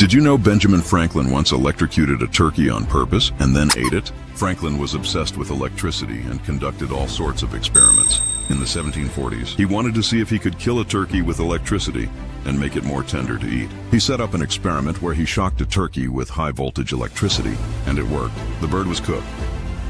Did you know Benjamin Franklin once electrocuted a turkey on purpose and then ate it? Franklin was obsessed with electricity and conducted all sorts of experiments. In the 1740s, he wanted to see if he could kill a turkey with electricity and make it more tender to eat. He set up an experiment where he shocked a turkey with high-voltage electricity, and it worked. The bird was cooked.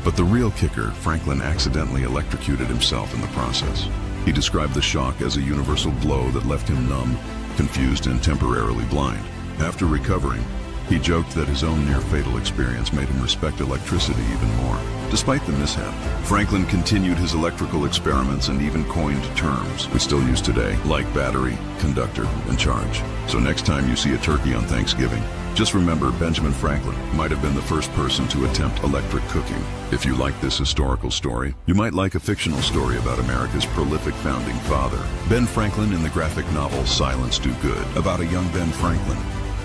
But the real kicker, Franklin accidentally electrocuted himself in the process. He described the shock as a universal blow that left him numb, confused, and temporarily blind. After recovering, he joked that his own near-fatal experience made him respect electricity even more. Despite the mishap, Franklin continued his electrical experiments and even coined terms we still use today, like battery, conductor, and charge. So next time you see a turkey on Thanksgiving, just remember Benjamin Franklin might have been the first person to attempt electric cooking. If you like this historical story, you might like a fictional story about America's prolific founding father, Ben Franklin, in the graphic novel Silence Do Good, about a young Ben Franklin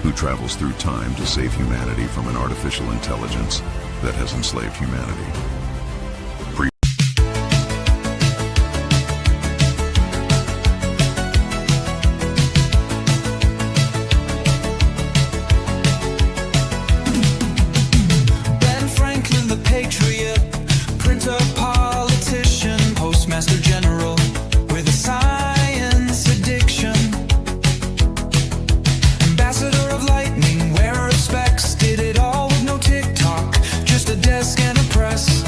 who travels through time to save humanity from an artificial intelligence that has enslaved humanity. Ben Franklin, the patriot, printer, politician, postmaster general, with a science addiction. Ambassador of lightning, wearer of specs, did it all with no TikTok, just a desk and a press.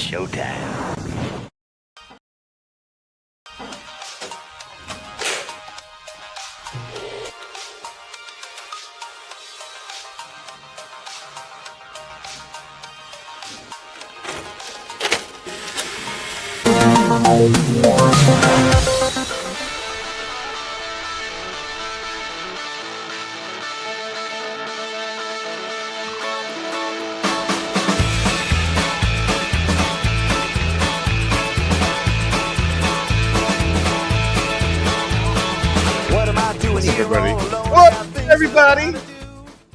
showtime. What am I doing here? What, everybody?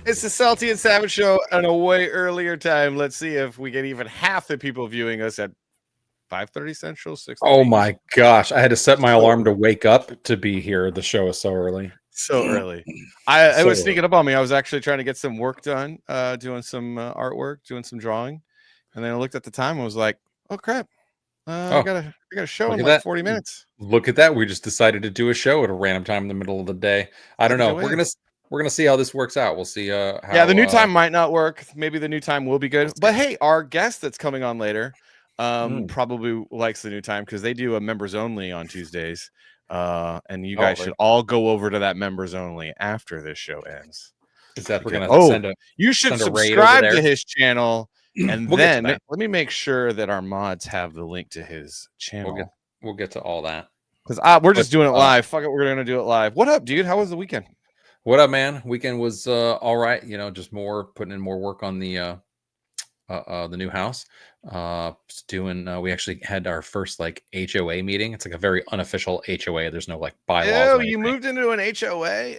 It's the Salty and Savage Show on a way earlier time. Let's see if we get even half the people viewing us at 5:30 Central, 6:30. Oh my gosh! I had to set my alarm to wake up to be here. The show is so early. So early. It So was sneaking up on me. I was actually trying to get some work done, doing some artwork, doing some drawing, and then I looked at the time and was like, "Oh crap! I got a show look in at like that. 40 minutes." Look at that! We just decided to do a show at a random time in the middle of the day. I don't know. We're gonna see how this works out. We'll see. How, the new time might not work. Maybe the new time will be good. But hey, our guest that's coming on later probably likes the new time because they do a members only on Tuesdays. And you guys should all go over to that members only after this show ends. Is that we're gonna send a? You should send a raid subscribe over to there? his channel, and We'll get to then that. let me make sure that our mods have the link to his channel We'll get to all that. because we're just doing it live. Fuck it, we're gonna do it live. What up, dude? How was the weekend? What up, man? Weekend was all right. You know, just putting in more work on the new house. We actually had our first like HOA meeting. It's like a very unofficial HOA. There's no like bylaws. Oh, you moved into an HOA?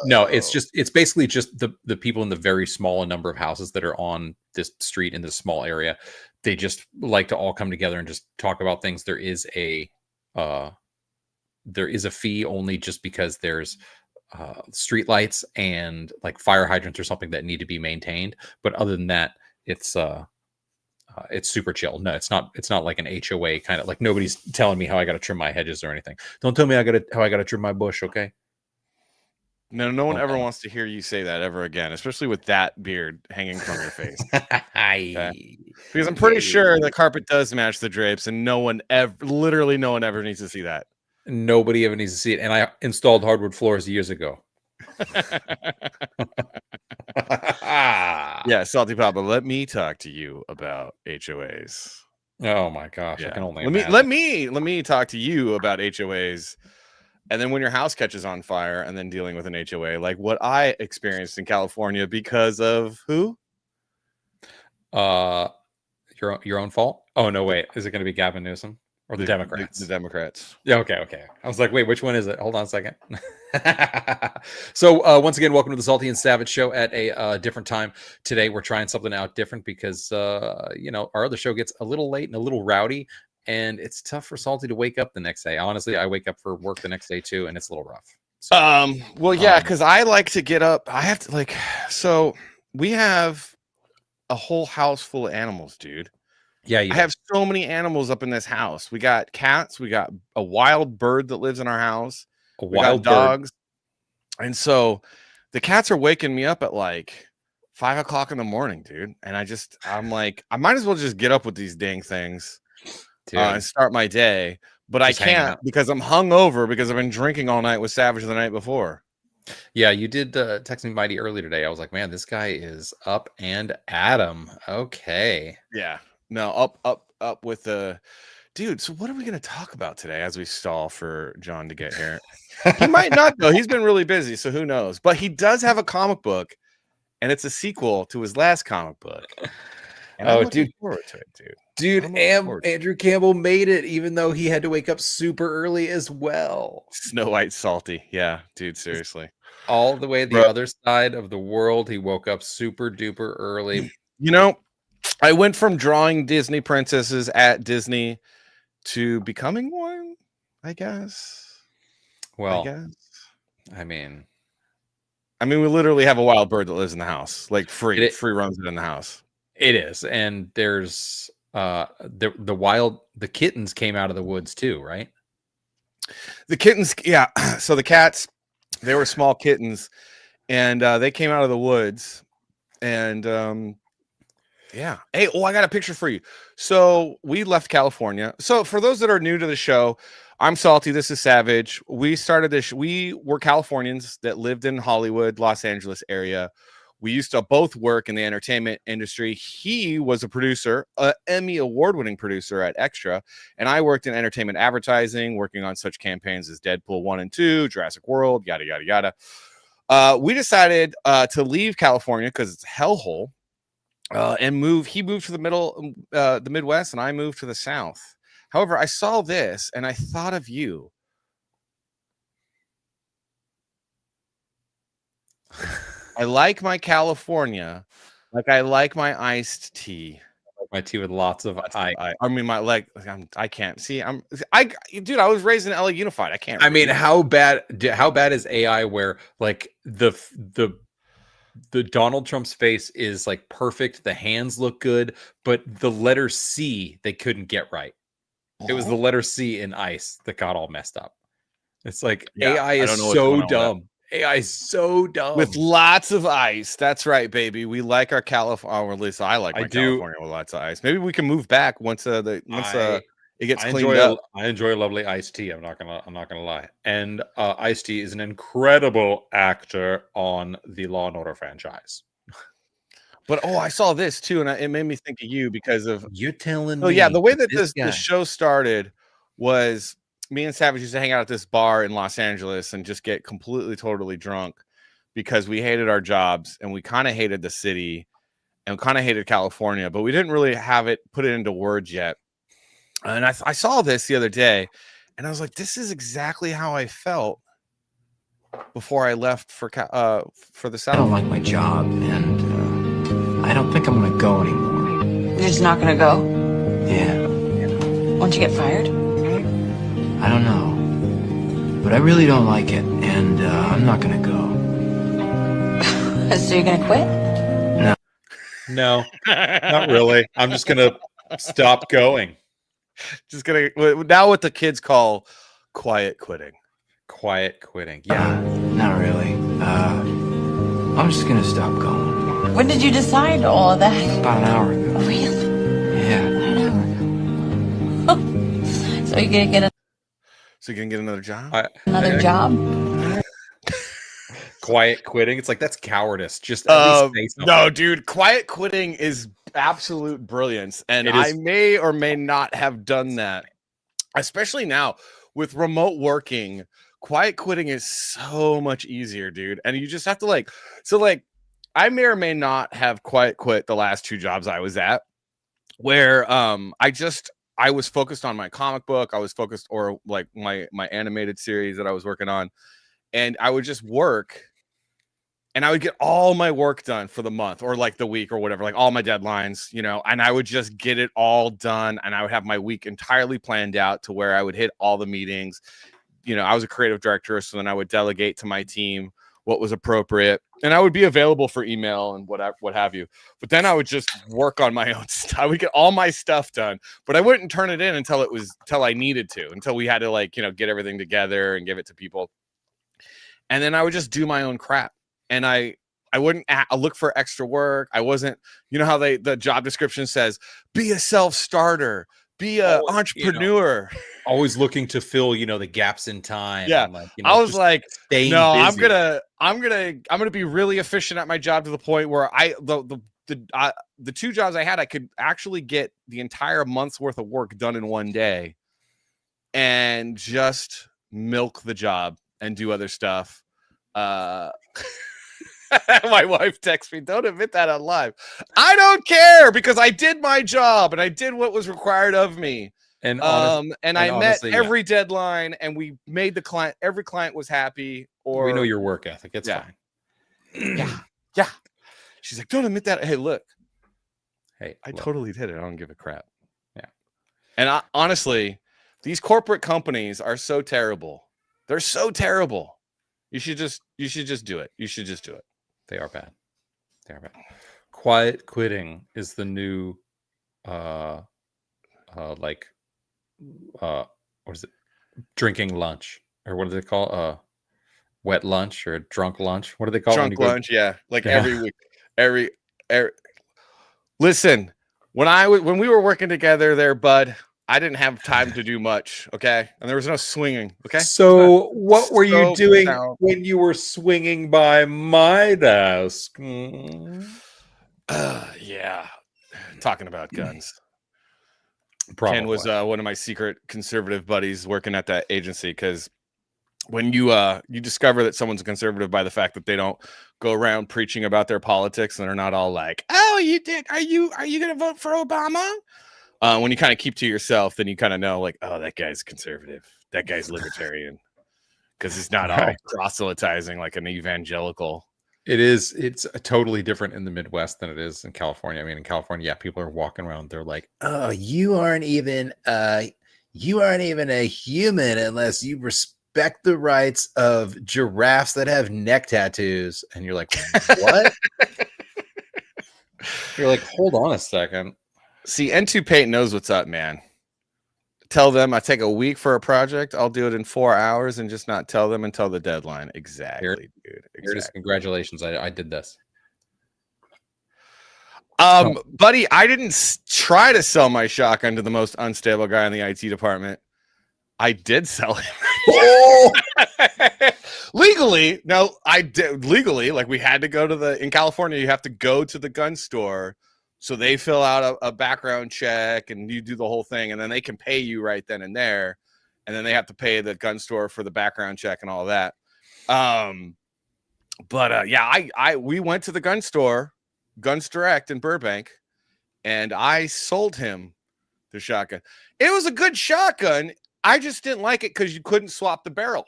No. It's basically just the people in the very small number of houses that are on this street in this small area. They just like to all come together and just talk about things. There is a fee only just because there's street lights and like fire hydrants or something that need to be maintained. But other than that, it's super chill. No, it's not like an HOA kind of like nobody's telling me how I got to trim my hedges or anything. Don't tell me how I got to trim my bush. Okay. No one ever wants to hear you say that ever again, especially with that beard hanging from your face. Okay? Because I'm pretty sure the carpet does match the drapes, and literally no one ever needs to see that. Nobody ever needs to see it. And I installed hardwood floors years ago. Yeah, Salty Papa, let me talk to you about HOAs. Oh my gosh, Yeah. I can only let me talk to you about HOAs, and then when your house catches on fire, and then dealing with an HOA, like what I experienced in California because of who? Your own fault. Oh no, wait, is it going to be Gavin Newsom or the Democrats? The Democrats. Yeah, okay. I was like, wait, which one is it? Hold on a second. So once again, welcome to the Salty and Savage Show at a different time. Today we're trying something out different because our other show gets a little late and a little rowdy, and it's tough for Salty to wake up the next day. Honestly, I wake up for work the next day too, and it's a little rough. So, because I like to get up. I have to so we have a whole house full of animals, dude. Yeah, I have so many animals up in this house. We got cats. We got a wild bird that lives in our house. We got dogs. And so the cats are waking me up at like 5 o'clock in the morning, dude. And I'm like, I might as well just get up with these dang things and start my day. But I can't because I'm hungover because I've been drinking all night with Savage the night before. Yeah, you did text me mighty early today. I was like, man, this guy is up and at 'em. Okay. Yeah. No, up with the dude. So what are we going to talk about today as we stall for John to get here? He might not though. He's been really busy, so who knows? But he does have a comic book, and it's a sequel to his last comic book. And I'm looking forward to it, dude. Andrew Campbell made it, even though he had to wake up super early as well. Snow White Salty, yeah, dude. Seriously, all the way the other side of the world. He woke up super duper early. I went from drawing Disney princesses at Disney to becoming one, I guess. Well, I mean, we literally have a wild bird that lives in the house, like free runs it in the house. It is, and there's the kittens came out of the woods too, right? The kittens, yeah. So the cats, they were small kittens, and they came out of the woods, and Yeah. Hey, I got a picture for you. So we left California. So for those that are new to the show, I'm Salty. This is Savage. We started this. We were Californians that lived in Hollywood, Los Angeles area. We used to both work in the entertainment industry. He was a producer, an Emmy award-winning producer at Extra, and I worked in entertainment advertising, working on such campaigns as Deadpool 1 and 2, Jurassic World, yada, yada, yada. We decided to leave California because it's a hellhole. And move. He moved to the Midwest, and I moved to the South. However, I saw this and I thought of you. I like my California, like I like my iced tea. My tea with lots of ice. I mean, I can't see. Dude, I was raised in LA Unified. I can't. I mean, how bad is AI where like the Donald Trump's face is like perfect, the hands look good, but the letter C they couldn't get right. It was the letter C in ice that got all messed up. It's like AI is so dumb. AI is so dumb. With lots of ice. That's right, baby. We like our California, or at least I like my California with lots of ice. Maybe we can move back once it gets cleaned up. I enjoy lovely iced tea. I'm not gonna lie. And iced tea is an incredible actor on the Law and Order franchise. But I saw this too, and it made me think of you because of you're telling me. Oh yeah, the way that the show started was me and Savage used to hang out at this bar in Los Angeles and just get completely, totally drunk because we hated our jobs and we kind of hated the city and kind of hated California, but we didn't really put it into words yet. And I saw this the other day, and I was like, "This is exactly how I felt before I left for the South." I don't like my job, and I don't think I'm gonna go anymore. You're just not gonna go? Yeah, Won't you get fired? I don't know, but I really don't like it, and I'm not gonna go. So you're gonna quit? No, not really. I'm just gonna stop going. Just gonna now what the kids call quiet quitting. Quiet quitting. Yeah. Not really. I'm just gonna stop going. When did you decide all of that? About an hour ago. Really? Yeah. An hour ago. So you're gonna get So you can get another job? another job? Quiet quitting. It's like that's cowardice. Just at least say something. No, dude. Quiet quitting is absolute brilliance, and I may or may not have done that. Especially now with remote working, quiet quitting is so much easier, dude. And you just have to I may or may not have quiet quit the last 2 jobs I was at, where I was focused on my comic book. I was focused, or like my animated series that I was working on, and I would just work, and I would get all my work done for the month or like the week or whatever, like all my deadlines, and I would just get it all done, and I would have my week entirely planned out to where I would hit all the meetings. I was a creative director, so then I would delegate to my team what was appropriate, and I would be available for email and what have you. But then I would just work on my own stuff. I would get all my stuff done, but I wouldn't turn it in until I needed to, until we had to get everything together and give it to people. And then I would just do my own crap, and I wouldn't look for extra work. I wasn't, how the job description says, be a self-starter, be a entrepreneur. Always looking to fill, the gaps in time. Yeah. And I was like, no, busy. I'm gonna be really efficient at my job to the point where the 2 jobs I had, I could actually get the entire month's worth of work done in one day and just milk the job and do other stuff. My wife texts me, don't admit that on live. I don't care, because I did my job and I did what was required of me. And I met every deadline, and we made every client was happy. Or we know your work ethic. It's fine. Yeah. She's like, don't admit that. Hey, look. Hey, I totally did it. I don't give a crap. Yeah. And honestly, these corporate companies are so terrible. They're so terrible. You should just do it. You should just do it. They are bad. Quiet quitting is the new what is it? Drinking lunch, or what do they call wet lunch or drunk lunch? What do they call drunk lunch? Yeah, every week, every Listen, when we were working together there, bud, I didn't have time to do much. Okay, and there was no swinging. Okay. So what were you So doing down. when you were swinging by my desk? Yeah, talking about guns. Probably. Ken was one of my secret conservative buddies working at that agency, because when you discover that someone's a conservative by the fact that they don't go around preaching about their politics and they're not all like, "Oh, you did? Are you gonna vote for Obama?" When you kind of keep to yourself, then you kind of know, like, oh, that guy's conservative, that guy's libertarian, because he's not all proselytizing like an evangelical. It's totally different in the Midwest than it is in California. I mean, in California, yeah, people are walking around. They're like, "Oh, you aren't even a human unless you respect the rights of giraffes that have neck tattoos." And you're like, "What?" You're like, "Hold on a second." See, N2 Paint knows what's up, man. Tell them I take a week for a project. I'll do it in 4 hours and just not tell them until the deadline. Exactly, dude. Here it is. Exactly. Congratulations. I did this. Buddy, I didn't try to sell my shotgun to the most unstable guy in the IT department. I did sell him. Oh! Legally. No, I did legally. Like, we had to go to in California, you have to go to the gun store. So they fill out a background check and you do the whole thing, and then they can pay you right then and there. And then they have to pay the gun store for the background check and all that. We went to the gun store, Guns Direct in Burbank, and I sold him the shotgun. It was a good shotgun. I just didn't like it because you couldn't swap the barrel.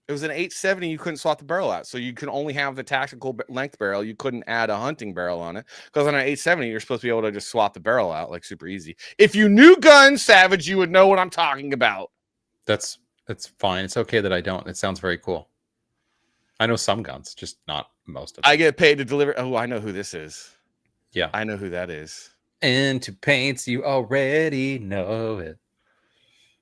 It was an 870. You couldn't swap the barrel out. So you can only have the tactical length barrel. You couldn't add a hunting barrel on it. Because on an 870, you're supposed to be able to just swap the barrel out, like, super easy. If you knew guns, Savage, you would know what I'm talking about. That's fine. It's okay that I don't. It sounds very cool. I know some guns, just not most of them. I get paid to deliver. Oh, I know who this is. Yeah. I know who that is. N2 Paints, you already know it.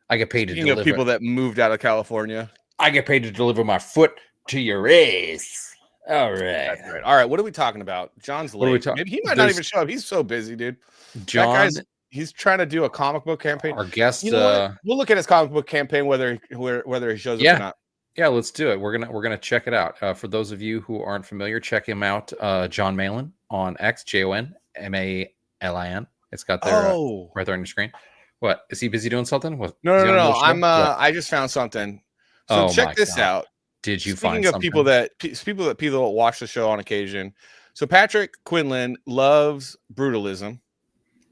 I get paid to Speaking of deliver. people that moved out of California. I get paid to deliver my foot to your ass. All right. That's right. All right. What are we talking about? John's What are we late. talking? Maybe he might not even show up. He's so busy, dude. John, he's trying to do a comic book campaign. our guest. You know what? We'll look at his comic book campaign, whether he shows up or not. Yeah, let's do it. We're gonna check it out. For those of you who aren't familiar, check him out. Jon Malin on X, JONMALIN. It's got there right there on your screen. What, is he busy doing something? No. I just found something. So check this out. Did you Speaking find of something? people that watch the show on occasion? So Patrick Quinlan loves brutalism.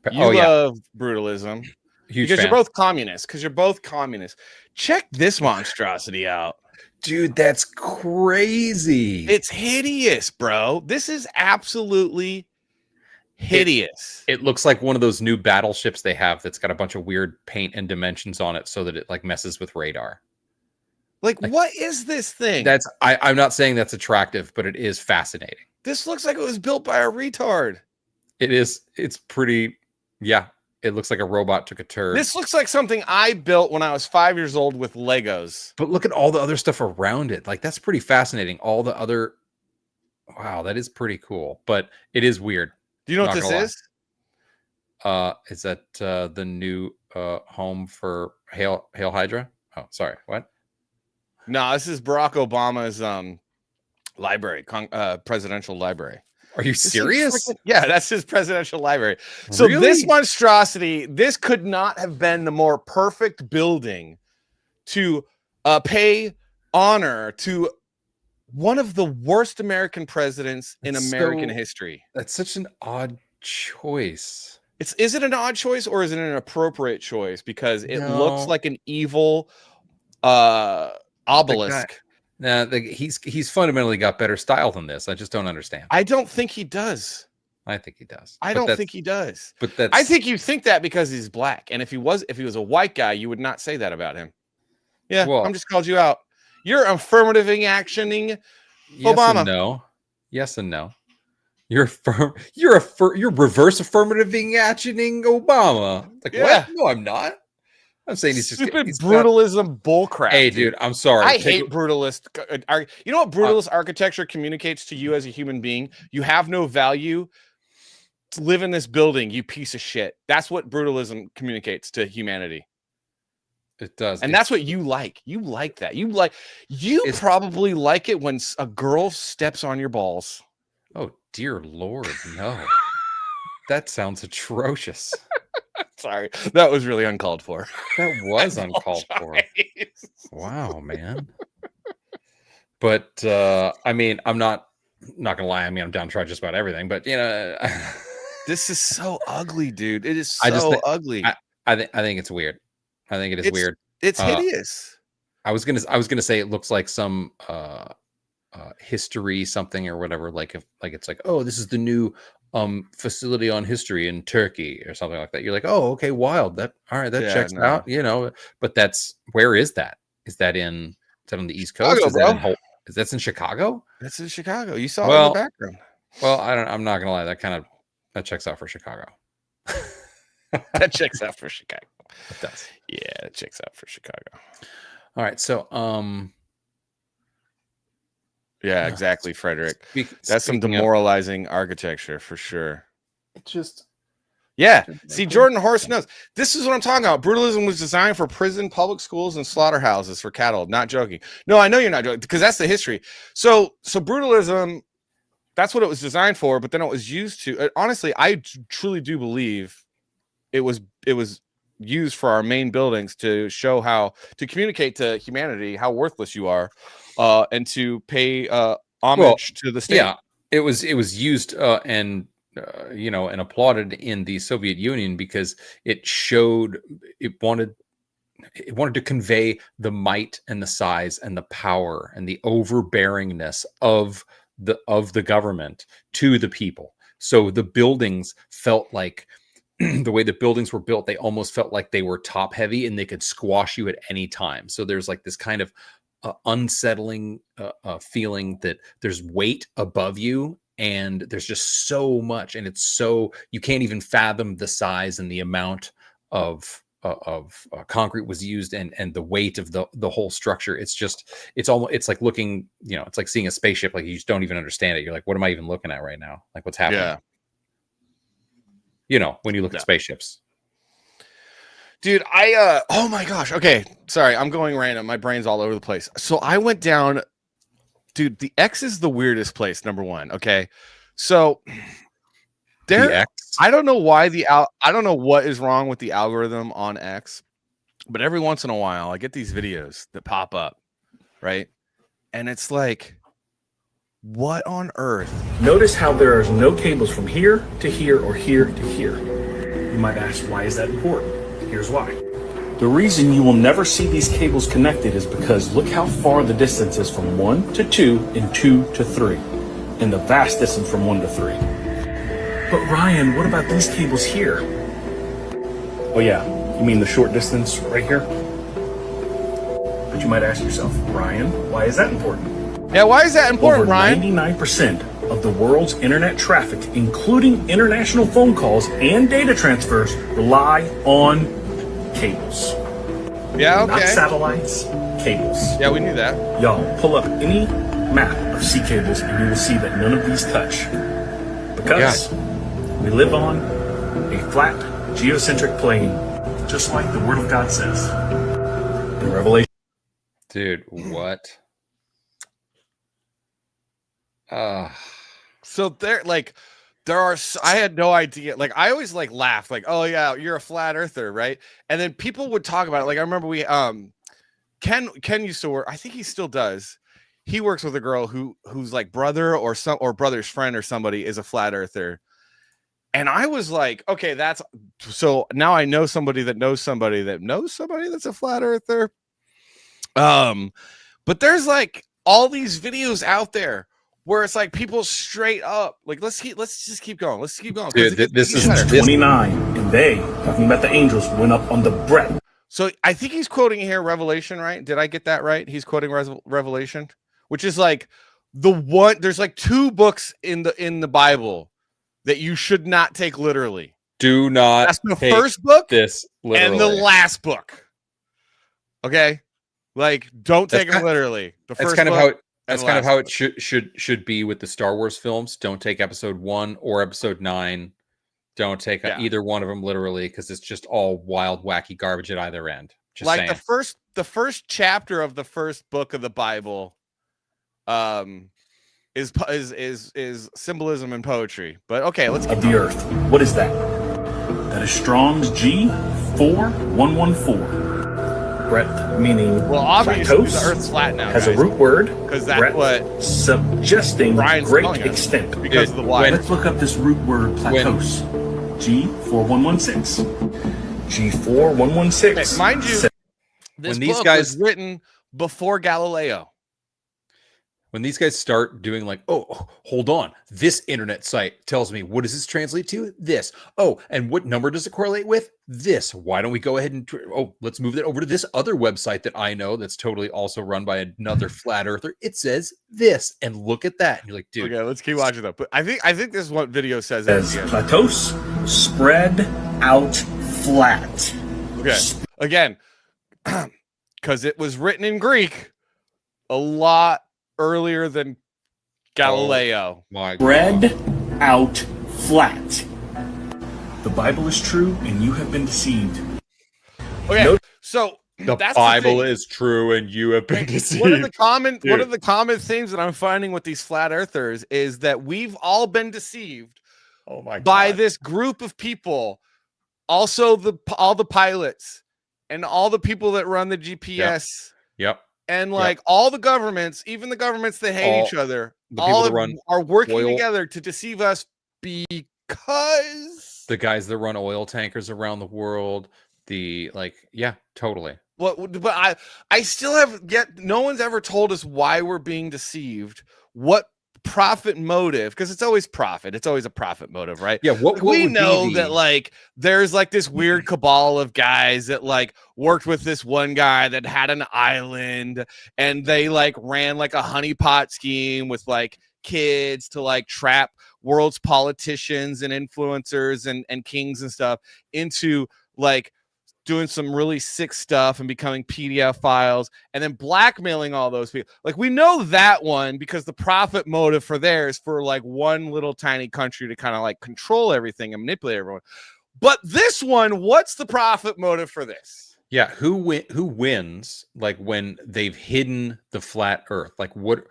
You love brutalism. Huge because fan. you're both communists. Because you're both communists. Check this monstrosity out. Dude, that's crazy. It's hideous, bro. This is absolutely hideous. It looks like one of those new battleships they have that's got a bunch of weird paint and dimensions on it so that it like messes with radar. Like, what is this thing? I'm not saying that's attractive, but it is fascinating. This looks like it was built by a retard. It is. It's pretty. Yeah. It looks like a robot took a turd. This looks like something I built when I was 5 years old with Legos. But look at all the other stuff around it. Like, that's pretty fascinating. All the other. Wow, that is pretty cool. But it is weird. Do you know what this is? Is that the new home for Hail Hydra? Oh, sorry. What? No, this is Barack Obama's library, presidential library. Are you serious? Yeah, that's his presidential library. So this monstrosity, this could not have been the more perfect building to pay honor to one of the worst American presidents in American history. That's such an odd choice. Is it an odd choice or is it an appropriate choice? Because it looks like an evil obelisk. Nah, he's fundamentally got better style than this. I just don't understand. I don't think he does. I think he does. I don't think he does. But that's. I think you think that because he's black, and if he was a white guy, you would not say that about him. Yeah, well, I'm just called you out. You're affirmative actioning Obama. And no. Yes and no. You're reverse affirmative actioning Obama. Like, what? No, I'm not. I'm saying he's stupid brutalism bullcrap. Hey, dude, I'm sorry. I hate brutalist. You know what brutalist architecture communicates to you as a human being? You have no value. live in this building, you piece of shit. That's what brutalism communicates to humanity. It does. And that's what you like. You like that. You probably like it when a girl steps on your balls. Oh, dear Lord, no. That sounds atrocious. Sorry. That was really uncalled for. That was uncalled for. Wow, man. But I mean, I'm not gonna lie. I mean, I'm downtrodden just about everything. But you know, this is so ugly, dude. It is so ugly. I think it's weird. I think it is weird. It's hideous. I was gonna say it looks like some history something or whatever. Like it's like, oh, this is the new facility on history in Turkey or something like that. You're like, oh, okay, wild. That checks out. You know, but where is that? Is that on the East Coast? Chicago, Is that in Chicago? That's in Chicago. You saw it in the background. Well, I'm not gonna lie. That checks out for Chicago. That checks out for Chicago. It does. Yeah, it checks out for Chicago. All right, so yeah, exactly, Frederick. That's some demoralizing architecture for sure. It just See, Jordan Horst knows. This is what I'm talking about. Brutalism was designed for prison, public schools, and slaughterhouses for cattle. Not joking. No, I know you're not joking because that's the history. So brutalism, that's what it was designed for. But then it was used to. Honestly, I truly do believe it was used for our main buildings to show to communicate to humanity how worthless you are, and to pay homage to the state. Yeah, it was used and applauded in the Soviet Union because it wanted to convey the might and the size and the power and the overbearingness of the government to the people. So the buildings felt like the way the buildings were built, they almost felt like they were top heavy and they could squash you at any time. So there's like this kind of unsettling feeling that there's weight above you and there's just so much, and it's so you can't even fathom the size and the amount of concrete was used and the weight of the whole structure. It's like looking, it's like seeing a spaceship. Like you just don't even understand it. You're like, what am I even looking at right now? Like what's happening? Yeah. When you look at spaceships. Dude, oh my gosh. Okay. Sorry. I'm going random. My brain's all over the place. So I went down, dude, the X is the weirdest place. Number one. Okay. So I don't know why I don't know what is wrong with the algorithm on X, but every once in a while I get these videos that pop up. Right. And it's like, what on earth? Notice how there are no cables from here to here or here to here. You might ask, why is that important? Here's why. The reason you will never see these cables connected is because look how far the distance is from 1 to 2 and 2 to 3, and the vast distance from 1 to 3. But Ryan, what about these cables here? Oh yeah, you mean the short distance right here? But you might ask yourself, Ryan, why is that important? Yeah, why is that important, Over Ryan? 99% of the world's internet traffic, including international phone calls and data transfers, rely on cables. Yeah, okay. Not satellites, cables. Yeah, we knew that. Y'all, pull up any map of sea cables and you will see that none of these touch. Because we live on a flat, geocentric plane, just like the Word of God says in Revelation. Dude, what? So I had no idea. Like I always laugh like, oh yeah, you're a flat earther, right? And then people would talk about it. Like I remember Ken used to work, I think he still does. He works with a girl who's like brother or brother's friend or somebody is a flat earther. And I was like, okay, so now I know somebody that knows somebody that knows somebody that's a flat earther. But there's like all these videos out there where it's like people straight up like let's just keep going. Let's keep going. Dude, this is 29, and they, talking about the angels, went up on the breadth. So I think he's quoting here Revelation, right? Did I get that right? He's quoting Revelation, which is like the one. There's like two books in the Bible that you should not take literally. Do not. That's the first book this literally. And the last book. Okay, like don't take it literally. The first. That's kind of how it should be with the Star Wars films. Don't take episode 1 or episode 9 Don't take either one of them literally, because it's just all wild, wacky garbage at either end. Just like saying. the first chapter of the first book of the Bible, is symbolism and poetry. But okay, let's of the earth. What is that? That is Strong's G4114. Breadth meaning well, obviously plateaus, the Earth's flat now, has guys, a root word because that's breadth, what suggesting Brian's great telling us, extent. because of the wide. Let's look up this root word plateaus. G4116. G4116. Okay, mind you, this book was written before Galileo. When these guys start doing like, oh, hold on, this internet site tells me, what does this translate to? This. Oh, and what number does it correlate with? This. Why don't we go ahead and, let's move that over to this other website that I know that's totally also run by another flat earther. It says this, and look at that. And you're like, dude. Okay, let's keep watching though. But I think this is what video says. As plateaus, spread out flat. Okay, again, because it was written in Greek a lot earlier than Galileo. My Spread out flat. The Bible is true, and you have been deceived. Okay, so the that's Bible the thing. is true, and you have been deceived. One of the common things that I'm finding with these flat earthers is that we've all been deceived. Oh my God. By this group of people, also all the pilots and all the people that run the GPS. Yep. And like all the governments, even the governments that hate each other, all are working together to deceive us because the guys that run oil tankers around the world, totally. But I still have no one's ever told us why we're being deceived. What profit motive? Because it's always profit. It's always a profit motive, right? Yeah. What we know that like there's like this weird cabal of guys that like worked with this one guy that had an island, and they like ran like a honeypot scheme with like kids to like trap world's politicians and influencers and kings and stuff into like doing some really sick stuff and becoming PDF files and then blackmailing all those people. Like we know that one because the profit motive for theirs for like one little tiny country to kind of like control everything and manipulate everyone. But this one, what's the profit motive for this? Yeah, who wins like when they've hidden the flat earth? Like what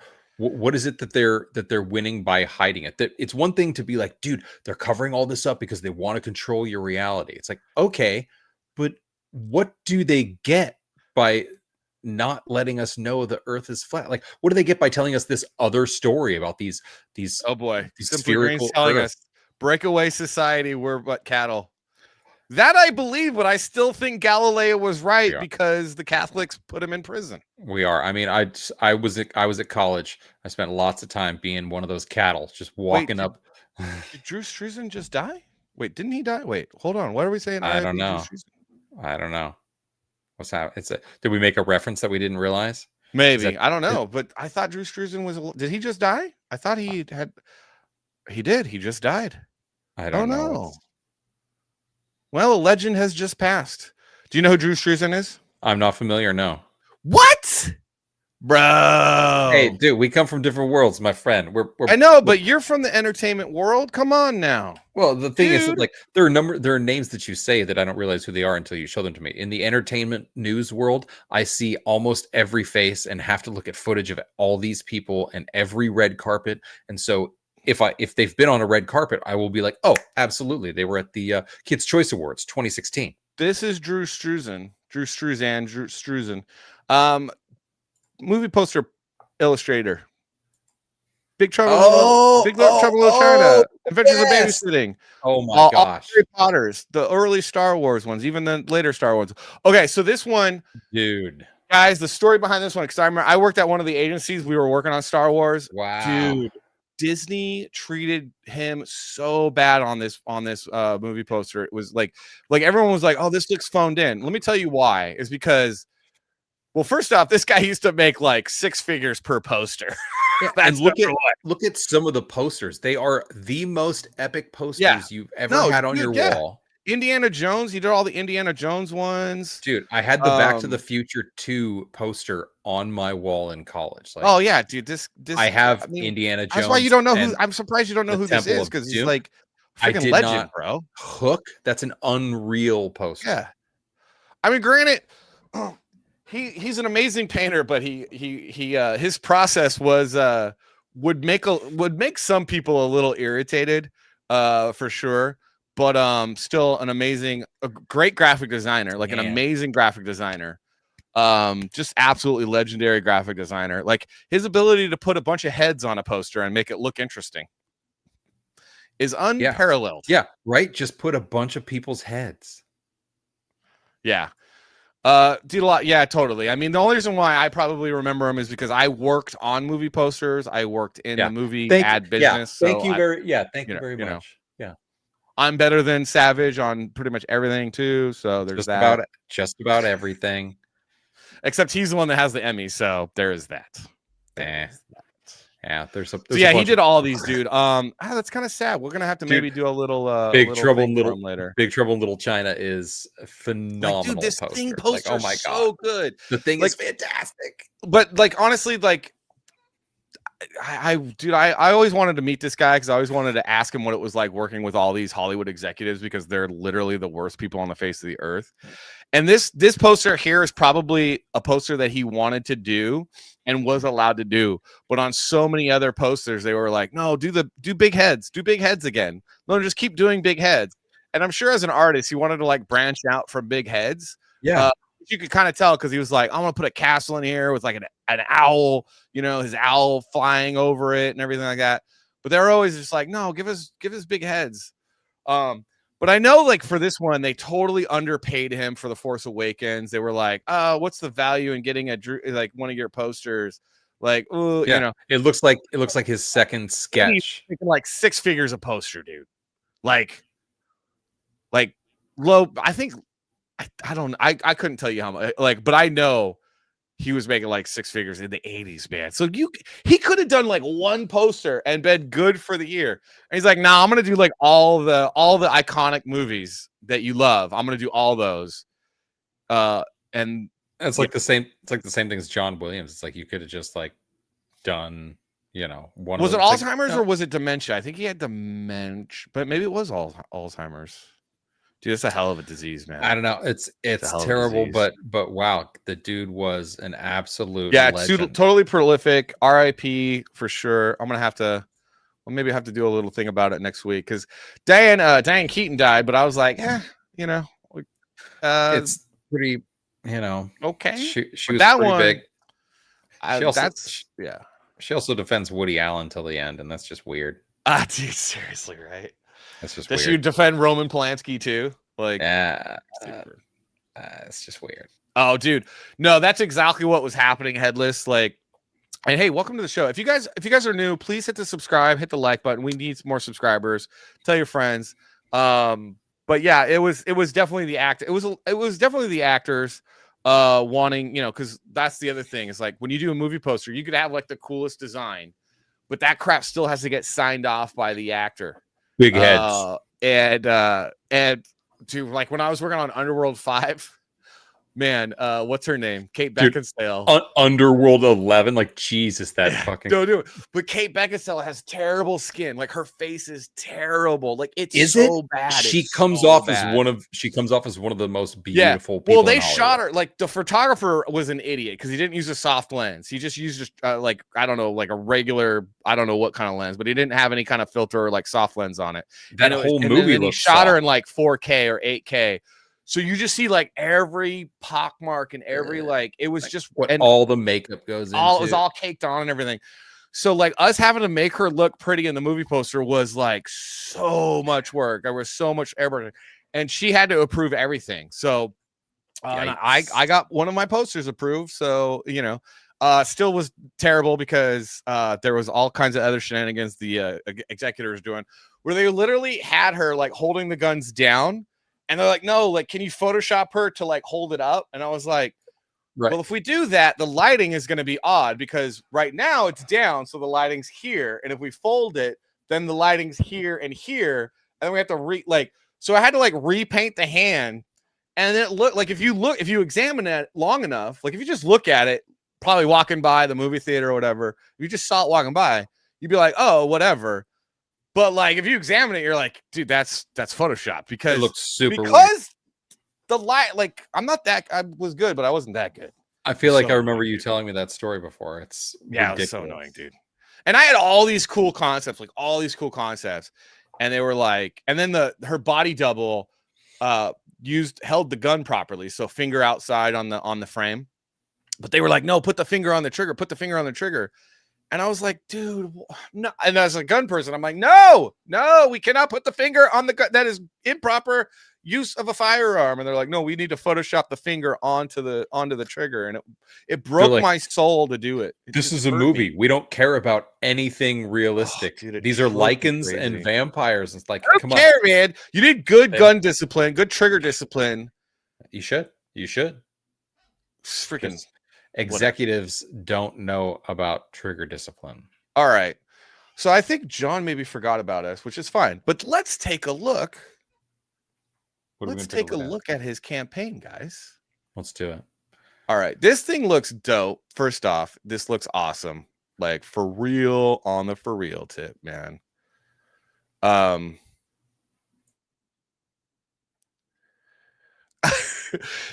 is it that they're winning by hiding it? That it's one thing to be like, dude, they're covering all this up because they want to control your reality. It's like, okay, but what do they get by not letting us know the earth is flat? Like, what do they get by telling us this other story about these oh boy, these Simply Green's telling earth. us breakaway society, we're but cattle. That I believe, but I still think Galileo was right because the Catholics put him in prison. We are. I mean, I was at college. I spent lots of time being one of those cattle, just walking up. Did Drew Struzan just die? Wait, didn't he die? Wait, hold on. What are we saying? I don't know. I don't know. What's that? Did we make a reference that we didn't realize? Maybe. I don't know. But I thought Drew Struzan was. Did he just die? I thought he had. He did. He just died. I don't know. Well, a legend has just passed. Do you know who Drew Struzan is? I'm not familiar. No. What? Bro. Hey, dude, we come from different worlds, my friend. I know, but you're from the entertainment world. Come on now. Well, the thing is, like, there are names that you say that I don't realize who they are until you show them to me. In the entertainment news world, I see almost every face and have to look at footage of all these people and every red carpet. And so if they've been on a red carpet, I will be like, oh, absolutely. They were at the Kids' Choice Awards 2016. This is Drew Struzan. Movie poster illustrator. Big Trouble in Little China. Adventures of Babysitting. Oh my all gosh. Harry Potters, the early Star Wars ones, even the later Star Wars. Okay, so this one, dude. Guys, the story behind this one, because I remember I worked at one of the agencies. We were working on Star Wars. Wow. Dude. Disney treated him so bad on this movie poster. It was like everyone was like, "Oh, this looks phoned in." Let me tell you why. Is because, well, first off, this guy used to make like 6 figures per poster. Yeah, and look at some of the posters. They are the most epic posters you've ever had on your wall. Indiana Jones. He did all the Indiana Jones ones. Dude, I had the Back to the Future 2 poster on my wall in college. Like, oh yeah, dude. This I have Indiana Jones. That's why you don't know who. I'm surprised you don't know who this is, because he's like I Freaking did legend, not. bro. Hook. That's an unreal poster. Yeah. I mean, granted, he's an amazing painter, but his process was would make some people a little irritated, for sure. But still a great graphic designer, like an amazing graphic designer. Just absolutely legendary graphic designer. Like his ability to put a bunch of heads on a poster and make it look interesting is unparalleled. Yeah, right. Just put a bunch of people's heads. Yeah. Did a lot. Yeah, totally. I mean, the only reason why I probably remember him is because I worked on movie posters. I worked in the movie ad business. Thank so you I, very Thank you very you know. much. Yeah. I'm better than Savage on pretty much everything too. So there's just about everything. Except he's the one that has the Emmy. So there is that. Yeah, there's he did all these, dude. That's kind of sad. We're gonna have to maybe do a little Big little Trouble thing in for him later. Big Trouble in Little China is a phenomenal. Like, dude, this poster. thing poster, oh my god, so good. The thing is fantastic. But like honestly, like I always wanted to meet this guy because I always wanted to ask him what it was like working with all these Hollywood executives because they're literally the worst people on the face of the earth. And this poster here is probably a poster that he wanted to do and was allowed to do. But on so many other posters, they were like, no, do big heads, again. No, just keep doing big heads. And I'm sure as an artist, he wanted to like branch out from big heads. Yeah. You could kind of tell because he was like, I'm gonna put a castle in here with like an owl, his owl flying over it and everything like that. But they're always just like, no, give us big heads. But I know like for this one, they totally underpaid him for The Force Awakens. They were like, what's the value in getting like one of your posters? Like, ooh, it looks like his second sketch. He's like 6 figures a poster, dude. Like low. I think I don't. I couldn't tell you how much. Like, but I know he was making like 6 figures in the 80s, man. So he could have done like one poster and been good for the year. And he's like, nah, I'm gonna do like all the iconic movies that you love. I'm gonna do all those. And it's like the same. It's like the same thing as John Williams. It's like you could have just like done, one. Was it Alzheimer's or was it dementia? I think he had dementia, but maybe it was Alzheimer's. Dude, it's a hell of a disease, man. I don't know. It's terrible, but wow, the dude was an absolute legend. Totally prolific. R.I.P. for sure. I'm gonna have to, maybe have to do a little thing about it next week because Diane Keaton died, but I was like, it's pretty, okay. She was that pretty one, big. She also defends Woody Allen till the end, and that's just weird. Dude, seriously, right? That's just Does weird. she defend Roman Polanski too? Like, it's just weird. Oh, dude, no, that's exactly what was happening. Headless, like, and hey, welcome to the show. If you guys are new, please hit the subscribe, hit the like button. We need more subscribers. Tell your friends. But yeah, it was definitely the act. It was definitely the actors wanting, because that's the other thing. Is like when you do a movie poster, you could have like the coolest design, but that crap still has to get signed off by the actor. Big heads. And to like when I was working on Underworld 5, man, what's her name? Kate Beckinsale. Underworld 11, like Jesus, that fucking don't do it. But Kate Beckinsale has terrible skin. Like her face is terrible. Like it's bad. She comes off as one of the most beautiful people. Well, they shot her. Like the photographer was an idiot because he didn't use a soft lens. He just used like I don't know, like a regular, I don't know what kind of lens, but he didn't have any kind of filter or like soft lens on it. That whole movie he shot her in like 4K or 8K. So you just see like every pockmark and every like it was like just all the makeup goes into. It was all caked on and everything. So like us having to make her look pretty in the movie poster was like so much work. There was so much everything, and she had to approve everything. So I got one of my posters approved. So still was terrible because there was all kinds of other shenanigans the executors doing where they literally had her like holding the guns down. And they're like, no, like, can you Photoshop her to like hold it up? And I was like, right. Well, if we do that, the lighting is going to be odd because right now it's down. So the lighting's here. And if we fold it, then the lighting's here and here. And then we have to so I had to like repaint the hand. And it looked like if you examine it long enough, like if you just look at it, probably walking by the movie theater or whatever, if you just saw it walking by, you'd be like, oh, whatever. But like, if you examine it, you're like, dude, that's Photoshop because It looks super weird. because the light, like, I was good, but I wasn't that good. I feel like So I remember you telling me that story before. It's Yeah, ridiculous. it was so annoying, dude. And I had all these cool concepts, and they were like, and then her body double held the gun properly, so finger outside on the frame. But they were like, no, put the finger on the trigger. And I was like, dude, no. And as a gun person, I'm like, no, we cannot put the finger on the gun. That is improper use of a firearm. And they're like, no, we need to Photoshop the finger onto the trigger. And it broke like, my soul to do it. This is a movie. We don't care about anything realistic. Dude, these are drove me lichens crazy. and vampires. It's like, I don't come care, on, man. You need good gun discipline, good trigger discipline. You should. Freaking executives don't know about trigger discipline. All right. So I think John maybe forgot about us, which is fine. But let's take a look. Let's take a look at his campaign, guys. Let's do it. All right. This thing looks dope. First off, this looks awesome. Like for real on the for real tip, man.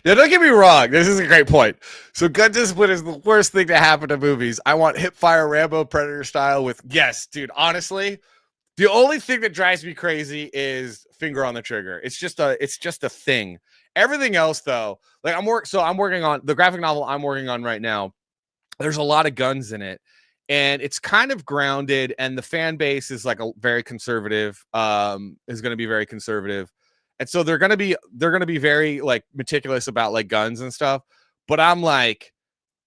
Now, don't get me wrong. This is a great point. So, gun discipline is the worst thing to happen to movies. I want hip fire Rambo Predator style with, yes, dude. Honestly, the only thing that drives me crazy is finger on the trigger. It's just a thing. Everything else, though, like I'm working on the graphic novel I'm working on right now. There's a lot of guns in it, and it's kind of grounded. And the fan base is like a very conservative. Is going to be very conservative. And so they're gonna be very like meticulous about like guns and stuff. But I'm like,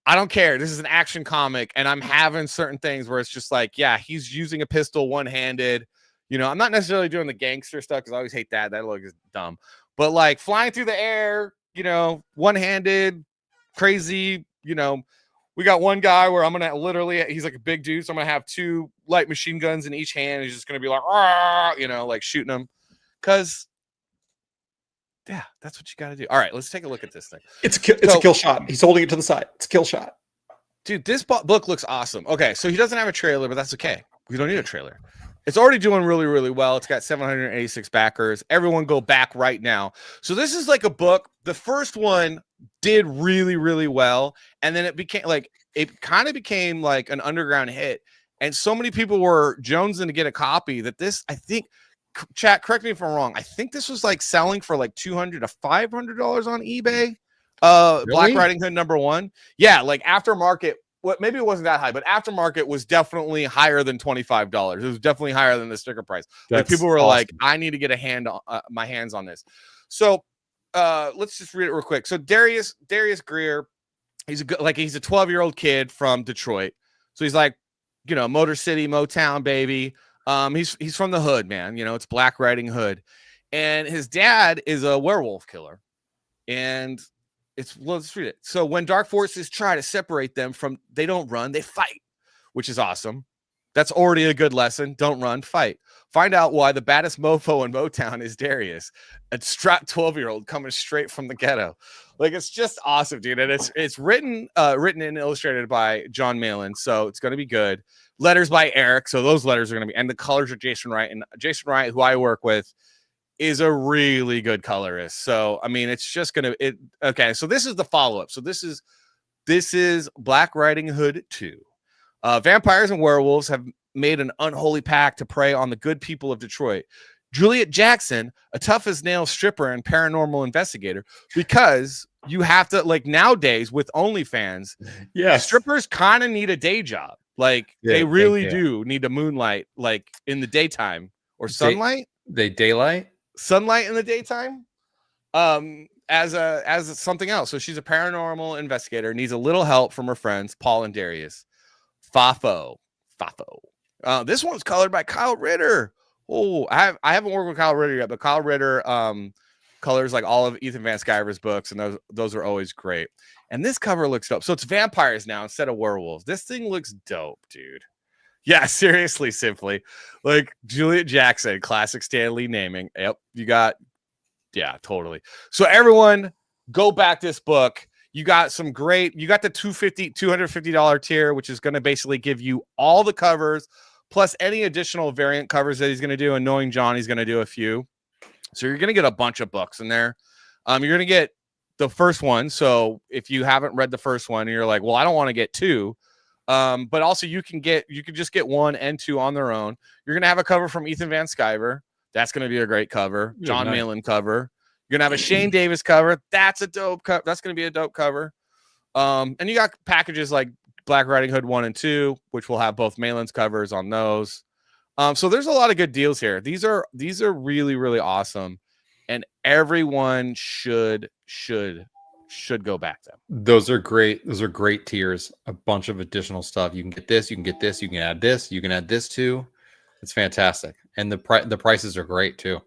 I don't care. This is an action comic, and I'm having certain things where it's just like, yeah, he's using a pistol one-handed. You know, I'm not necessarily doing the gangster stuff because I always hate that. That looks dumb. But like flying through the air, you know, one-handed, crazy. You know, we got one guy where I'm gonna literally, he's like a big dude, so I'm gonna have 2 light machine guns in each hand. He's just gonna be like, you know, like shooting them, because. Yeah, that's what you got to do. All right, let's take a look at this thing. It's a kill shot. He's holding it to the side. It's a kill shot. Dude, this book looks awesome. Okay, so he doesn't have a trailer, but that's okay. We don't need a trailer. It's already doing really, really well. It's got 786 backers. Everyone go back right now. So this is like a book. The first one did really, really well. And then it kind of became like an underground hit. And so many people were jonesing to get a copy that this, I think, chat, correct me if I'm wrong, I think this was like selling for like $200 to $500 on eBay. Really? Black Riding Hood #1. Yeah, like aftermarket. Maybe it wasn't that high, but aftermarket was definitely higher than $25. It was definitely higher than the sticker price. Like people were awesome. Like, I need to get my hands on this. So let's just read it real quick. So Darius Greer, he's a 12-year-old kid from Detroit. So he's like, you know, Motor City, Motown, baby. He's from the hood, man. You know, it's Black Riding Hood, and his dad is a werewolf killer. And let's read it. So when dark forces try to separate them they don't run, they fight, which is awesome. That's already a good lesson. Don't run, fight. Find out why the baddest mofo in Motown is Darius, a strapped 12-year-old coming straight from the ghetto. Like, it's just awesome, dude. And it's written and illustrated by Jon Malin, so it's going to be good. Letters by Eric, so those letters are going to be, and the colors are Jason Wright. And Jason Wright, who I work with, is a really good colorist. So, I mean, it's just going to, okay, so this is the follow-up. So this is Black Riding Hood 2. Vampires and werewolves have made an unholy pact to prey on the good people of Detroit. Juliet Jackson, a tough-as-nails stripper and paranormal investigator, because you have to, like, nowadays with OnlyFans, strippers kind of need a day job. Like, they really do need to moonlight, like, in the daytime, or sunlight. Daylight? Sunlight in the daytime, as something else. So she's a paranormal investigator, needs a little help from her friends Paul and Darius. Fafo. This one's colored by Kyle Ritter. Oh, I haven't worked with Kyle Ritter yet, but Kyle Ritter colors like all of Ethan Van Sciver's books, and those are always great. And this cover looks dope. So it's vampires now instead of werewolves. This thing looks dope, dude. Yeah, seriously, simply. Like Juliet Jackson, classic Stan Lee naming. Yep, yeah, totally. So everyone, go back this book. You got the $250 tier, which is going to basically give you all the covers, plus any additional variant covers that he's going to do. And knowing John, he's going to do a few. So you're going to get a bunch of books in there. You're going to get the first one. So if you haven't read the first one and you're like, well, I don't want to get two. But also you can just get 1 and 2 on their own. You're going to have a cover from Ethan Van Sciver. That's going to be a great cover. Jon Malin cover. You're going to have a Shane Davis cover. That's a dope cover. That's going to be a dope cover. And you got packages like Black Riding Hood 1 and 2, which will have both Malin's covers on those. So there's a lot of good deals here. These are really, really awesome. And everyone should go back them. Those are great. Those are great tiers. A bunch of additional stuff. You can get this. You can get this. You can add this. You can add this too. It's fantastic, and the prices are great too.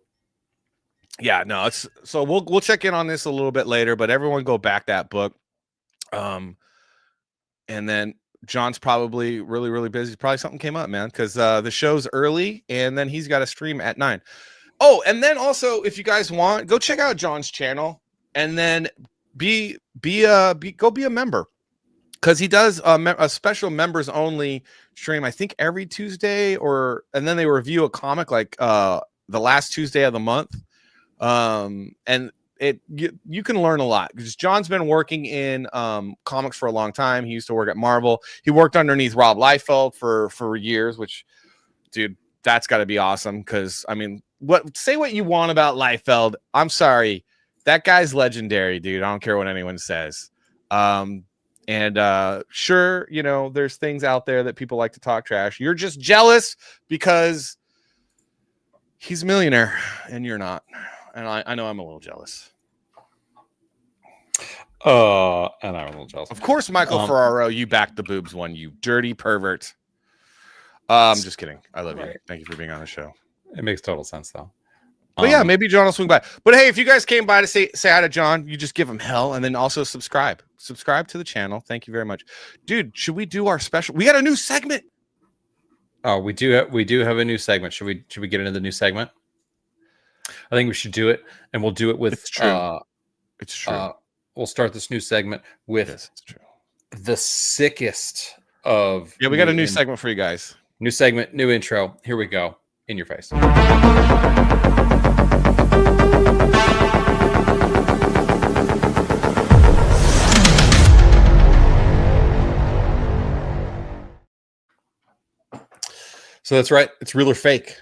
Yeah, no, it's so we'll check in on this a little bit later. But everyone go back that book. And then John's probably really, really busy. Probably something came up, man, because the show's early, and then he's got a stream at 9. Oh, and then also, if you guys want, go check out John's channel, and then go be a member, because he does a special members only stream. I think every Tuesday, and then they review a comic like the last Tuesday of the month. And you can learn a lot because John's been working in comics for a long time. He used to work at Marvel. He worked underneath Rob Liefeld for years, which, dude, that's got to be awesome. Because I mean, say what you want about Liefeld, I'm sorry, that guy's legendary, dude. I don't care what anyone says. Sure, you know, there's things out there that people like to talk trash. You're just jealous because he's a millionaire and you're not. And I know I'm a little jealous. And I'm a little jealous. Of course, Michael Ferraro, you backed the boobs one, you dirty pervert. I'm just kidding. I love you. Thank you for being on the show. It makes total sense, though. But yeah, maybe John will swing by. But hey, if you guys came by to say hi to John, you just give him hell, and then also subscribe to the channel. Thank you very much, dude. Should we do our special? We got a new segment. Oh, we do have a new segment. Should we get into the new segment? I think we should do it, and we'll do it with. It's true. It's true. We'll start this new segment with it's true. The sickest of. Yeah, we got a new segment for you guys. New segment, new intro. Here we go. In your face. So that's right. It's real or fake.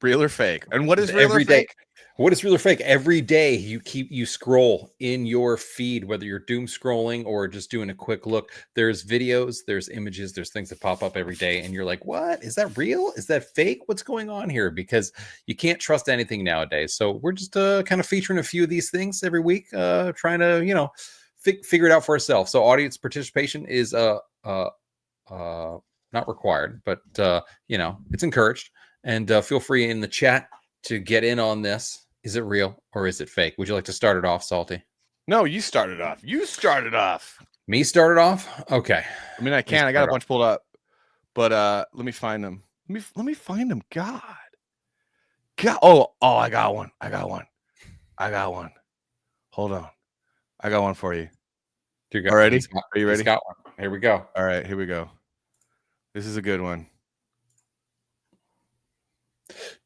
Real or fake. And what is real or fake? What is real or fake? Every day you scroll in your feed, whether you're doom scrolling or just doing a quick look, there's videos, there's images, there's things that pop up every day. And you're like, what? Is that real? Is that fake? What's going on here? Because you can't trust anything nowadays. So we're just kind of featuring a few of these things every week, trying to, figure it out for ourselves. So audience participation is not required, but it's encouraged. And feel free in the chat to get in on this. Is it real or is it fake? Would you like to start it off, Salty? No, you started off. Me started off? Okay. I mean, I got a bunch pulled up, but let me find them. Let me find them. God. Oh, I got one. Hold on. I got one for you. Already? Are you ready? Got one. Here we go. All right, here we go. This is a good one.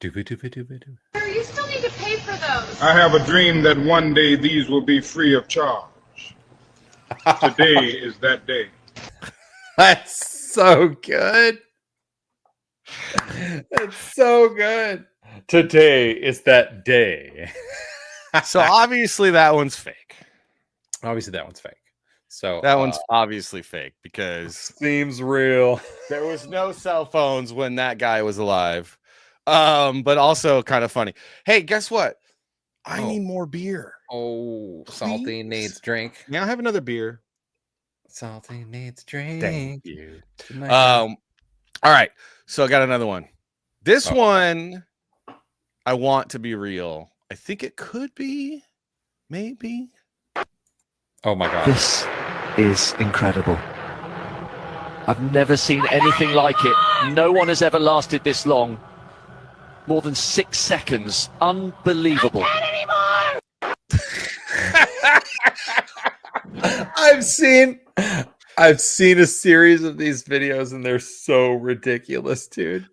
You still need to pay for those. I have a dream that one day these will be free of charge. Today is that day. That's so good. That's so good. Today is that day. So obviously that one's fake. So that one's obviously fake because seems real. There was no cell phones when that guy was alive. But also kind of funny. Hey, guess what? I need more beer. Oh, please? Salty needs drink. Now I have another beer. Salty needs drink. Thank you. All right. So I got another one. This one I want to be real. I think it could be, maybe. Oh my God. This is incredible. I've never seen anything like it. No one has ever lasted this long. More than 6 seconds. Unbelievable. I've seen I've seen a series of these videos and they're so ridiculous, dude.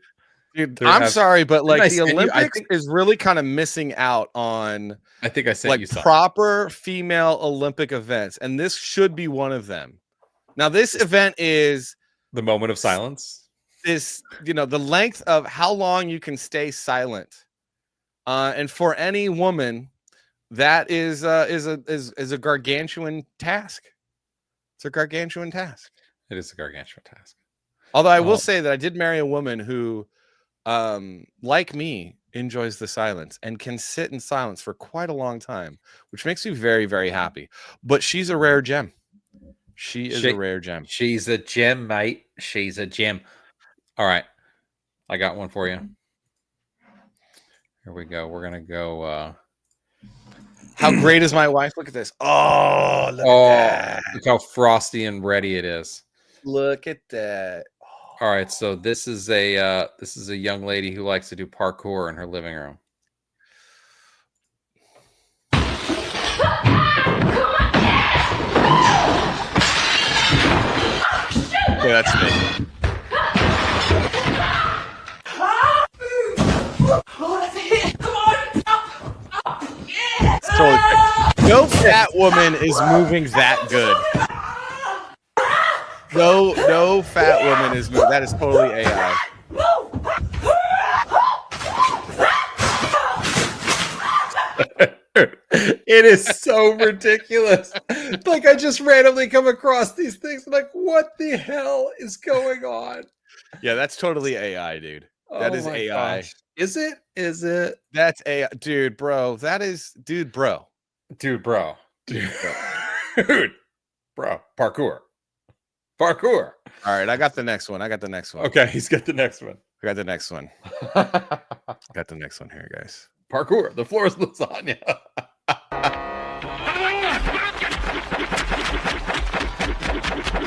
Dude, They're I'm sorry, but Didn't like I the send you? Olympics is really kind of missing out on I think I sent you like some. proper female Olympic events, and this should be one of them. Now, this event is The moment of silence. this, the length of how long you can stay silent, and for any woman, that is a gargantuan task. It's a gargantuan task. It is a gargantuan task. Although I will say that I did marry a woman who, like me, enjoys the silence and can sit in silence for quite a long time, which makes me very, very happy. But she's a rare gem. She is a rare gem. She's a gem, mate. She's a gem. All right. I got one for you. Here we go. We're going to go. How great is my wife? Look at this. Oh, look at that. Look how frosty and ready it is. Look at that. All right. So this is a young lady who likes to do parkour in her living room. Yeah, that's me. Totally. No fat woman is moving that good. No fat woman is moving. That is totally AI. It is so ridiculous. Like I just randomly come across these things. Like, what the hell is going on? Yeah, that's totally AI, dude. That is AI. Gosh. Is it? Is it? That's AI, dude, bro. That is, dude, bro. Dude, bro. Dude, bro. Parkour. All right, I got the next one. Okay, he's got the next one. I got the next one. Got the next one here, guys. Parkour. The floor is lasagna.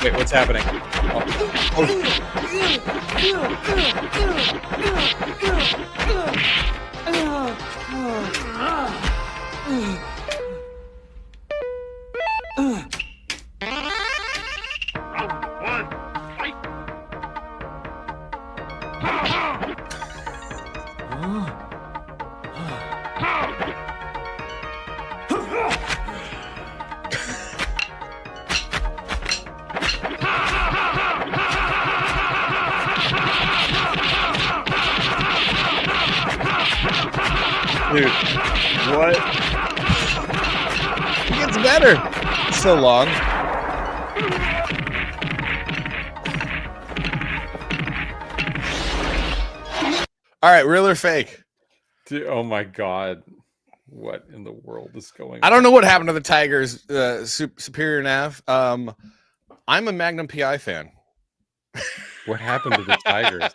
Wait, what's happening? Dude, what? It gets better. It's so long. All right, real or fake? Dude, oh my god. What in the world is going on? I don't know what happened to the Tigers superior nav. I'm a Magnum PI fan. What happened to the Tigers?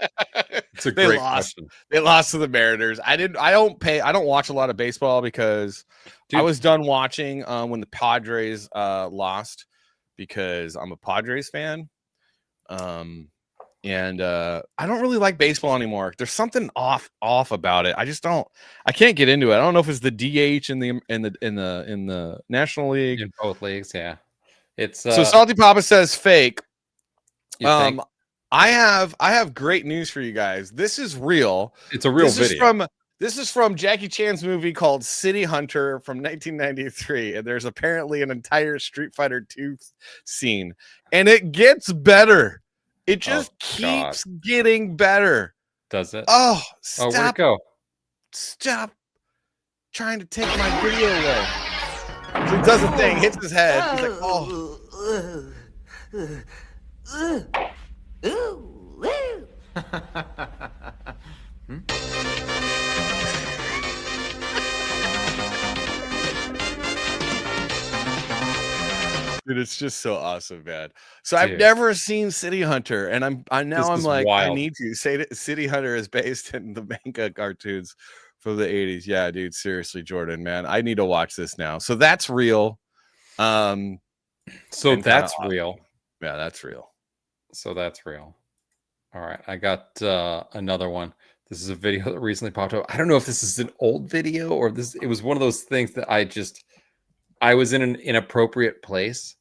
It's a They great lost. question. They lost to the Mariners. I don't watch a lot of baseball because Dude. I was done watching when the Padres lost because I'm a Padres fan. And I don't really like baseball anymore. There's something off about it. I can't get into it. I don't know if it's the DH in the National League. In both leagues, yeah. It's So Salty Papa says fake. you think? I have great news for you guys. This is real. It's a real video. This is from Jackie Chan's movie called City Hunter from 1993, and there's apparently an entire Street Fighter 2 scene, and it gets better. It just keeps getting better. Does it? Oh, where'd it stop! go? Stop trying to take my video away. So he does a thing, hits his head. He's like, oh. Dude, it's just so awesome, man. So I've Dude. never seen City Hunter, and I'm This is like, I wild. need to say that City Hunter is based in the manga cartoons from the 80s. Yeah, dude, seriously, Jordan, man, I need to watch this now. So that's real. So and that's kinda real. Yeah, that's real. So that's real. All right, I got another one. This is a video that recently popped up. I don't know if this is an old video or this. It was one of those things that I was in an inappropriate place,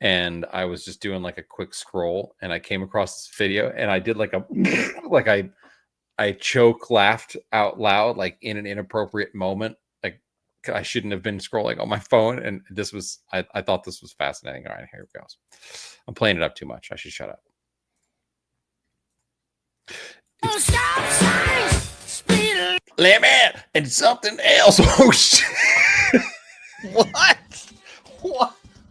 and I was just doing like a quick scroll, and I came across this video, and I did like a I choke laughed out loud, like in an inappropriate moment. Like I shouldn't have been scrolling on my phone, and this was I thought this was fascinating. All right, here it goes. I'm playing it up too much. I should shut up. Limit and something else. Oh shit! What?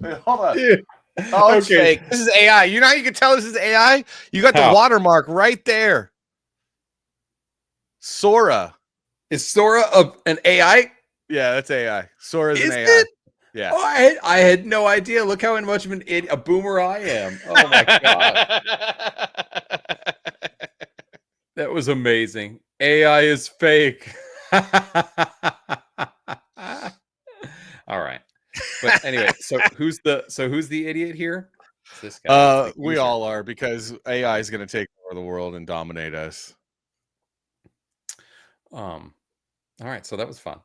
Wait, hold on. Dude. Oh, it's fake. This is AI. You know how you can tell this is AI? You got the watermark right there. Sora. Is Sora an AI? Yeah, that's AI. Sora's an AI. It? Yeah. Oh, I had no idea. Look how much of a boomer I am. Oh my god. That was amazing. AI is fake. All right. But anyway, so who's the idiot here? It's this guy. We all are, because AI is going to take over the world and dominate us. All right, so that was fun.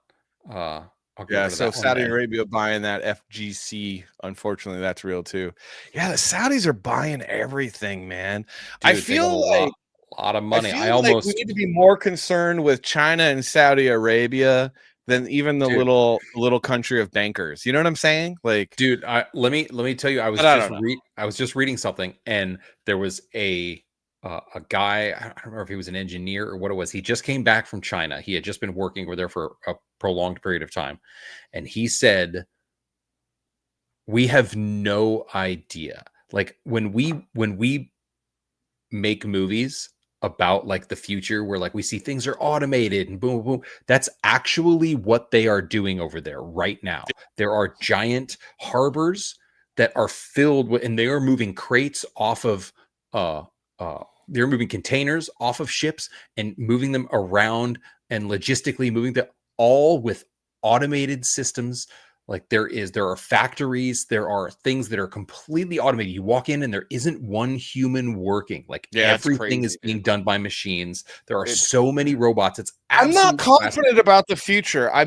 Yeah, so Saudi Arabia buying that FGC, unfortunately, that's real too. Yeah, the Saudis are buying everything, man. Dude, I feel like a lot of money. I almost we need to be more concerned with China and Saudi Arabia than even the little country of bankers. You know what I'm saying? Like, dude, let me tell you, I was just reading something, and there was a guy, I don't remember if he was an engineer or what it was. He just came back from China. He had just been working over there for a prolonged period of time. And he said, we have no idea. Like when we make movies about like the future where like we see things are automated and boom, boom, that's actually what they are doing over there right now. There are giant harbors that are filled with, and they are moving crates off of, they're moving containers off of ships and moving them around and logistically moving them all with automated systems. Like there are factories, there are things that are completely automated. You walk in and there isn't one human working. Like everything is being done by machines. There are so many robots. I'm not confident about the future. I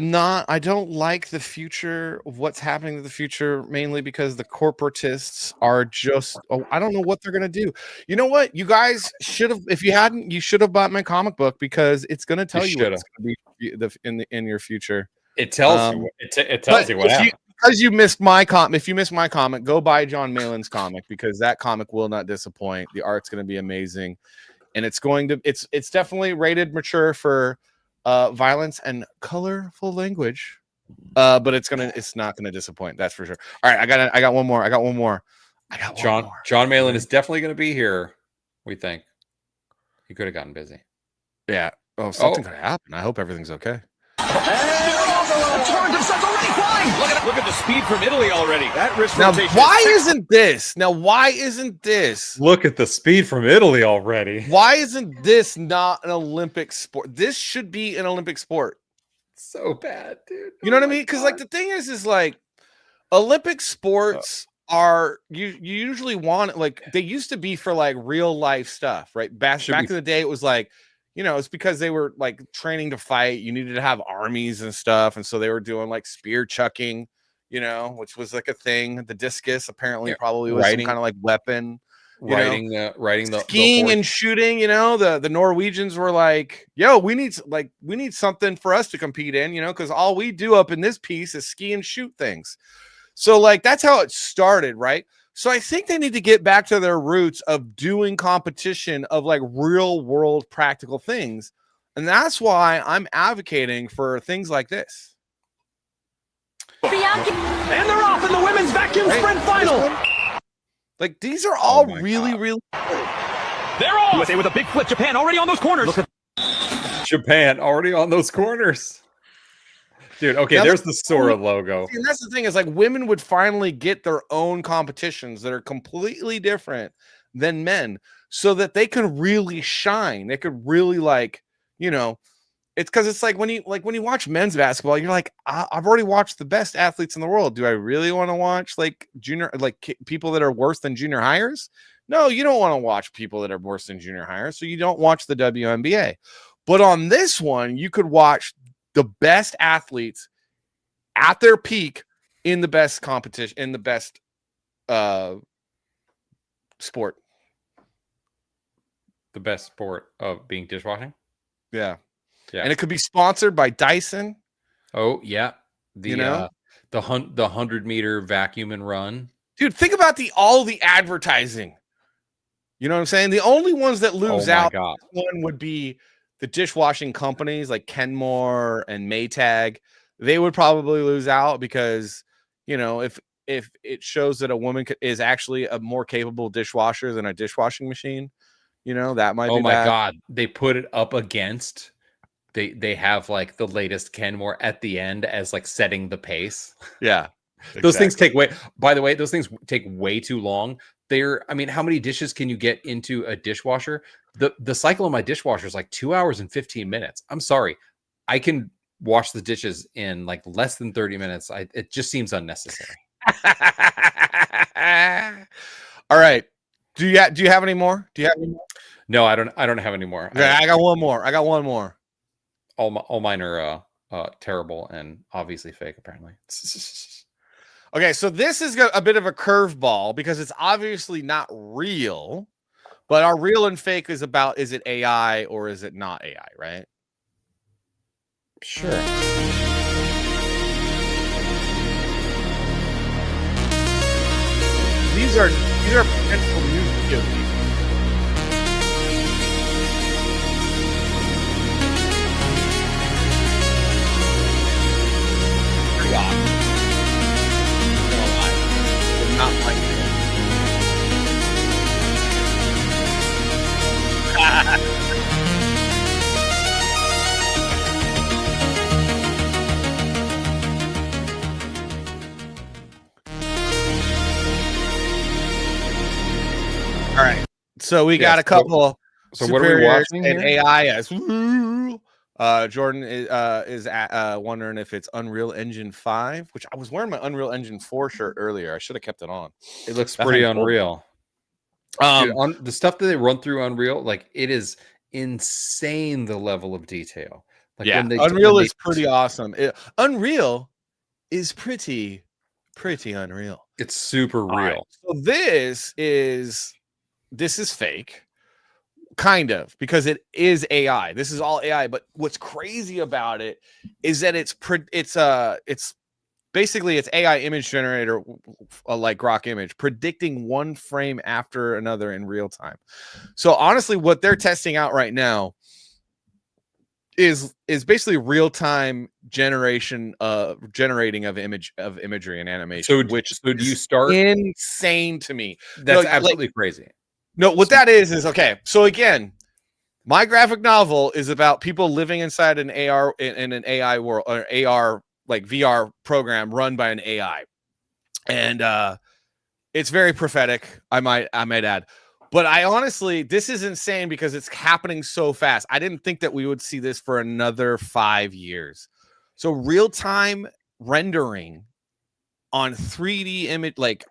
don't like the future of what's happening to the future, mainly because the corporatists are just, I don't know what they're going to do. You know what? You guys should have, if you hadn't, you should have bought my comic book, because it's going to tell you what's going to be in your future. It tells you. It tells you what happened. Because you missed my comic. If you missed my comic, go buy Jon Malin's comic, because that comic will not disappoint. The art's going to be amazing, and it's definitely rated mature for violence and colorful language. But it's not gonna disappoint. That's for sure. All right, I got one more. Jon Malin is definitely going to be here. We think he could have gotten busy. Yeah. Oh, something could happen. I hope everything's okay. Look at the speed from Italy already. That wrist rotation. Why isn't this? Look at the speed from Italy already. Why isn't this not an Olympic sport? This should be an Olympic sport. So bad, dude. You know what I mean? Because like the thing is like Olympic sports are you usually want, like they used to be for like real life stuff, right? Back in the day, it was like, you know, it's because they were like training to fight. You needed to have armies and stuff. And so they were doing like spear chucking, you know, which was like a thing. The discus apparently probably was some kind of like weapon. Riding the skiing and shooting, you know, the Norwegians were like, yo, we need something for us to compete in, you know, because all we do up in this piece is ski and shoot things. So like that's how it started, right? So I think they need to get back to their roots of doing competition of like real world practical things. And that's why I'm advocating for things like this. And they're off in the women's vacuum sprint final. Like these are all really good. They're off. USA with a big flip. Japan already on those corners. Japan already on those corners. Dude, okay, now there's the Sora logo. And that's the thing, is like women would finally get their own competitions that are completely different than men, so that they can really shine. They could really, like, you know, it's because it's like when you watch men's basketball, you're like, I've already watched the best athletes in the world. Do I really want to watch like people that are worse than junior hires? No, you don't want to watch people that are worse than junior hires, so you don't watch the WNBA. But on this one, you could watch the best athletes at their peak in the best competition, in the best sport. The best sport of being dishwashing. Yeah. Yeah. And it could be sponsored by Dyson. Oh yeah. The You know? the 100-meter vacuum and run. Dude, think about all the advertising. You know what I'm saying? The only ones that lose Oh my out God. one would be the dishwashing companies like Kenmore and Maytag. They would probably lose out because, you know, if it shows that a woman is actually a more capable dishwasher than a dishwashing machine, you know, that might be Oh my bad. God. They put it up against they have like the latest Kenmore at the end as like setting the pace. Yeah. Those things take by the way, those things take way too long. I mean, how many dishes can you get into a dishwasher? The cycle of my dishwasher is like 2 hours and 15 minutes. I'm sorry. I can wash the dishes in like less than 30 minutes. It just seems unnecessary. All right. Do you have any more? Do you have any more? No, I don't have any more. Okay, I got one more. All mine are terrible and obviously fake, apparently. Okay, so this is a bit of a curveball because it's obviously not real, but our real and fake is it AI or is it not AI, right? Sure. These are potential new video games. Pretty awesome. Not like all right, so we got a couple. So what are we watching and here? AIs. Jordan is wondering if it's Unreal Engine 5, which I was wearing my Unreal Engine 4 shirt earlier. I should have kept it on. It looks pretty unreal. Dude, the stuff that they run through Unreal, like it is insane, the level of detail. Like yeah, Unreal is pretty awesome. Unreal is pretty unreal. It's super real. Right. So this is fake. Kind of, because it is AI. This is all AI. But what's crazy about it is that it's basically it's AI image generator, like Grok image, predicting one frame after another in real time. So honestly, what they're testing out right now is basically real time generating of imagery and animation. So do you start? Insane to me. That's absolutely crazy. No, what that is okay. So again, my graphic novel is about people living inside an AR in an AI world, or AR like VR program run by an AI, and it's very prophetic. I might add, but I honestly, this is insane because it's happening so fast. I didn't think that we would see this for another 5 years. So real time rendering on 3D image, like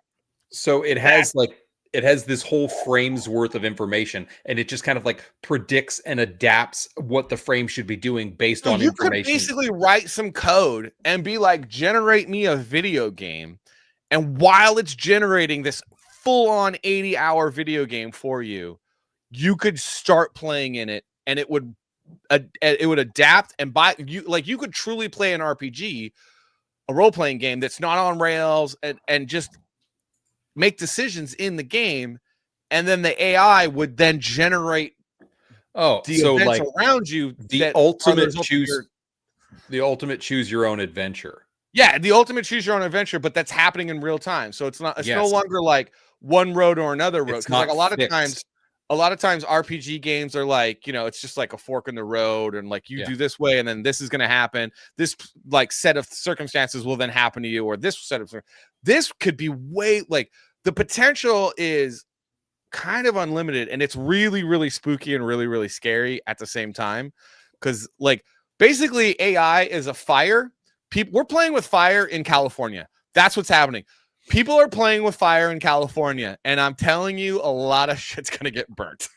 so it has this whole frame's worth of information, and it just kind of like predicts and adapts what the frame should be doing based on information. You could basically write some code and be like, generate me a video game. And while it's generating this full-on 80-hour video game for you, you could start playing in it, and it would adapt and you could truly play an RPG, a role-playing game that's not on rails, and just make decisions in the game, and then the AI would then generate the events around you. The ultimate choose your own adventure. Yeah, the ultimate choose your own adventure, but that's happening in real time. So it's no longer like one road or another road. Because like a lot of times RPG games are like, you know, it's just like a fork in the road, and like you do this way, and then this is going to happen. This like set of circumstances will then happen to you, or this could be like the potential is kind of unlimited, and it's really, really spooky and really, really scary at the same time. Because like basically AI is a fire. We're playing with fire in California. That's what's happening. People are playing with fire in California, and I'm telling you, a lot of shit's gonna get burnt.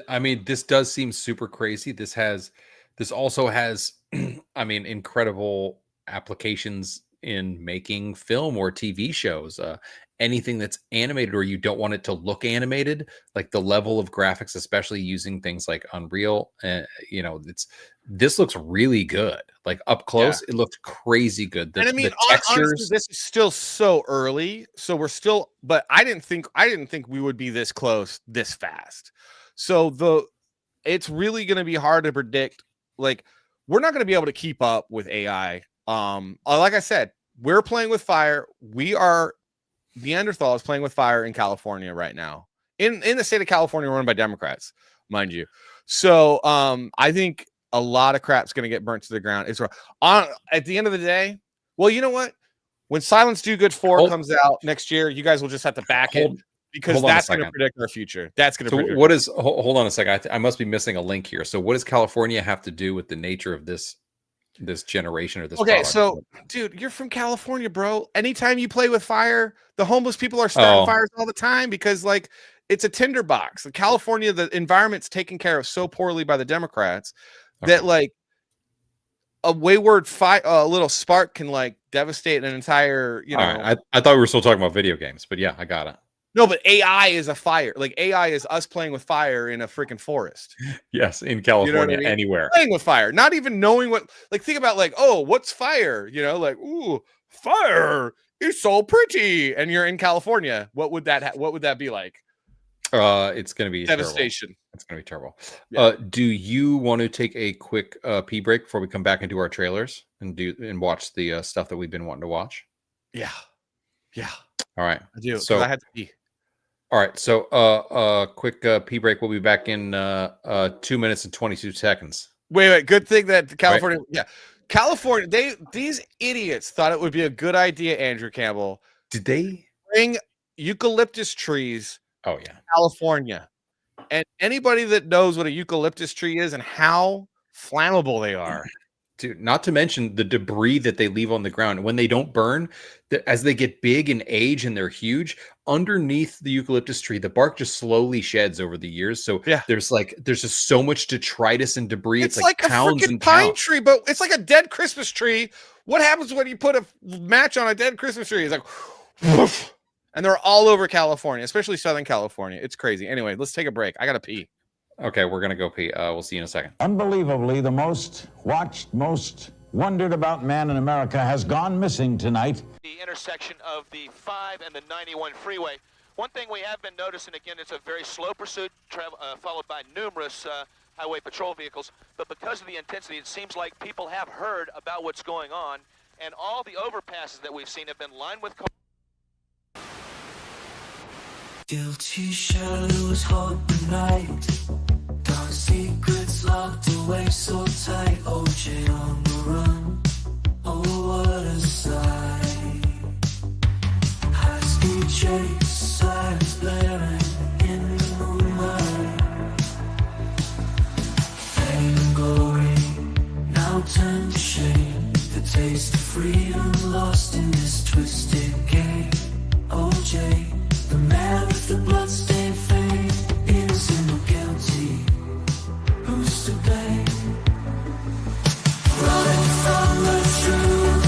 I mean, this does seem super crazy. This also has, I mean, incredible applications in making film or TV shows. Anything that's animated or you don't want it to look animated, like the level of graphics, especially using things like Unreal, this looks really good. Like up close, it looked crazy good. And I mean, the textures. honestly, this is still so early, so we're still. But I didn't think we would be this close this fast. So it's really going to be hard to predict. Like, we're not going to be able to keep up with AI. Like I said, we're playing with fire. We are Neanderthals playing with fire in California right now. In the state of California, run by Democrats, mind you. So I think a lot of crap's going to get burnt to the ground. It's at the end of the day. Well, you know what? When Silence Do Good 4 comes out next year, you guys will just have to back it because that's going to predict our future. That's going to. So what is? Hold on a second. I must be missing a link here. So what does California have to do with the nature of this generation or this? Okay, product? so dude, you're from California, bro. Anytime you play with fire, the homeless people are starting fires all the time because like it's a tinderbox. In California, the environment's taken care of so poorly by the Democrats that like a wayward little spark can like devastate an entire, you know. Right. I thought we were still talking about video games, but yeah, I got it. No, but AI is a fire. Like AI is us playing with fire in a freaking forest. Yes, in California, you know what I mean? Anywhere. Playing with fire, not even knowing what. Like think about like, oh, what's fire? You know, like, ooh, fire is so pretty. And you're in California. What would that be like? It's going to be devastation. Terrible. It's going to be terrible. Yeah. Do you want to take a quick pee break before we come back into our trailers and watch the stuff that we've been wanting to watch? Yeah. All right. I do. So I had to pee. All right. So quick pee break. We'll be back in 2 minutes and 22 seconds. Wait. Good thing that California. Right? Yeah. California. These idiots thought it would be a good idea, Andrew Campbell. Did they bring eucalyptus trees? Oh yeah, California. And anybody that knows what a eucalyptus tree is and how flammable they are. Dude, not to mention the debris that they leave on the ground. When they don't burn, as they get big and age and they're huge, underneath the eucalyptus tree, the bark just slowly sheds over the years. So there's just so much detritus and debris. It's like pounds a freaking pine tree, but it's like a dead Christmas tree. What happens when you put a match on a dead Christmas tree? It's like, woof. And they're all over California, especially Southern California. It's crazy. Anyway, let's take a break. I got to pee. Okay, we're going to go pee. We'll see you in a second. Unbelievably, the most watched, most wondered about man in America has gone missing tonight. The intersection of the 5 and the 91 freeway. One thing we have been noticing, again, it's a very slow pursuit, followed by numerous highway patrol vehicles. But because of the intensity, it seems like people have heard about what's going on. And all the overpasses that we've seen have been lined with cars. Guilty shadows haunt the night. Dark secrets locked away so tight. OJ on the run. Oh, what a sight. High speed chase, sirens blaring in the moonlight. Fame and glory now turned to shame. The taste of freedom lost in this twisted game. OJ. The man with the bloodstained fame, innocent or guilty, who's to blame? Running from the truth,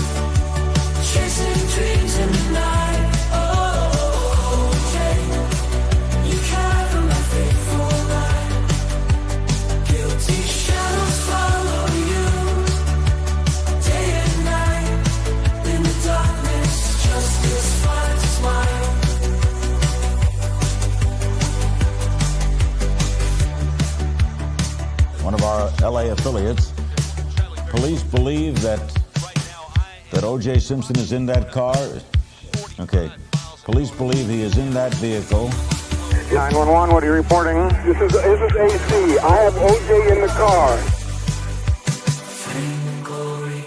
chasing dreams in the night. Oh, OJ, you can't from my faithful light. Guilty shadows follow you, day and night. In the darkness, justice finds a smile. One of our LA affiliates. Police believe that O.J. Simpson is in that car. Okay. Police believe he is in that vehicle. 911, what are you reporting? This is AC. I have O.J. in the car. Fame and glory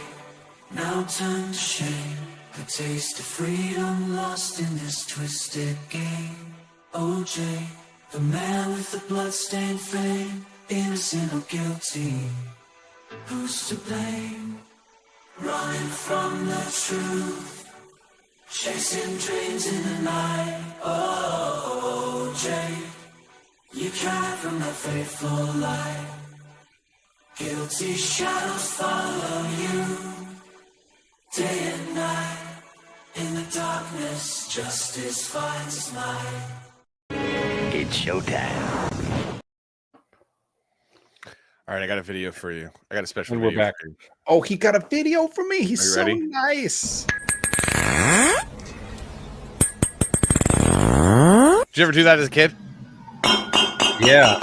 now turned to shame. The taste of freedom lost in this twisted game. O.J., the man with the bloodstained fame. Innocent or guilty, who's to blame? Running from the truth, chasing dreams in the night. Oh, Jay, you cried from the faithful light. Guilty shadows follow you, day and night. darkness, justice finds its light. It's showtime. All right, I got a video for you. I got a special And video. we're back. For you. Oh, he got a video for me. He's Are you so ready? nice. Did you ever do that as a kid? Yeah.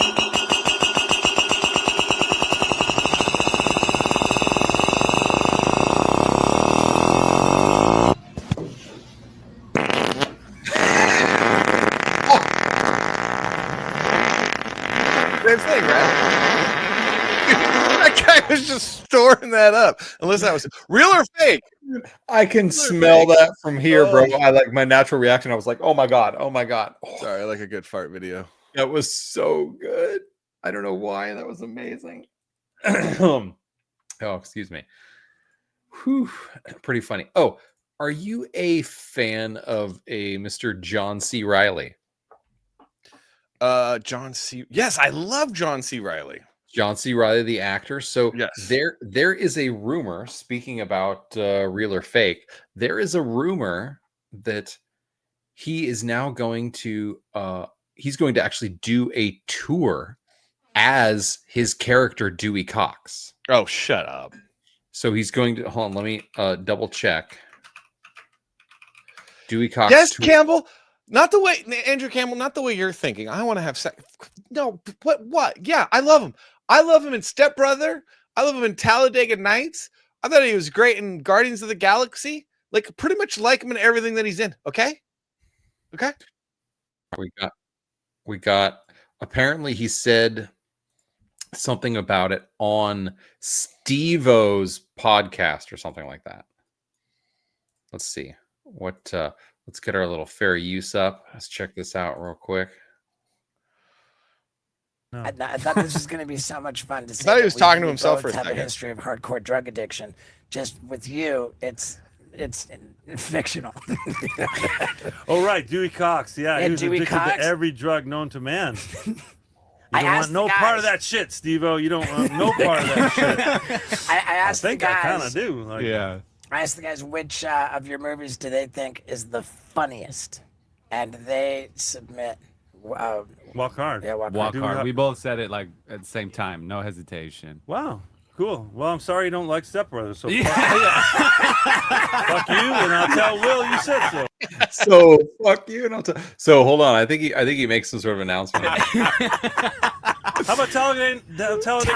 Same thing, right? That guy was just storing that up. Unless that was real or fake. I can smell that from here, bro. I like my natural reaction. I was like, oh my God. Oh my God. Oh, Sorry, I like a good fart video. that was so good. I don't know why. That was amazing. Oh, excuse me. Whew. Pretty funny. Oh, are you a fan of a Mr. John C. Reilly? John C. Yes, I love John C. Reilly. John C. Reilly, the actor. So Yes. there is a rumor, speaking about real or fake, there is a rumor that he is now going to he's going to actually do a tour as his character Dewey Cox. Oh, shut up. So he's going to hold on, let me double check. Dewey Cox. Yes, tour. Campbell. Not the way Andrew Campbell, not the way you're thinking. I want to have sex. No, what? Yeah, I love him. I love him in Step Brother. I love him in Talladega Nights. I thought he was great in Guardians of the Galaxy. Like, pretty much like him in everything that he's in. Okay. We got apparently he said something about it on Steve-O's podcast or something like that. Let's see what let's get our little fair use up. Let's check this out real quick. No. I thought this was going to be so much fun to see. I thought he was talking to himself for a have second. a history of hardcore drug addiction. Just with you, it's fictional. Oh right, Dewey Cox. Yeah, he was Dewey addicted Cox? to every drug known to man. You I don't want asked no the part guys. of that shit, Steve-O. You don't want no part of that shit. I asked think the guys. I kind of do. Like, Yeah. I asked the guys which of your movies do they think is the funniest, and they submit. Walk Hard. Yeah, Walk Walk Do Hard. ha- We both said it like at the same time, no hesitation. Wow. Cool. Well, I'm sorry you don't like Step Brothers. So fuck you, and I'll tell Will you said so. So fuck you, and I'll tell. So hold on, I think he makes some sort of announcement. How about Talladega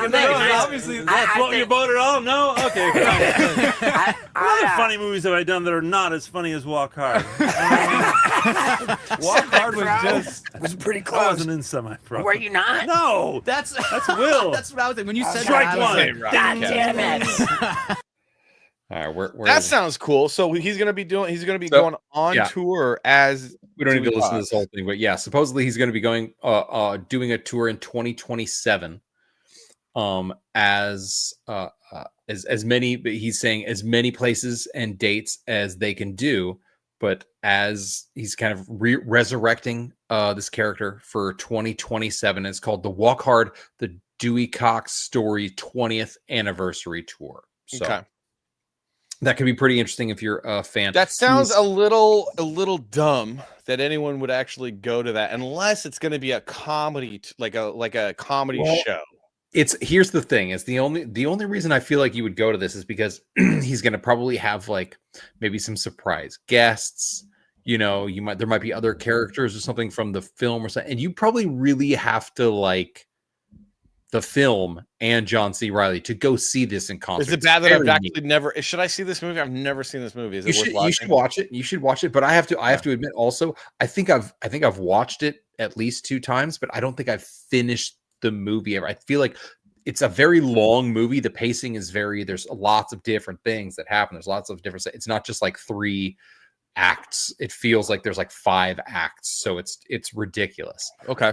Nights? Obviously, That's what you voted on? No? Okay. What other funny movies have I done that are not as funny as Walk Hard? Walk Hard was just. It was pretty I close. wasn't in semi-pro. Were you not? No. That's Will. That's what I was thinking. When you said Strike that, I was one. like, God damn it! All right, where That is- sounds cool. So he's gonna be going on yeah. tour as we don't need to Dewey listen to Cox. this whole thing, but yeah, supposedly he's going to be going doing a tour in 2027 as many, but he's saying as many places and dates as they can do, but as he's kind of resurrecting this character for 2027. It's called the Walk Hard, the Dewey Cox Story 20th Anniversary Tour. So Okay. that could be pretty interesting if you're a fan. That sounds a little dumb that anyone would actually go to that unless it's going to be a comedy, like a comedy show. Here's the thing: is the only reason I feel like you would go to this is because he's going to probably have like maybe some surprise guests. You know, there might be other characters or something from the film or something, and you probably really have to like the film and John C. Reilly to go see this in concert. Is it bad that I've actually never? Should I see this movie? I've never seen this movie. Is it worth watching? You should watch it. You should watch it. But I have to admit also, I think I've watched it at least 2 times, but I don't think I've finished the movie ever. I feel like it's a very long movie. The pacing is there's lots of different things that happen. There's lots of different. It's not just like 3 acts. It feels like there's like 5 acts. So it's ridiculous. Okay.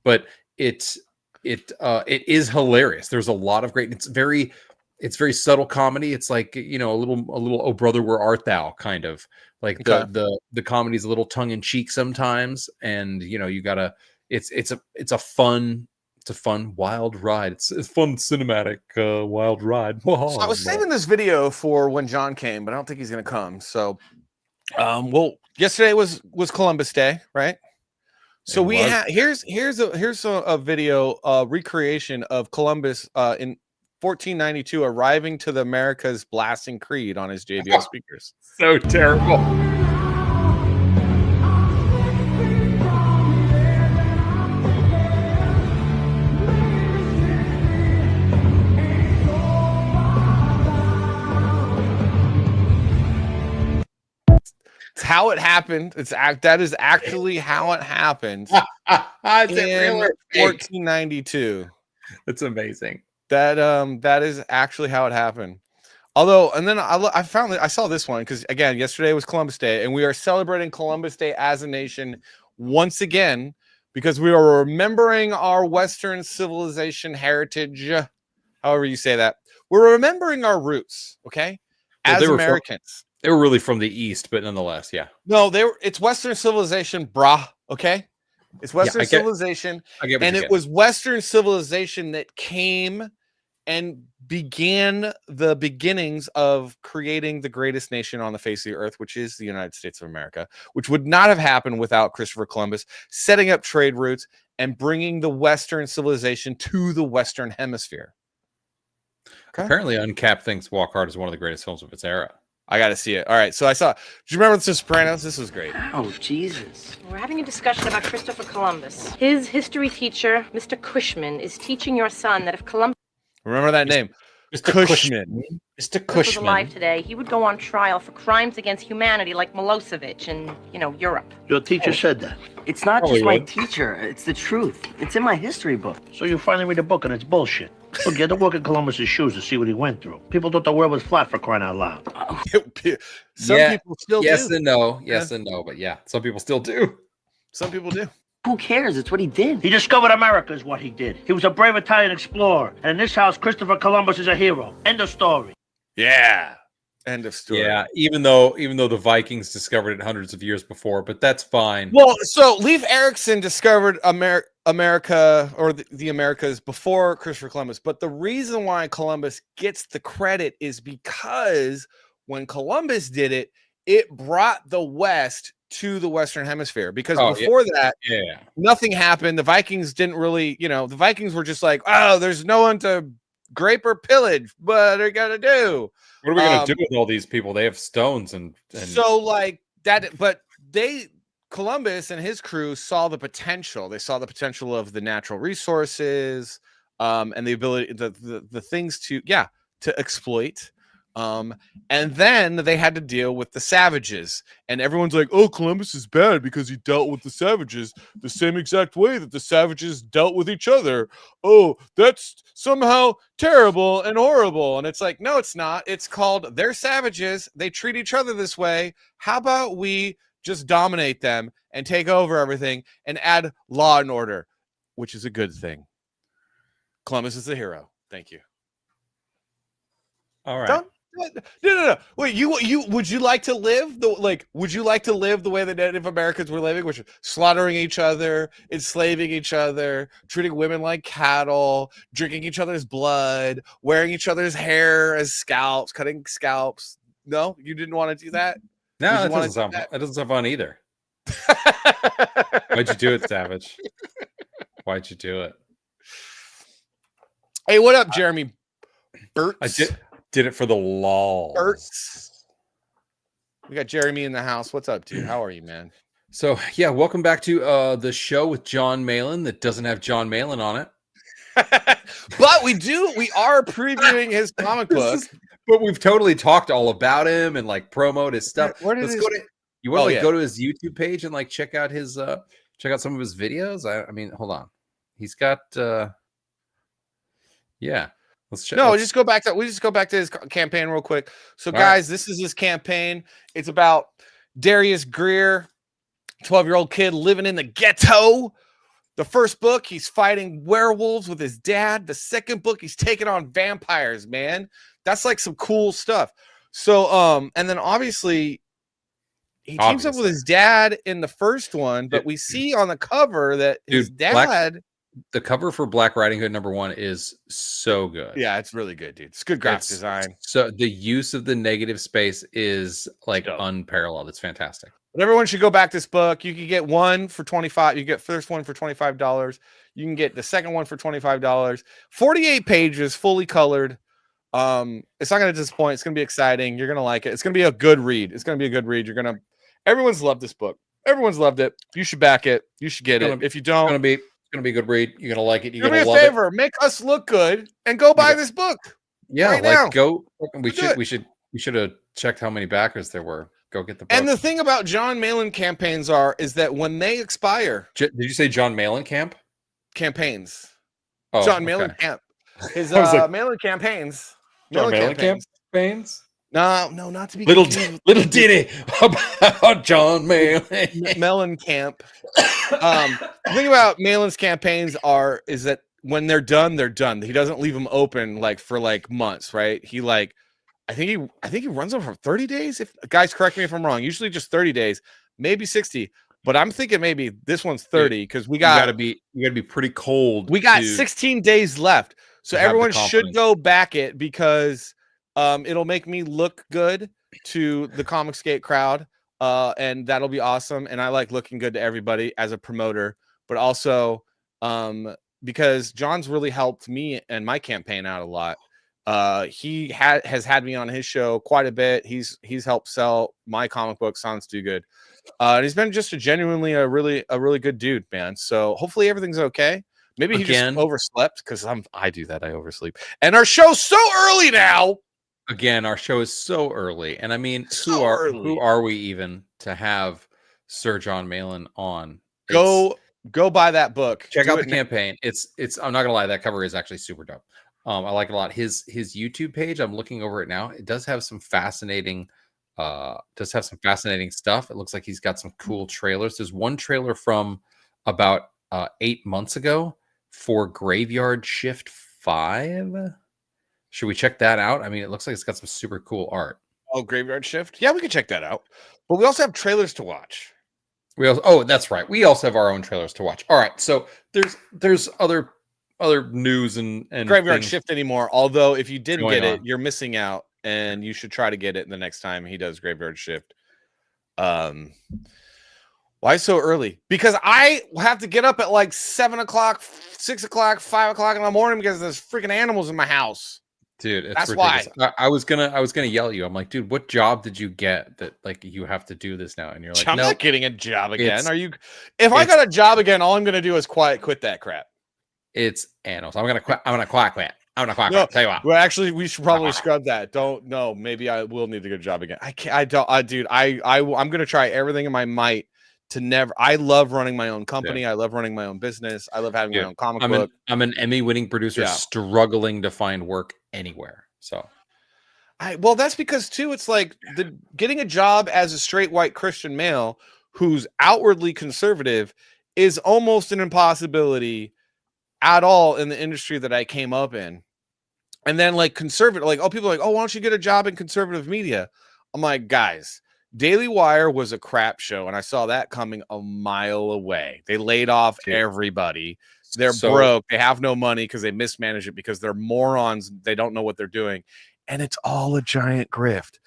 But it is hilarious. There's a lot of great. It's very subtle comedy. It's like, you know, a little oh brother, where art thou kind of like the comedy is a little tongue in cheek sometimes, and you know you gotta. It's a fun wild ride. It's a fun cinematic wild ride. So I was saving this video for when John came, but I don't think he's gonna come. So Well, yesterday was Columbus Day, right? So we have here's a video recreation of Columbus in 1492 arriving to the Americas, blasting Creed on his JBL speakers. So terrible. It's how it happened. That is actually how it happened. In 1492. That's amazing. That is actually how it happened. Although, and then I saw this one because again, yesterday was Columbus Day, and we are celebrating Columbus Day as a nation once again because we are remembering our Western civilization heritage. However you say that, we're remembering our roots. Okay, as Americans. They were really from the East, but nonetheless, yeah. No, it's Western civilization, brah. Okay, it's Western civilization, and it was Western civilization that came and began the beginnings of creating the greatest nation on the face of the earth, which is the United States of America, which would not have happened without Christopher Columbus setting up trade routes and bringing the Western civilization to the Western Hemisphere. Okay. Apparently, Uncapped thinks Walk Hard is one of the greatest films of its era. I got to see it. All right. So I saw, do you remember The Sopranos? This was great. Oh, Jesus. We're having a discussion about Christopher Columbus. His history teacher, Mr. Cushman, is teaching your son that if Columbus... Remember that name. Mr. Cushman. Mr. was alive today, he would go on trial for crimes against humanity like Milosevic in, Europe. Your teacher said that. It's not just my teacher. It's the truth. It's in my history book. So you finally read a book and it's bullshit. Look, you had to walk in Columbus's shoes to see what he went through. People thought the world was flat for crying out loud. Some people still do. Yes and no. Yes and no. But yeah, some people still do. Some people do. Who cares? It's what he did. He discovered America is what he did. He was a brave Italian explorer. And in this house, Christopher Columbus is a hero. End of story. Yeah. End of story. Yeah, even though the Vikings discovered it hundreds of years before, but that's fine. Well, so Leif Erikson discovered America or the Americas before Christopher Columbus, but the reason why Columbus gets the credit is because when Columbus did it, it brought the West to the Western Hemisphere. Because before that, nothing happened. The Vikings didn't really, the Vikings were just like, oh, there's no one to grape or pillage. What are we gonna do? What are we gonna do with all these people? They have stones and so like that, but Columbus and his crew saw the potential. They saw the potential of the natural resources, and the ability, the things to exploit. And then they had to deal with the savages, and everyone's like, oh, Columbus is bad because he dealt with the savages the same exact way that the savages dealt with each other. Oh, that's somehow terrible and horrible. And it's like, no, it's not. It's called they're savages. They treat each other this way. How about we just dominate them and take over everything and add law and order, which is a good thing. Columbus is the hero. Thank you. All right. No. Wait, would you like to live the way the Native Americans were living, which is slaughtering each other, enslaving each other, treating women like cattle, drinking each other's blood, wearing each other's hair as scalps, cutting scalps? No, you didn't want to do that? No, that doesn't sound fun either. Why'd you do it, Savage? Why'd you do it? Hey, what up, Jeremy Burtz? I did it for the lol. Burtz. We got Jeremy in the house. What's up, dude? How are you, man? So, yeah, welcome back to the show with Jon Malin that doesn't have Jon Malin on it. But we are previewing his comic book. But we've totally talked all about him and like promote his stuff. Go to his YouTube page and like check out some of his videos. I mean, hold on. He's got Let's check. No, just go back to his campaign real quick. So, guys, this is his campaign. It's about Darius Greer, 12-year-old kid living in the ghetto. The first book, he's fighting werewolves with his dad. The second book, he's taking on vampires, man. That's like some cool stuff. So, and then obviously he teams up with his dad in the first one, but we see on the cover that his dad The cover for Black Riding Hood #1 is so good. Yeah, it's really good, dude. It's good graphic design. So the use of the negative space is like unparalleled. It's fantastic. But everyone should go back this book. You can get one for $25. You get first one for $25. You can get the second one for $25. 48 pages, fully colored. It's not going to disappoint. It's going to be exciting. You're going to like it. It's going to be a good read. It's going to be a good read. Everyone's loved this book. Everyone's loved it. You should back it. You should get it. If you don't, it's gonna be a good read. You're gonna like it. You're do gonna me love a favor. Make us look good and go buy this book. Yeah, right now. go. We should have checked how many backers there were. Go get the book. And the thing about Jon Malin campaigns is that when they expire, did you say Jon Malin campaigns? Oh, Jon Malin camp. His Malin campaigns. Jon Malin campaigns. No, not to be little ditty about Jon Malin. Malin camp. The thing about Malin's campaigns is that when they're done, they're done. He doesn't leave them open for months, right? I think he runs them for 30 days. If guys, correct me if I'm wrong. Usually just 30 days, maybe 60. But I'm thinking maybe this one's 30 because you gotta be pretty cold. We got 16 days left, so everyone should go back it because it'll make me look good to the Comicsgate crowd, and that'll be awesome. And I like looking good to everybody as a promoter, but also because John's really helped me and my campaign out a lot. He has had me on his show quite a bit. He's helped sell my comic book Sons Do Good, and he's been just a really good dude, man. So hopefully everything's okay. Maybe he just overslept because I do that. I oversleep, and our show's so early now. Again, our show is so early, and I mean, who are we even to have Sir Jon Malin on? Go buy that book. Check out the campaign. It's. I'm not gonna lie, that cover is actually super dope. I like it a lot. His YouTube page, I'm looking over it now. It does have some fascinating stuff. It looks like he's got some cool trailers. There's one trailer from about 8 months ago for Graveyard Shift 5. Should we check that out? I mean, it looks like it's got some super cool art. Oh, Graveyard Shift? Yeah, we can check that out. But we also have trailers to watch. That's right. We also have our own trailers to watch. All right. So there's other news and Graveyard Shift anymore. Although if you didn't get it, you're missing out, and you should try to get it the next time he does Graveyard Shift. Why so early? Because I have to get up at 7 o'clock, 6 o'clock, 5 o'clock in the morning because there's freaking animals in my house. Dude, it's that's ridiculous. why I was gonna yell at you. I'm like, dude, what job did you get that you have to do this now? And you're like, I'm not getting a job again. Are you? If I got a job again, all I'm gonna do is quit that crap. It's animals. I'm gonna quit. I'm gonna quack. Tell you what. Well, actually, we should probably scrub that. Maybe I will need to get a job again. I'm gonna try everything in my might to never. I love running my own company. Yeah. I love running my own business. I love having my own comic book. I'm an Emmy-winning producer struggling to find work anywhere. So, that's because too. It's like getting a job as a straight white Christian male who's outwardly conservative is almost an impossibility at all in the industry that I came up in. And then conservative, people are like, oh, why don't you get a job in conservative media? I'm like, guys, Daily Wire was a crap show, and I saw that coming a mile away. They laid off everybody. They're broke. They have no money because they mismanage it because they're morons. They don't know what they're doing. And it's all a giant grift.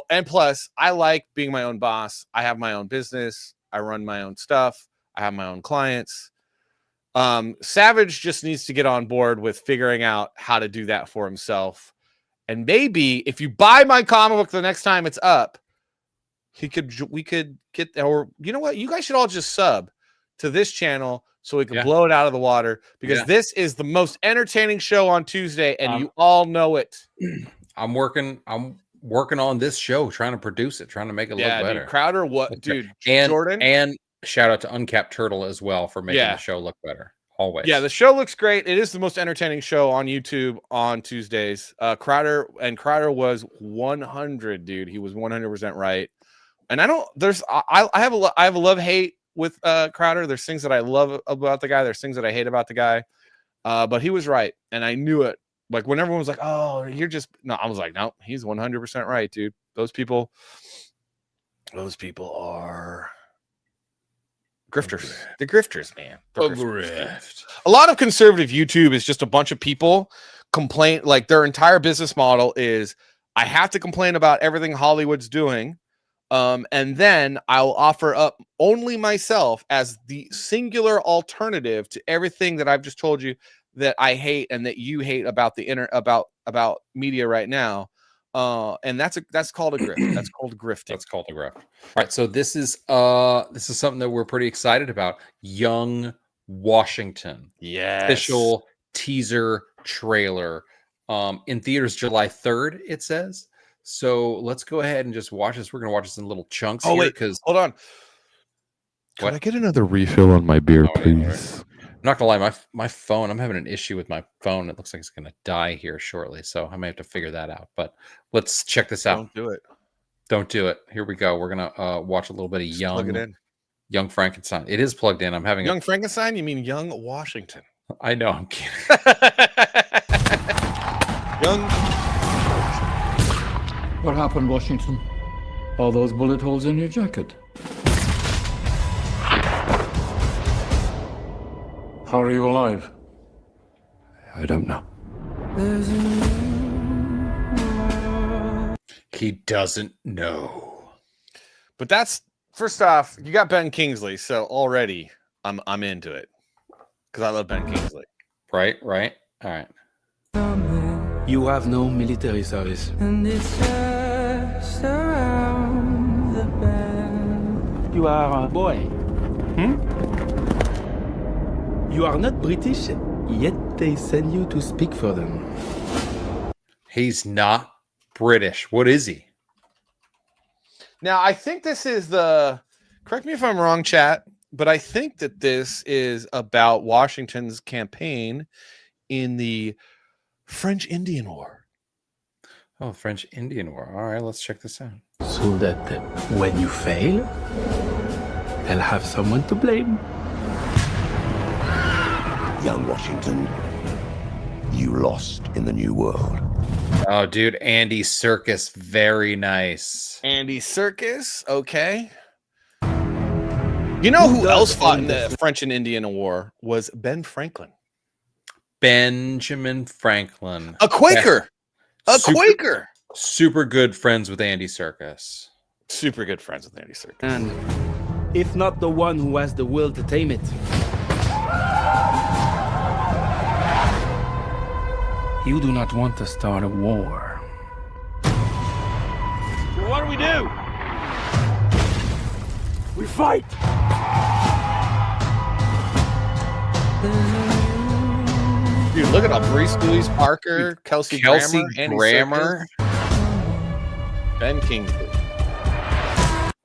And plus, I like being my own boss. I have my own business. I run my own stuff. I have my own clients. Savage just needs to get on board with figuring out how to do that for himself. And maybe if you buy my comic book the next time it's up, we could get, or you know what? You guys should all just sub to this channel so we can blow it out of the water because this is the most entertaining show on Tuesday, and you all know it. I'm working on this show, trying to produce it, trying to make it look better. Dude, Crowder, dude, and Jordan, and shout out to Uncapped Turtle as well for making the show look better. Always. Yeah, the show looks great. It is the most entertaining show on YouTube on Tuesdays. Crowder was 100, dude. He was 100% right. And I have a love-hate with Crowder. There's things that I love about the guy. There's things that I hate about the guy. But he was right, and I knew it. When everyone was like, "Oh, you're just," no, I was like, "No, he's 100% right, dude." Those people are Grifters. The grifters, man. The A grifters. grift. A lot of conservative YouTube is just a bunch of people complain, like their entire business model is I have to complain about everything Hollywood's doing. And then I'll offer up only myself as the singular alternative to everything that I've just told you that I hate and that you hate about the about media right now. And that's called a grift. That's called grifting. That's called a grift. All right, so this is something that we're pretty excited about. Young Washington. Yes. Official teaser trailer. In theaters July 3rd, it says. So let's go ahead and just watch this. We're gonna watch this in little chunks. Oh, here, wait, because hold on. What? Can I get another refill on my beer, please? Right. I'm not gonna lie, my phone, I'm having an issue with my phone. It looks like it's gonna die here shortly, so I may have to figure that out. But let's check this out. Don't do it. Don't do it. Here we go. We're gonna watch a little bit of Plug it in. Young Frankenstein. It is plugged in. I'm having Young Frankenstein? You mean Young Washington? I know. I'm kidding. Young. What happened, Washington? All those bullet holes in your jacket? How are you alive? I don't know. He doesn't know. But that's first off, you got Ben Kingsley, so already I'm into it because I love Ben Kingsley. Right. All right. You have no military service. And it's just around the bend. You are a boy. You are not British, yet they send you to speak for them. He's not British. What is he? Now, I think this is correct me if I'm wrong, chat, but I think that this is about Washington's campaign in the French Indian War. Oh, French Indian War. All right, let's check this out. So that when you fail, they'll have someone to blame. Young Washington, you lost in the New World. Oh, dude, Andy Serkis, very nice. Andy Serkis, okay. You know who else fought in the French and Indian War was Ben Franklin. Benjamin Franklin. A Quaker. Quaker. Super good friends with Andy Serkis. Super good friends with Andy Serkis. And if not the one who has the will to tame it. You do not want to start a war. What do we do? We fight! Dude, look at all Brees Louise Parker, Kelsey Grammer, Ben Kingsley.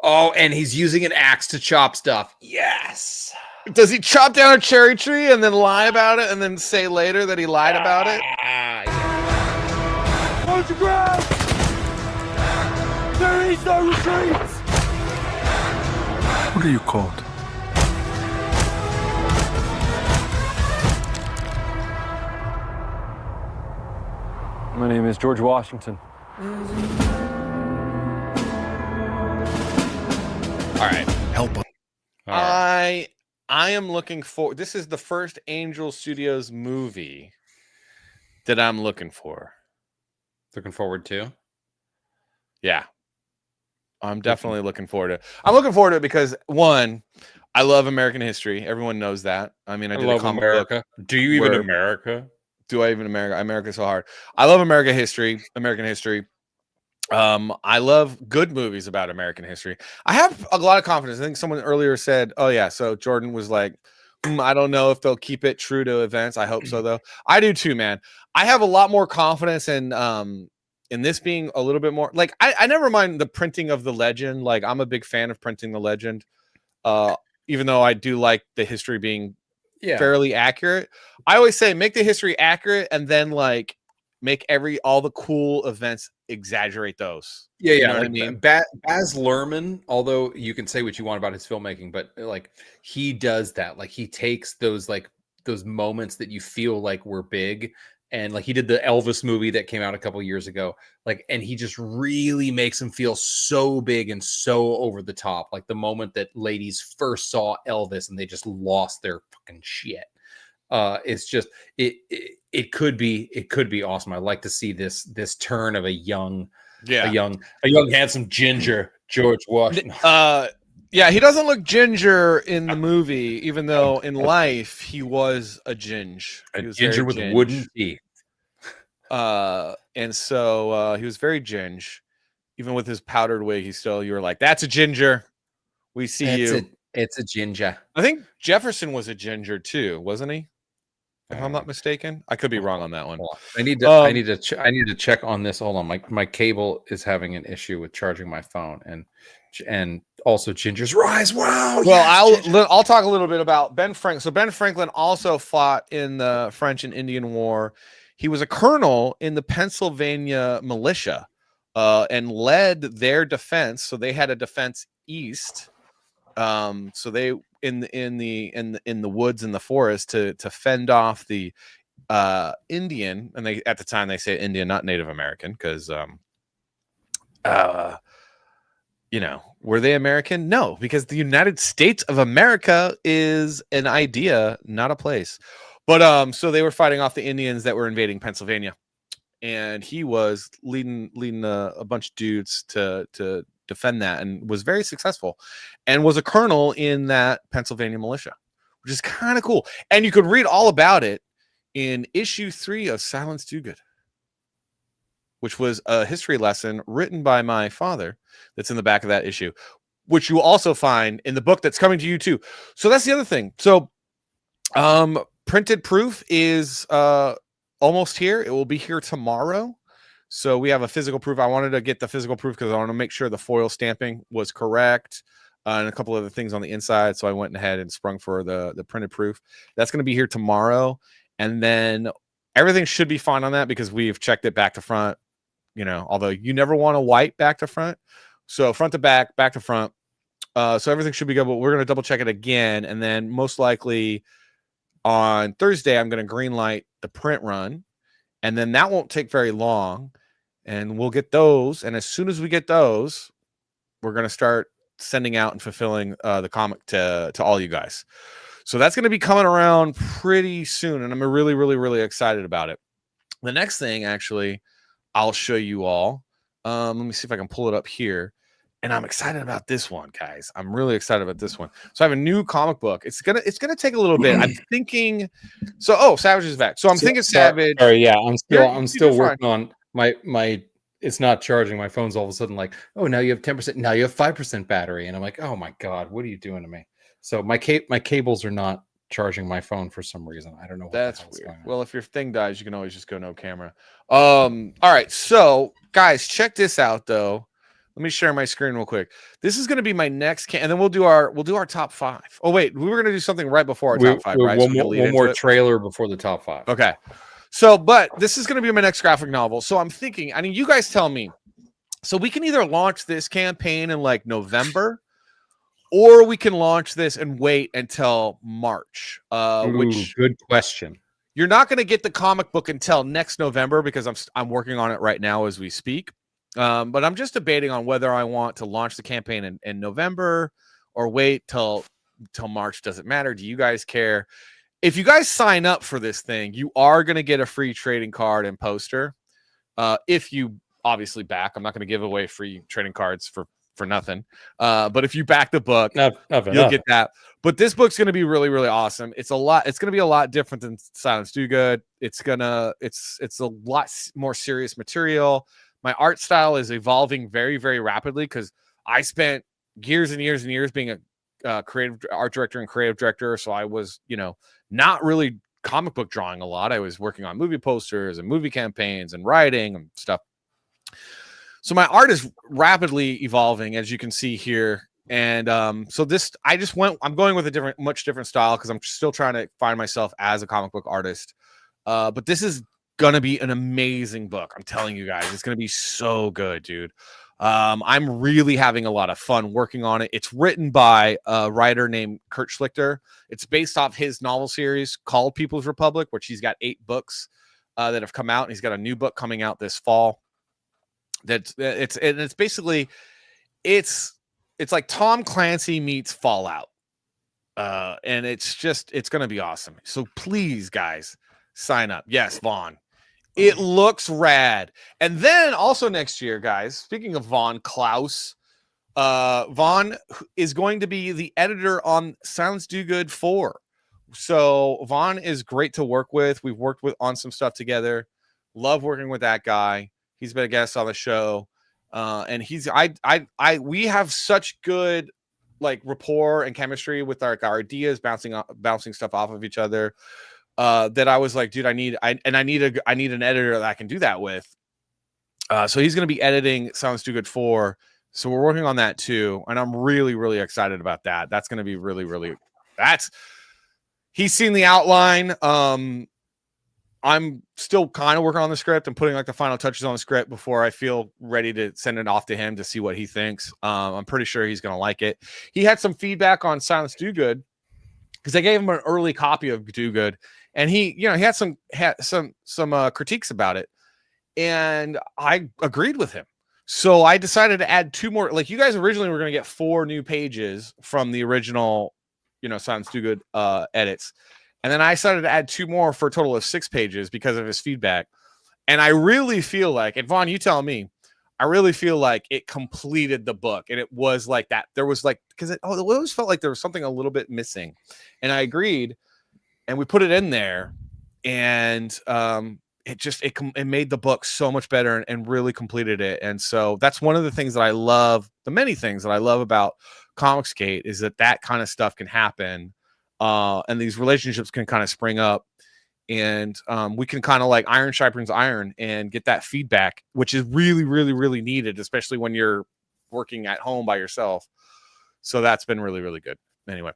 Oh, and he's using an axe to chop stuff. Yes. Does he chop down a cherry tree and then lie about it and then say later that he lied about it? On the ground! There is no retreat! What are you called? My name is George Washington. All right, help him. I am looking for. This is the first Angel Studios movie that I'm looking for. Looking forward to. Yeah, I'm definitely looking forward to it. I'm looking forward to it because one, I love American history. Everyone knows that. I mean, I did love a comic America. book. Do you even America? Do I even America? America's so hard. I love American history. I love good movies about American history. I have a lot of confidence. I think someone earlier said, "Oh yeah," so Jordan was like, "I don't know if they'll keep it true to events. I hope so, though." I do too, man. I have a lot more confidence in this being a little bit more like I never mind the printing of the legend. Like I'm a big fan of printing the legend, even though I do like the history being fairly accurate. I always say make the history accurate and then like make all the cool events exaggerate those. Yeah, You know yeah. what I Like mean? Baz Luhrmann, although you can say what you want about his filmmaking, but like he does that. Like he takes those moments that you feel like were big and like he did the Elvis movie that came out a couple years ago, like, and he just really makes him feel so big and so over the top, like the moment that ladies first saw Elvis and they just lost their fucking shit. It's just it could be awesome. I'd like to see this turn of a young handsome ginger George Washington. Yeah, he doesn't look ginger in the movie, even though in life he was a ginge. A ginger with wooden teeth. And so he was very ginge. Even with his powdered wig, you were like, that's a ginger. We see It's a ginger. I think Jefferson was a ginger too, wasn't he? If I'm not mistaken. I could be wrong on that one. I need to check on this. Hold on. My cable is having an issue with charging my phone, and also Ginger's rise. Wow. Well, I'll talk a little bit about Ben Franklin. So Ben Franklin also fought in the French and Indian War. He was a colonel in the Pennsylvania militia, and led their defense. So they had a defense east. So they in the woods and the forest to fend off the Indian, and they at the time they say Indian, not Native American, because were they American? No, because the United States of America is an idea, not a place. But so they were fighting off the Indians that were invading Pennsylvania, and he was leading a bunch of dudes to defend that, and was very successful, and was a colonel in that Pennsylvania militia, which is kind of cool. And you could read all about it in issue 3 of Silence Do Good, which was a history lesson written by my father that's in the back of that issue, which you will also find in the book that's coming to you too. So that's the other thing. So printed proof is almost here. It will be here tomorrow. So we have a physical proof. I wanted to get the physical proof because I want to make sure the foil stamping was correct, and a couple other things on the inside. So I went ahead and sprung for the printed proof. That's going to be here tomorrow. And then everything should be fine on that because we've checked it back to front, although you never want to wipe back to front. So front to back, back to front. So everything should be good, but we're going to double check it again. And then most likely on Thursday, I'm going to green light the print run. And then that won't take very long. And we'll get those. And as soon as we get those, we're going to start sending out and fulfilling the comic to all you guys. So that's going to be coming around pretty soon. And I'm really, really, really excited about it. The next thing, actually, I'll show you all. Let me see if I can pull it up here. And I'm excited about this one, guys. I'm really excited about this one. So I have a new comic book. It's gonna take a little bit. I'm thinking. So Savage is back. So I'm thinking Savage. Sorry, yeah, I'm still working on my. It's not charging. My phone's all of a sudden like, oh, now you have 10%. Now you have 5% battery, and I'm like, oh my god, what are you doing to me? So my cables are not charging my phone for some reason. I don't know. That's weird. Well, if your thing dies, you can always just go no camera. All right, so guys, check this out though. Let me share my screen real quick. This is going to be my next and then we'll do our top 5. Oh wait, we were going to do something right before our top 5, right? One more trailer before the top 5. Okay. So, but this is going to be my next graphic novel. So I'm thinking, you guys tell me. So we can either launch this campaign in like November, or we can launch this and wait until March. Which good question. You're not going to get the comic book until next November because I'm working on it right now as we speak. But I'm just debating on whether I want to launch the campaign in November or wait till March. Doesn't matter. Do you guys care? If you guys sign up for this thing, you are going to get a free trading card and poster. If you obviously back, I'm not going to give away free trading cards for nothing. But if you back the book, you'll get that. But this book's going to be really, really awesome. It's going to be a lot different than Silence Do Good. It's a lot more serious material. My art style is evolving very, very rapidly because I spent years and years and years being a creative art director and creative director. So I was, not really comic book drawing a lot. I was working on movie posters and movie campaigns and writing and stuff. So my art is rapidly evolving, as you can see here. And so I'm going with a much different style because I'm still trying to find myself as a comic book artist. But this is going to be an amazing book. I'm telling you guys, it's going to be so good, dude. I'm really having a lot of fun working on it. It's written by a writer named Kurt Schlichter. It's based off his novel series called People's Republic, which he's got 8 books. that have come out. And he's got a new book coming out this fall. It's basically it's like Tom Clancy meets Fallout. And it's going to be awesome. So please, guys, sign up. Yes, Vaughn. It looks rad. And then also next year, guys, speaking of Vaughn Klaus, Vaughn is going to be the editor on Silence Do Good 4. So Vaughn is great to work with. We've worked on some stuff together. Love working with that guy. He's been a guest on the show. And we have such good like rapport and chemistry with our ideas, bouncing stuff off of each other. That I was like, dude, I need an editor that I can do that with. So he's going to be editing Silence Do Good 4. So we're working on that too. And I'm really, really excited about that. That's going to be really, really, he's seen the outline. I'm still kind of working on the script and putting like the final touches on the script before I feel ready to send it off to him to see what he thinks. I'm pretty sure he's going to like it. He had some feedback on Silence Do Good because I gave him an early copy of Do Good, and he had some critiques about it, and I agreed with him. So I decided to add 2 more. Like, you guys originally were going to get 4 new pages from the original, Silence Do Good edits. And then I decided to add 2 more for a total of 6 pages because of his feedback. And I really feel like, and Vaughn, you tell me, I really feel like it completed the book. And it was like that. There was like, because it always felt like there was something a little bit missing. And I agreed. And we put it in there. And it made the book so much better and really completed it. And so that's one of the things that I love, the many things that I love about Comicsgate, is that kind of stuff can happen. And these relationships can kind of spring up, and we can kind of like iron sharpens iron and get that feedback, which is really, really, really needed, especially when you're working at home by yourself. So that's been really, really good. Anyway,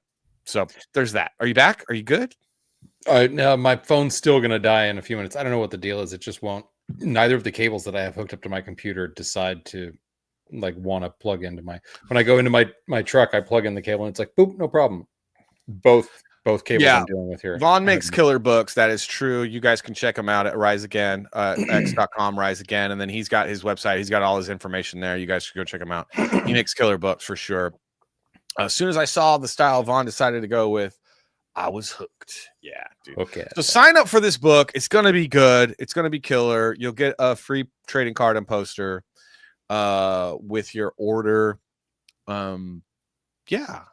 so there's that. Are you back? Are you good? No, my phone's still going to die in a few minutes. I don't know what the deal is. It just won't. Neither of the cables that I have hooked up to my computer decide to like want to plug into when I go into my truck, I plug in the cable and it's like, boop, no problem. Both cables I'm dealing with here. Vaughn makes killer books. That is true. You guys can check him out at Rise Again, x.com, Rise Again. And then he's got his website. He's got all his information there. You guys should go check him out. He makes killer books for sure. As soon as I saw the style Vaughn decided to go with, I was hooked. Yeah, dude. Okay. So sign up for this book. It's going to be good. It's going to be killer. You'll get a free trading card and poster with your order. Yeah.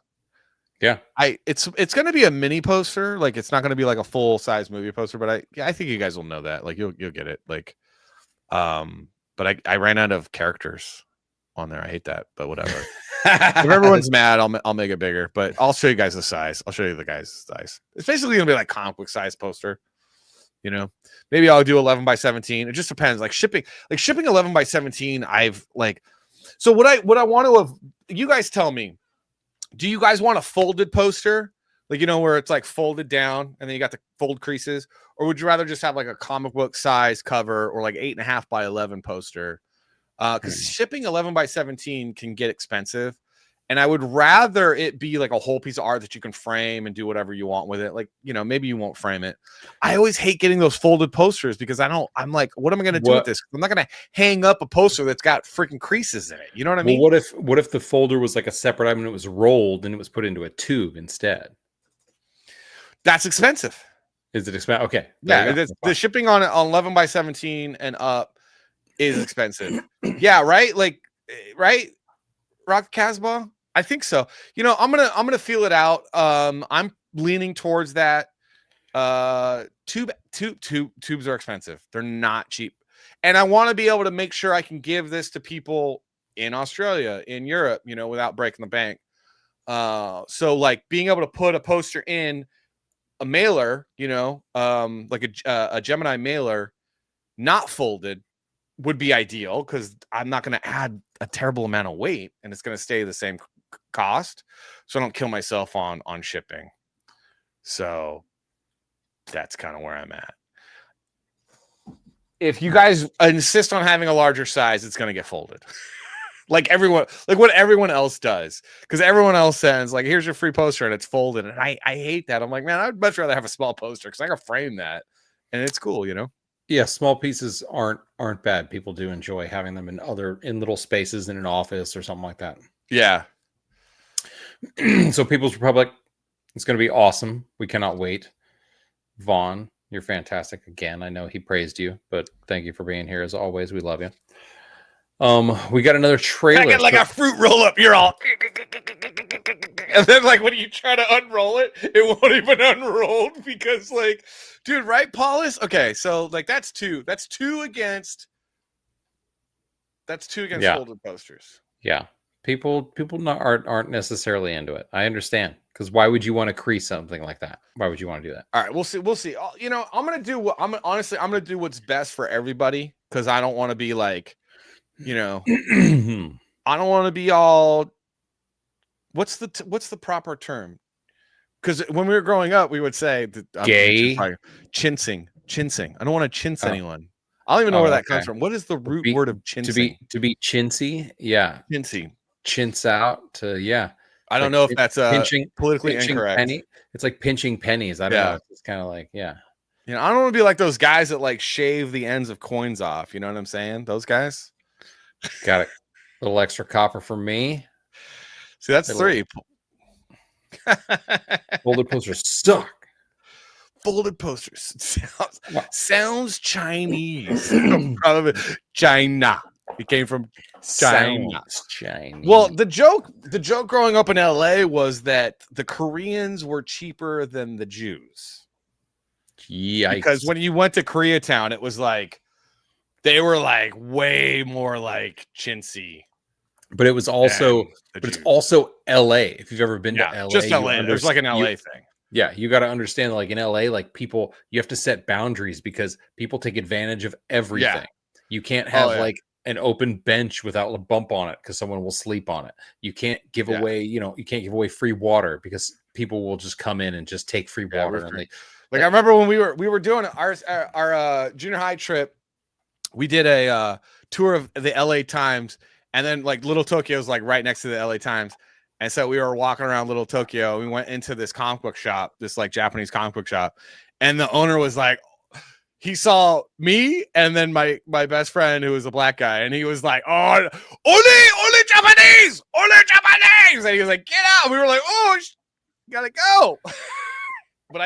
It's going to be a mini poster. Like, it's not going to be like a full size movie poster, but I think you guys will know that. Like, you'll get it. Like, but I ran out of characters on there. I hate that, but whatever. If everyone's mad, I'll make it bigger, but I'll show you guys the size. I'll show you the guy's size. It's basically gonna be like comic book size poster. Maybe I'll do 11 by 17. It just depends. Like shipping 11 by 17. So what I want to have, you guys tell me, do you guys want a folded poster? Like, where it's like folded down and then you got the fold creases, or would you rather just have like a comic book size cover or like 8.5 by 11 poster? Because shipping 11 by 17 can get expensive, and I would rather it be like a whole piece of art that you can frame and do whatever you want with it. Like, maybe you won't frame it. I always hate getting those folded posters because I'm like, what am I going to do with this? I'm not going to hang up a poster that's got freaking creases in it. You know what I mean? Well, what if the folder was like a separate item and it was rolled and it was put into a tube instead? That's expensive. Is it expensive? Okay. Yeah, the shipping on 11 by 17 and up is expensive. Yeah, right? Like, right? Rock Casbah? I think so. I'm gonna feel it out. I'm leaning towards that. Tubes are expensive. They're not cheap. And I want to be able to make sure I can give this to people in Australia, in Europe, without breaking the bank. So like being able to put a poster in a mailer, like a Gemini mailer, not folded, would be ideal, because I'm not going to add a terrible amount of weight and it's going to stay the same cost, so I don't kill myself on shipping. So that's kind of where I'm at. If you guys insist on having a larger size, it's going to get folded. like what everyone else does, because everyone else sends like, here's your free poster and it's folded, and I hate that. I'm like, man, I'd much rather have a small poster because I can frame that and it's cool. Yeah, small pieces aren't bad. People do enjoy having them in little spaces in an office or something like that. Yeah. So People's Republic, it's going to be awesome. We cannot wait. Vaughn, you're fantastic again. I know he praised you, but thank you for being here as always. We love you. We got another trailer. I get like a fruit roll up. You're all, and then like when you try to unroll it, it won't even unroll because like, dude, right, Paulus? Okay, so like that's two against folded posters. Yeah, people aren't necessarily into it. I understand, because why would you want to crease something like that? Why would you want to do that? All right, we'll see. You know, I'm gonna do what's best for everybody because I don't want to be like, you know, I don't want to be all. What's the proper term? Because when we were growing up, we would say gay, chinsing. I don't want to chintz anyone. I don't even know where that comes from. What is the root word of chinsing? To be chintzy, yeah, chintzy, chintz out to I don't know if that's politically incorrect. Penny. It's like pinching pennies. I don't know. It's kind of like You know, I don't want to be like those guys that like shave the ends of coins off. You know what I'm saying? Those guys. Got it. A little extra copper for me. See, that's three. Folded posters suck. Folded posters sounds Chinese. Probably China. It came from China. Chinese. Well, the joke growing up in LA was that the Koreans were cheaper than the Jews. Yikes. Because when you went to Koreatown, it was like they were like way more like chintzy. But it was also LA. If you've ever been to LA, just LA. There's like an LA thing. Yeah, you got to understand, like in LA, like people, you have to set boundaries because people take advantage of everything. Yeah. You can't have like an open bench without a bump on it because someone will sleep on it. You can't give away, you can't give away free water because people will just come in and just take free water. And I remember when we were doing our junior high trip, we did a tour of the LA Times. And then like Little Tokyo is like right next to the LA Times. And so we were walking around Little Tokyo. We went into this comic book shop, this like Japanese comic book shop. And the owner was like, he saw me and then my best friend who was a black guy. And he was like, oh, only Japanese. And he was like, get out. And we were like, oh, gotta go. But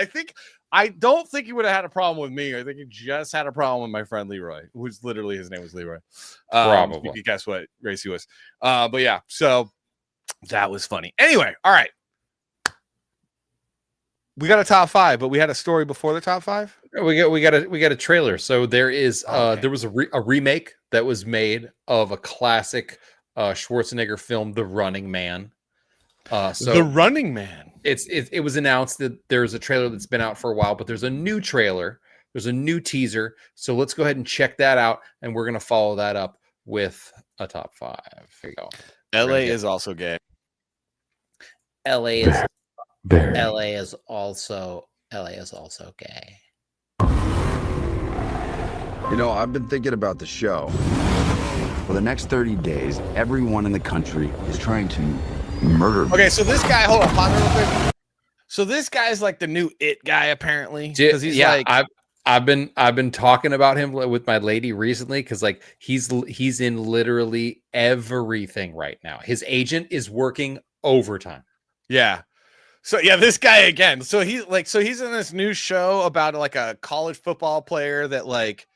I don't think he would have had a problem with me. I think he just had a problem with my friend Leroy, who's literally his name was Leroy. Probably. You can guess what race he was. But yeah, so that was funny. Anyway, all right. We got a top 5, but we had a story before the top 5. We got a trailer. So there is there was a remake that was made of a classic Schwarzenegger film, The Running Man. So The Running Man. It was announced that there's a trailer that's been out for a while, but there's a new trailer. There's a new teaser. So let's go ahead and check that out, and we're gonna follow that up with a top 5. Here you go. LA is also gay. LA is also gay. You know, I've been thinking about the show. For the next 30 days, everyone in the country is trying to murder me. Okay, so this guy, hold on, pause real quick. So this guy's like the new it guy, apparently. Because he's like, I've been talking about him with my lady recently because like he's in literally everything right now. His agent is working overtime. Yeah. So yeah, this guy again. So he's in this new show about like a college football player that like.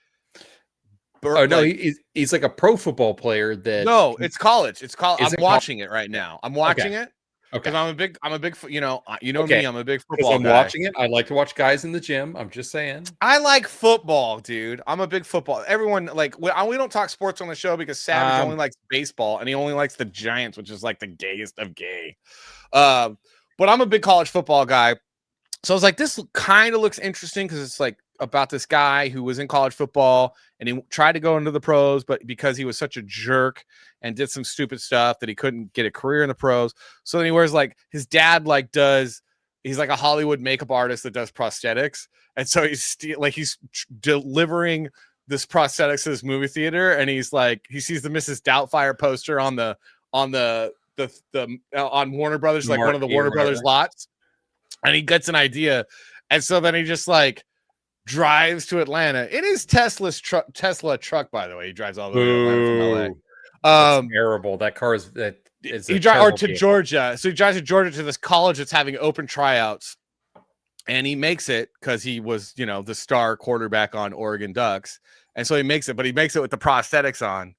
He's like a pro football player that. No, it's college. It's college. I'm watching it right now. I'm watching it. Okay. Because I'm a big, me. I'm a big Because football I'm guy. watching it. I like to watch guys in the gym. I'm just saying. I like football, dude. I'm a big football. Everyone like we don't talk sports on the show because Savage only likes baseball and he only likes the Giants, which is like the gayest of gay. But I'm a big college football guy. So I was like, this kind of looks interesting because it's like about this guy who was in college football and he tried to go into the pros, but because he was such a jerk and did some stupid stuff that he couldn't get a career in the pros. So then he wears like his dad he's like a Hollywood makeup artist that does prosthetics. And so he's delivering this prosthetics to this movie theater. And he's like, he sees the Mrs. Doubtfire poster on Warner Brothers, like one of the Warner Brothers lots. And he gets an idea. And so then he just like drives to Atlanta in his Tesla truck, by the way. He drives all the way to Atlanta from LA. That's terrible. That car is He drives to Georgia. So he drives to Georgia to this college that's having open tryouts. And he makes it because he was, the star quarterback on Oregon Ducks. And so he makes it, but he makes it with the prosthetics on.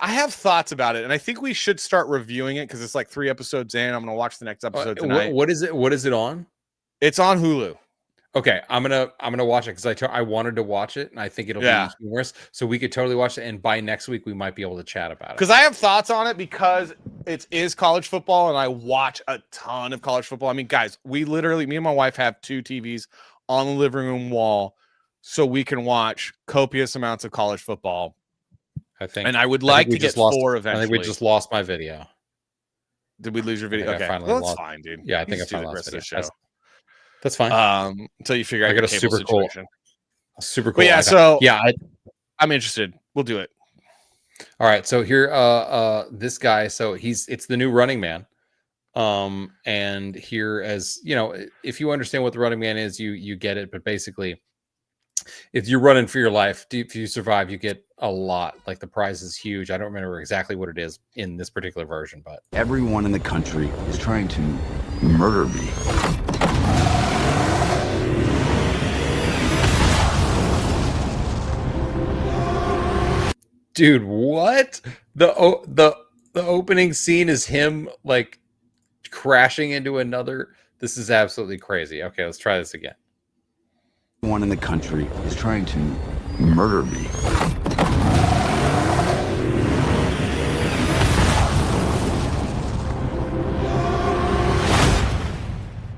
I have thoughts about it, and I think we should start reviewing it because it's like 3 episodes in. I'm going to watch the next episode tonight. What is it? What is it on? It's on Hulu. Okay, I'm gonna watch it because I wanted to watch it, and I think it'll be humorous. So we could totally watch it, and by next week we might be able to chat about it. Because I have thoughts on it because it is college football, and I watch a ton of college football. I mean, guys, me and my wife have 2 TVs on the living room wall, so we can watch copious amounts of college football. And I would like to get 4 eventually. I think we just lost my video. Did we lose your video? Okay, that's fine, dude. Yeah, I think I finally lost the video. show. That's fine. Until you figure out I got your a cable super cool, situation. super cool. But yeah, I'm interested. We'll do it. All right. So here, this guy. So it's the new Running Man. And here, as you know, if you understand what the Running Man is, you get it. But basically, if you're running for your life, if you survive, you get a lot. Like the prize is huge. I don't remember exactly what it is in this particular version, but everyone in the country is trying to murder me. Dude, what? The opening scene is him like crashing into another. This is absolutely crazy. Okay, let's try this again. Everyone in the country is trying to murder me.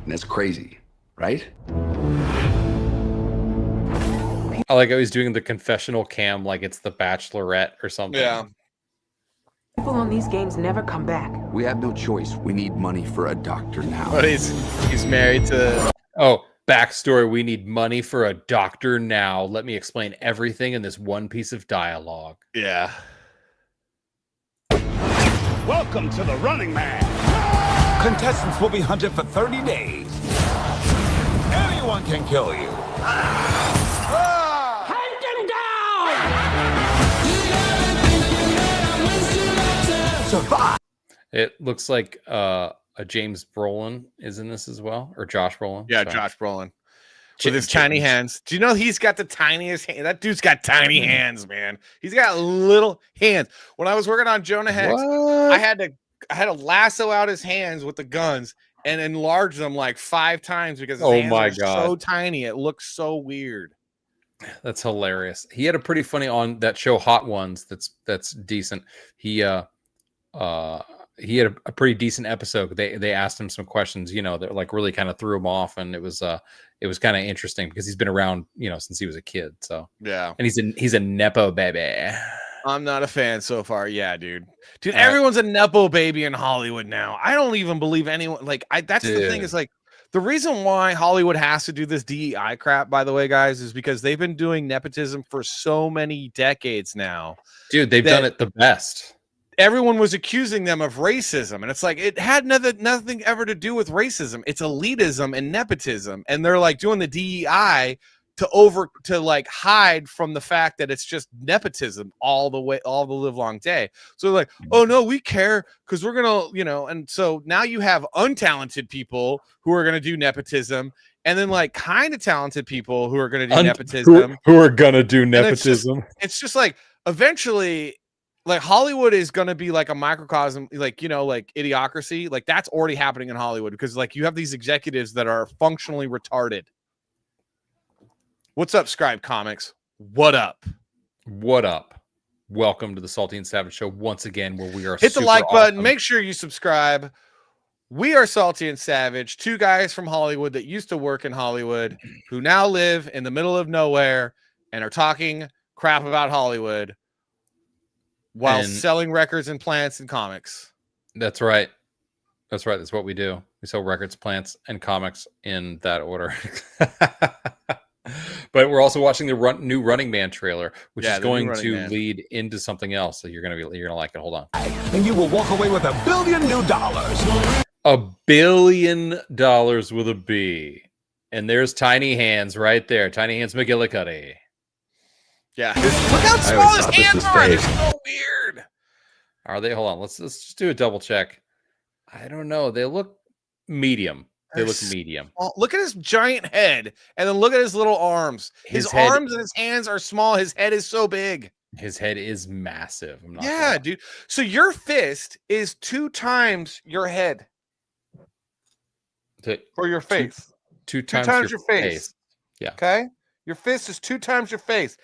And that's crazy, right? I like how he's doing the confessional cam like it's the Bachelorette or something. Yeah. People on these games never come back. We have no choice. We need money for a doctor now. But he's married to... Oh, backstory. We need money for a doctor now. Let me explain everything in this one piece of dialogue. Yeah. Welcome to the Running Man. Contestants will be hunted for 30 days. Anyone can kill you. Survive. It looks like a James Brolin is in this as well, or Josh Brolin. Yeah, Sorry. Josh Brolin with his tiny hands. Do you know he's got the tiniest hand? That dude's got tiny hands, man. He's got little hands. When I was working on Jonah Hex, I had to lasso out his hands with the guns and enlarge them like 5 times because his hands are so tiny. It looks so weird. That's hilarious. He had a pretty funny on that show Hot Ones. That's decent. He had a pretty decent episode. They asked him some questions, that like really kind of threw him off, and it was kind of interesting because he's been around, since he was a kid. So yeah, and he's a nepo baby. I'm not a fan so far. Yeah, dude, everyone's a nepo baby in Hollywood now. I don't even believe anyone. That's the thing is like. The reason why Hollywood has to do this DEI crap, by the way, guys, is because they've been doing nepotism for so many decades now. Dude, they've done it the best. Everyone was accusing them of racism, and it's like it had nothing ever to do with racism. It's elitism and nepotism, and they're like doing the DEI to like hide from the fact that it's just nepotism all the live long day. So they're like, oh no, we care because we're gonna, and so now you have untalented people who are gonna do nepotism, and then like kind of talented people who are gonna do nepotism, who are gonna do nepotism. It's just like eventually, like Hollywood is gonna be like a microcosm, like like Idiocracy, like that's already happening in Hollywood because like you have these executives that are functionally retarded. What's up, Scribe Comics? What up? What up? Welcome to the Salty and Savage Show once again, where we are hit the like button. Make sure you subscribe. We are Salty and Savage, 2 guys from Hollywood that used to work in Hollywood, who now live in the middle of nowhere and are talking crap about Hollywood while selling records and plants and comics. That's right. That's right. That's what we do. We sell records, plants, and comics in that order. But we're also watching the new Running Man trailer, which is going to lead into something else. So you're gonna like it. Hold on. And you will walk away with $1 billion. $1 billion with a B. And there's Tiny Hands right there. Tiny Hands McGillicuddy. Yeah. Look how small his hands are. They're so weird. Are they? Hold on. Let's just do a double check. I don't know. They look medium. They look medium. Look at his giant head, and then look at his little arms. His arms and his hands are small. His head is so big. His head is massive. I'm not yeah, dude. So your fist is 2 times your head. For your face. Two times your face. Yeah. Okay. Your fist is 2 times your face.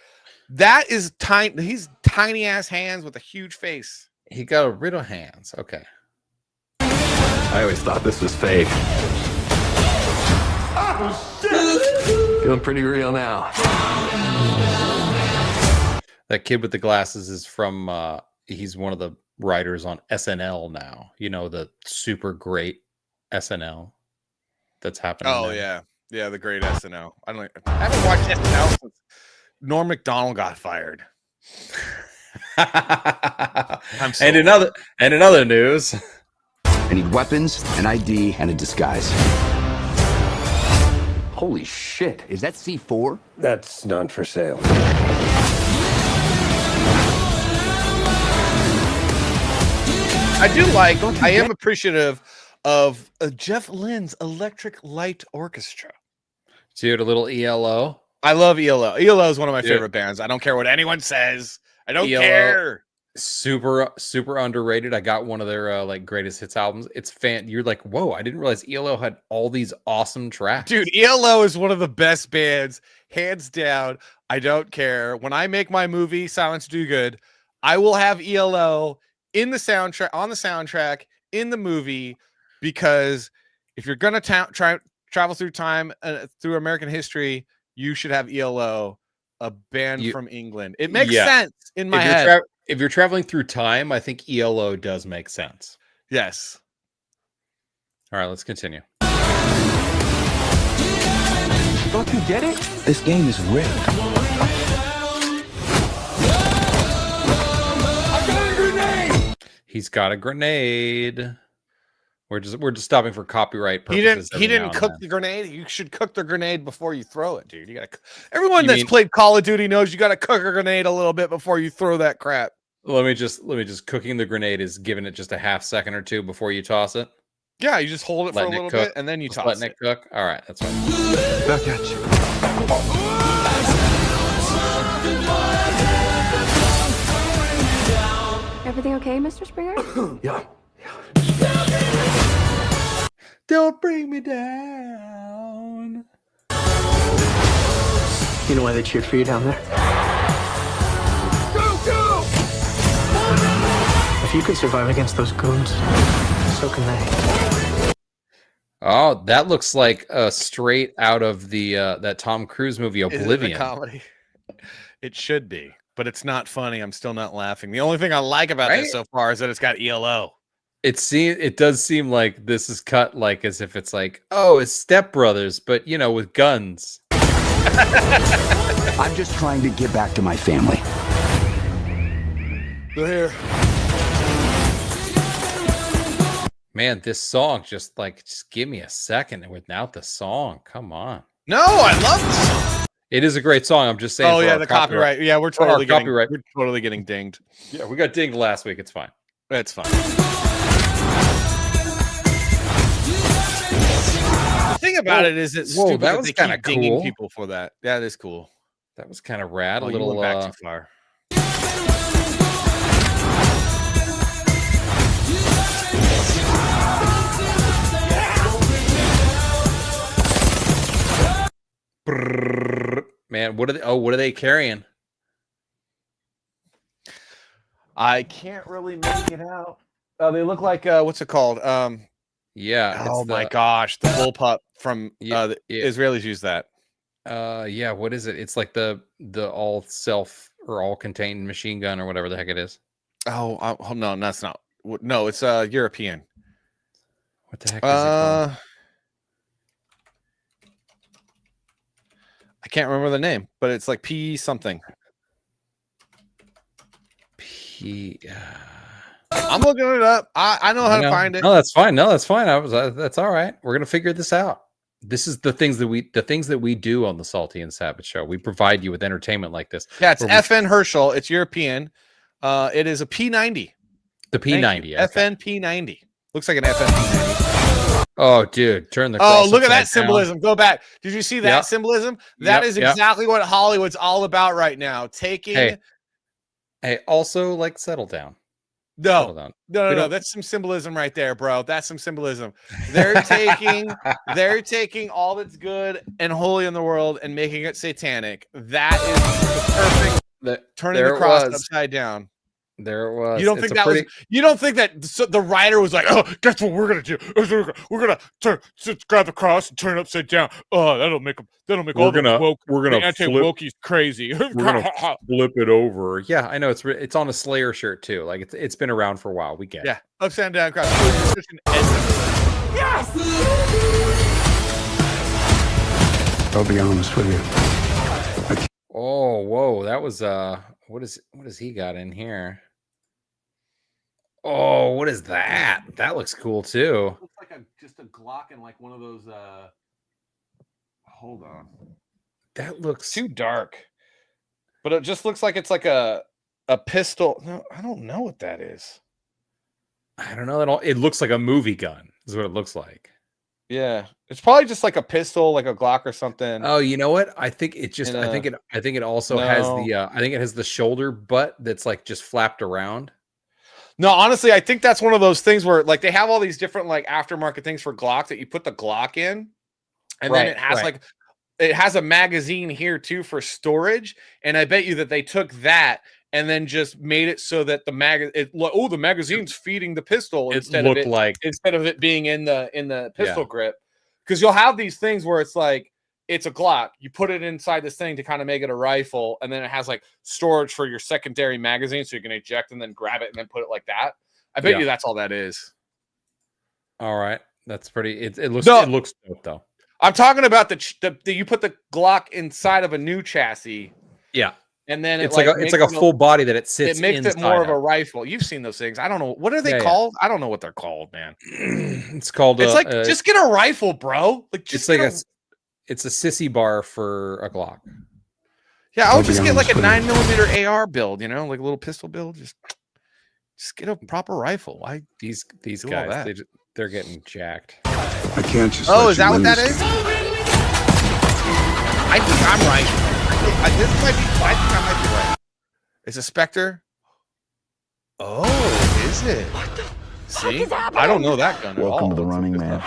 That is tiny. He's tiny ass hands with a huge face. He got a riddle hands. Okay. I always thought this was fake. Oh, shit! Feeling pretty real now. That kid with the glasses is from, he's one of the writers on SNL now. You know, the super great SNL that's happening. Oh, now. yeah. Yeah, the great SNL. I haven't watched SNL since Norm Macdonald got fired. And in other news, I need weapons, an ID, and a disguise. Holy shit, is that C4? That's not for sale. I am appreciative of Jeff Lynne's Electric Light Orchestra. Dude, a little ELO. I love ELO. ELO is one of my favorite bands. I don't care what anyone says. I don't care. Super underrated. I got one of their like greatest hits albums. It's you're like, whoa, I didn't realize ELO had all these awesome tracks. Dude, ELO is one of the best bands, hands down. I don't care. When I make my movie Silence Do Good, I will have ELO in the soundtrack in the movie, because if you're gonna travel through time, through American history, you should have ELO, a band from England. It makes sense in my head. If you're traveling through time, I think ELO does make sense. Yes. All right, let's continue. Don't you get it? This game is rigged. He's got a grenade. We're just stopping for copyright purposes. He didn't cook the grenade. You should cook the grenade before you throw it, dude. You gotta. Everyone that's played Call of Duty knows you gotta cook a grenade a little bit before you throw that crap. Let me just cooking the grenade is giving it just a half second or two before you toss it. Yeah, you just hold it for a little bit and then you toss it. Letting it cook. All right, that's fine. Back at you. Everything okay, Mr. Springer? Yeah. Don't bring me down. You know why they cheered for you down there? Go! If you can survive against those goons, so can they. Oh, that looks like straight out of the that Tom Cruise movie Oblivion. Is it a comedy? It should be, but it's not funny. I'm still not laughing. The only thing I like about this so far is that it's got ELO. It does seem like this is cut like as if it's like, oh, it's Step Brothers, but you know, with guns. I'm just trying to get back to my family. They're here. Man, this song just give me a second without the song. Come on. No, I love the song. It is a great song. I'm just saying. Oh yeah, the copyright. Yeah, we're totally getting dinged. Yeah, we got dinged last week. It's fine. It's fine. The thing about it is it's stupid that they keep dinging people for that. That is cool. That was kind of rad. Oh, a little you went back too far. Man, what are they carrying? I can't really make it out. They look like what's it called? Yeah. Oh my gosh, the bullpup from the Israelis use that. Yeah. What is it? It's like the all self or all contained machine gun or whatever the heck it is. Oh no, that's not. No, it's European. What the heck is it called? I can't remember the name, but it's like P something. P. I'm looking it up. I know how to find it. No, that's fine. No, that's fine. That's all right. We're gonna figure this out. This is the things that we do on the Salty and Savage show. We provide you with entertainment like this. Yeah, it's FN Herschel. It's European. It is a P90. The P90. Okay. FN P90. Looks like an FN P90. Oh, dude, turn the. Oh, look at that symbolism. Go back. Did you see that symbolism? That is Yep. exactly what Hollywood's all about right now. Taking. Hey, also like settle down. No. That's some symbolism right there, bro. That's some symbolism. They're taking all that's good and holy in the world and making it satanic. That is the perfect turning the cross upside down. There it was. You don't think you don't think that the writer was like, oh, guess what we're gonna do? We're gonna grab the cross and turn it upside down. Oh, that'll make all the anti-wokies crazy. We're gonna flip it over. Yeah, I know it's on a Slayer shirt too. Like it's been around for a while. We get it. Yeah, upside down cross. Yes! I'll be honest with you. Oh, whoa, that was what is he got in here? Oh, what is that? That looks cool too. Looks like just a Glock and like one of those hold on. That looks too dark. But it just looks like it's like a pistol. No, I don't know what that is. I don't know at all. It looks like a movie gun, is what it looks like. Yeah, it's probably just like a pistol, like a Glock or something. Oh, you know what? I think it just. I think it also has the. I think it has the shoulder butt that's like just flapped around. No, honestly, I think that's one of those things where like they have all these different like aftermarket things for Glock that you put the Glock in, and then it has a magazine here too for storage. And I bet you that they took that and then just made it so that the magazine's feeding the pistol instead of it being in the pistol grip. Because you'll have these things where it's like it's a Glock, you put it inside this thing to kind of make it a rifle, and then it has like storage for your secondary magazine, so you can eject and then grab it and then put it like that. I bet you that's all that is. All right, that's pretty. It looks dope though. I'm talking about the you put the Glock inside of a new chassis. Yeah. And then it's like a full body that it sits. It makes it more of a rifle. You've seen those things. I don't know what are they called. I don't know what they're called, man. It's called. It's like just get a rifle, bro. Like just it's a sissy bar for a Glock. Yeah, I'll just get like a 9mm AR build. You know, like a little pistol build. Just get a proper rifle. Why these guys? They're getting jacked. I can't just. Oh, is that what that is? I think I'm right. I think I might be right. It's a Spectre. Oh, is it? What the? See, I don't know that gun at all. Welcome to the Running Man.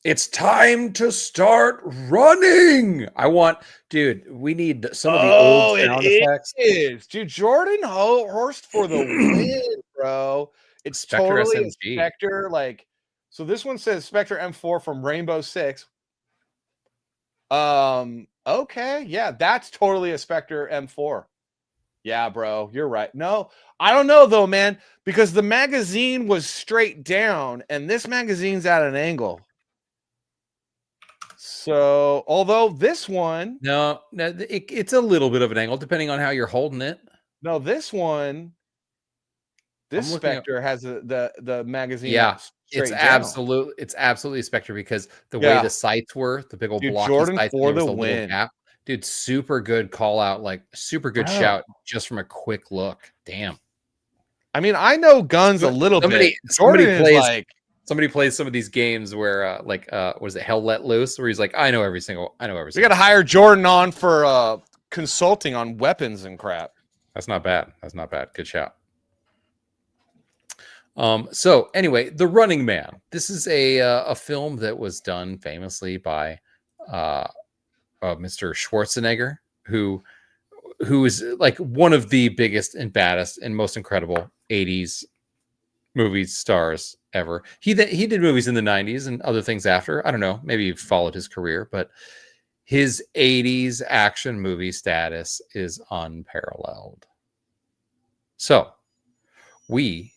It's time to start running. We need some of the old sound effects. Dude, Jordan Horst for the win, bro. It's Spectre totally SMG. a Spectre. Like, so this one says Spectre M4 from Rainbow Six. Okay, yeah, that's totally a Spectre M4. Yeah, bro, you're right. No, I don't know though, man, because the magazine was straight down and this magazine's at an angle. So, although this one, no, it's a little bit of an angle depending on how you're holding it. No, this one, this Spectre has the magazine. Yeah, it's absolutely a Spectre because the way the sights were, the big old blocky Jordan sights for the the win. Gap. Dude, super good call out, like super good shout just from a quick look. Damn. I mean, I know guns a little bit. Somebody plays some of these games where was it Hell Let Loose, where he's like, I know every single. We got to hire Jordan on for consulting on weapons and crap. That's not bad. Good shout. So anyway, The Running Man. This is a film that was done famously by Mr. Schwarzenegger, who is like one of the biggest and baddest and most incredible 80s movie stars ever. He did movies in the 90s and other things after. I don't know, maybe he followed his career, but his 80s action movie status is unparalleled. So we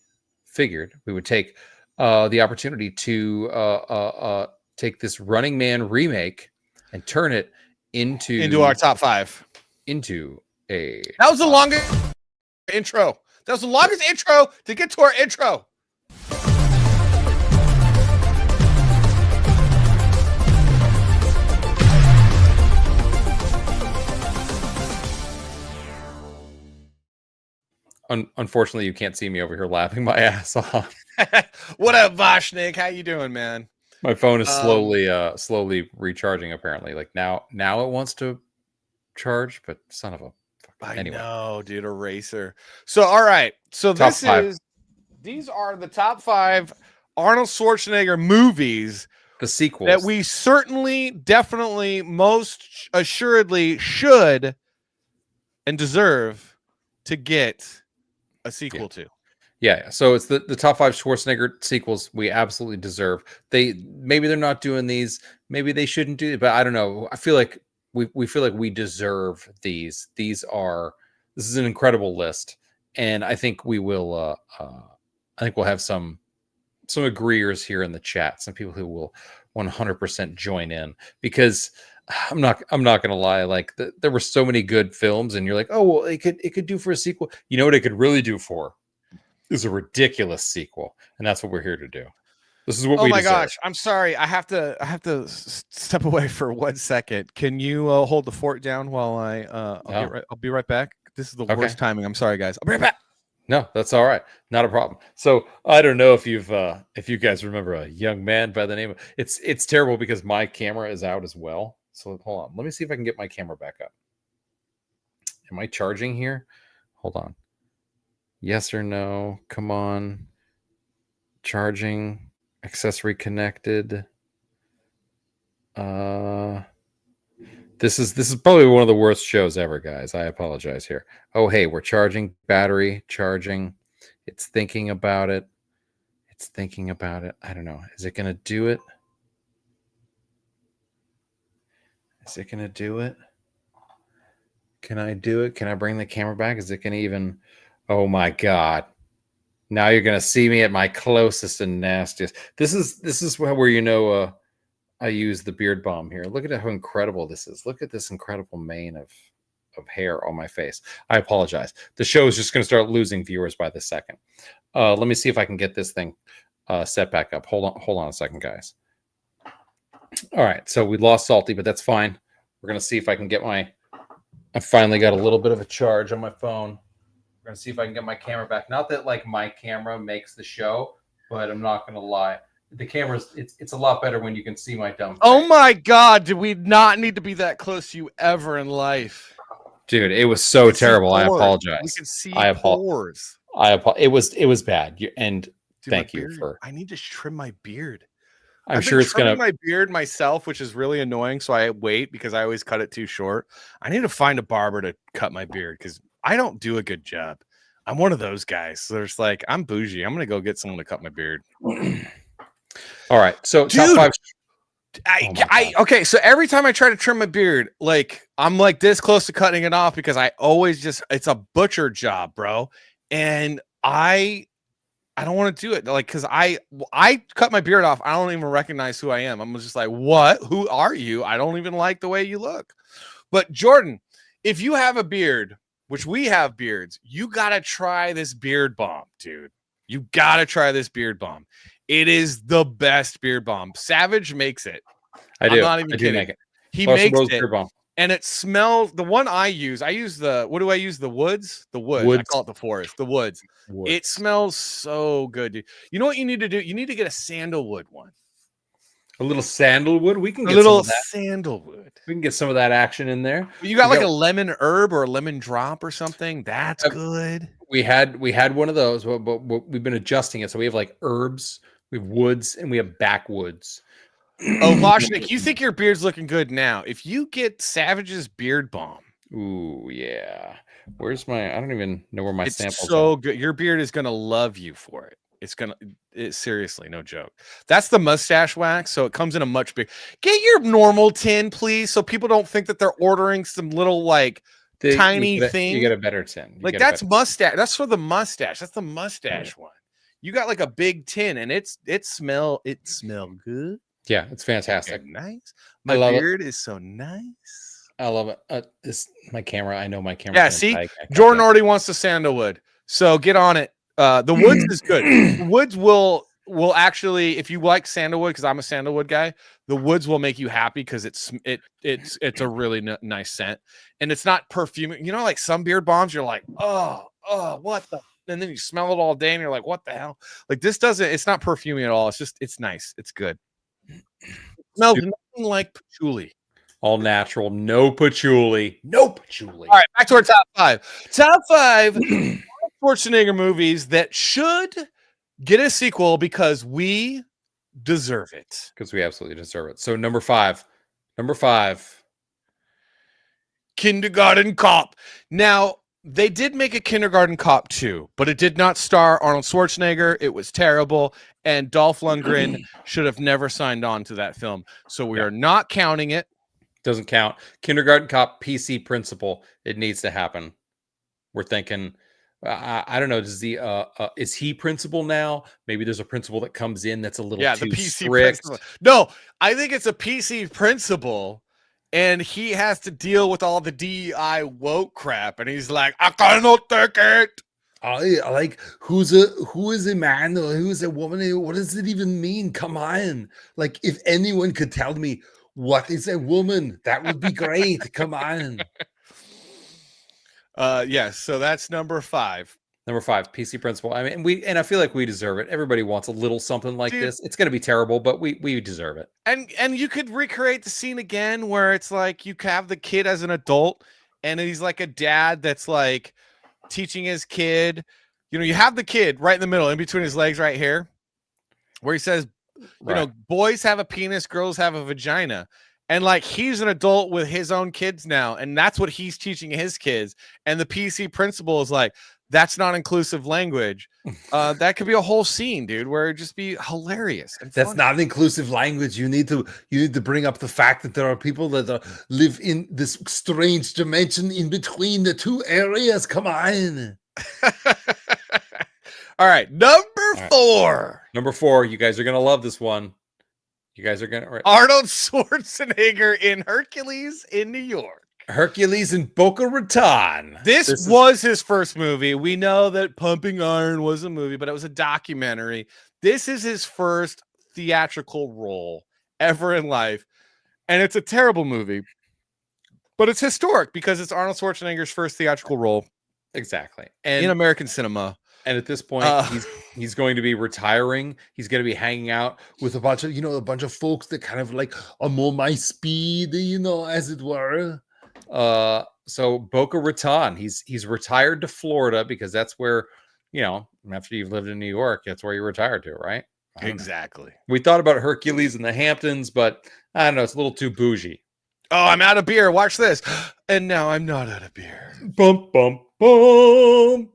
figured we would take the opportunity to take this Running Man remake and turn it into our top 5. That was the longest intro That was the longest intro to get to our intro. Unfortunately, you can't see me over here laughing my ass off. What up, Voshnik? How you doing, man? My phone is slowly recharging. Apparently, like now it wants to charge, but son of a. Anyway. I know, dude, eraser. So, all right. So Top five. These are the top 5 Arnold Schwarzenegger movies, the sequels that we certainly, definitely, most assuredly should and deserve to get a sequel to. Yeah, so it's the top 5 Schwarzenegger sequels we absolutely deserve. Maybe they're not doing these, maybe they shouldn't do it, but I don't know. I feel like we feel like we deserve these. This is an incredible list, and I think we will. I think we'll have some agreeers here in the chat. Some people who will 100% join in, because I'm not gonna lie. Like there were so many good films, and you're like, oh well, it could do for a sequel. You know what it could really do for is a ridiculous sequel, and that's what we're here to do. This is what we deserve. Gosh, I'm sorry. I have to step away for 1 second. Can you hold the fort down while I'll be right back. This is the worst timing. I'm sorry, guys. I'll be right back. No, that's all right. Not a problem. So I don't know if you guys remember a young man by the name of it's terrible because my camera is out as well. So hold on. Let me see if I can get my camera back up. Am I charging here? Hold on. Yes or no? Come on. Charging. Accessory connected. This is probably one of the worst shows ever, guys. I apologize here. Oh, hey, we're charging. Battery charging. It's thinking about it. I don't know. Is it gonna do it? Can I do it? Can I bring the camera back? Is it gonna even? Oh my God. Now you're gonna see me at my closest and nastiest. This is where you know I use the Beard Balm here. Look at how incredible this is. Look at this incredible mane of hair on my face. I apologize. The show is just gonna start losing viewers by the second. Let me see if I can get this thing set back up. Hold on a second, guys. All right, so we lost Salty, but that's fine. We're gonna see if I can get I finally got a little bit of a charge on my phone. We're gonna see if I can get my camera back. Not that like my camera makes the show, but I'm not gonna lie. The camera's it's a lot better when you can see my dumb face. Oh my God, did we not need to be that close to you ever in life? Dude, it was so terrible. I apologize. We can see pores. It was bad. Dude, thank you for. I need to trim my beard. I'm sure it's gonna. My beard myself, which is really annoying. So I wait because I always cut it too short. I need to find a barber to cut my beard because I don't do a good job. I'm one of those guys. So there's like, I'm bougie. I'm gonna go get someone to cut my beard. All right. So Dude, top 5. Okay. So every time I try to trim my beard, like I'm like this close to cutting it off because I always it's a butcher job, bro. And I don't want to do it. Like, cause I cut my beard off. I don't even recognize who I am. I'm just like, what? Who are you? I don't even like the way you look. But Jordan, if you have a beard, which we have beards, you got to try this Beard Balm, dude. You got to try this Beard Balm. It is the best beard balm. Savage makes it. I'm not even kidding. Make it. He makes it. Beard balm. And it smells. The one I use what do I use? The woods. I call it the forest. The woods. It smells so good, dude. You know what you need to do? You need to get a sandalwood one. A little sandalwood. We can get a little some of that. Sandalwood. We can get some of that action in there. You got like a lemon herb or a lemon drop or something. That's good. We had one of those, but we've been adjusting it. So we have like herbs, we have woods, and we have backwoods. Oh, Voshnik, you think your beard's looking good now? If you get Savage's Beard Balm. Ooh, yeah. Where's I don't even know where my samples are. So good. Your beard is going to love you for it. It's seriously, no joke. That's the mustache wax. So it comes in a much bigger. Get your normal tin, please. So people don't think that they're ordering some little tiny thing. You get a better tin. That's mustache. That's for the mustache. That's the mustache one. You got like a big tin and it smell good. Yeah, it's fantastic. Okay, nice. My beard is so nice. I love it. My camera. I know my camera. Yeah, see, Jordan already wants the sandalwood. So get on it. The Woods is good. The Woods will actually, if you like sandalwood, because I'm a sandalwood guy, the Woods will make you happy because it's a really nice scent, and it's not perfume. You know, like some beard balms, you're like, oh, what the, and then you smell it all day, and you're like, what the hell? Like this doesn't. It's not perfumey at all. It's just it's nice. It's good. It smells nothing like patchouli. All natural, no patchouli. No patchouli. All right, back to our top 5. Top 5 Schwarzenegger movies that should get a sequel because we deserve it. Because we absolutely deserve it. So number 5. Kindergarten Cop. Now, they did make a Kindergarten Cop 2, but it did not star Arnold Schwarzenegger. It was terrible, and Dolph Lundgren should have never signed on to that film. So we are not counting it. Doesn't count. Kindergarten Cop, PC Principal. It needs to happen. We're thinking, I don't know. Does is he principal now? Maybe there's a principal that comes in that's a little too the PC strict. principal. No, I think it's a PC principal, and he has to deal with all the DEI woke crap, and he's like, I cannot take it. I like who is a man or who is a woman? What does it even mean? Come on. Like if anyone could tell me what is a woman, that would be great. Come on. Yes, so that's number 5. Number 5, PC Principal. I mean, I feel like we deserve it. Everybody wants a little something like Dude. this. It's going to be terrible, but we deserve it. And you could recreate the scene again where it's like you have the kid as an adult, and he's like a dad that's like teaching his kid. You know, you have the kid right in the middle, in between his legs, right here, where he says, you know, boys have a penis, girls have a vagina. And like he's an adult with his own kids now, and that's what he's teaching his kids. And the PC principal is like, that's not inclusive language. That could be a whole scene, dude, where it'd just be hilarious. And That's fun. not inclusive language. You need to bring up the fact that there are people that live in this strange dimension in between the two areas. Come on. All right, number 4. Number 4. You guys are gonna love this one. You guys are gonna Arnold Schwarzenegger in Hercules in New York. Hercules in Boca Raton. This was his first movie. We know that Pumping Iron was a movie, but it was a documentary. This is his first theatrical role ever in life. And it's a terrible movie, but it's historic because it's Arnold Schwarzenegger's first theatrical role. Exactly. And in American cinema. And at this point, he's going to be retiring. He's going to be hanging out with a bunch of folks that kind of like are more my speed, as it were. So Boca Raton, he's retired to Florida because that's where, after you've lived in New York, that's where you're retired to, right? Exactly. We thought about Hercules in the Hamptons, but I don't know, it's a little too bougie. Oh, I'm out of beer. Watch this. And now I'm not out of beer. Bum, bum, bum.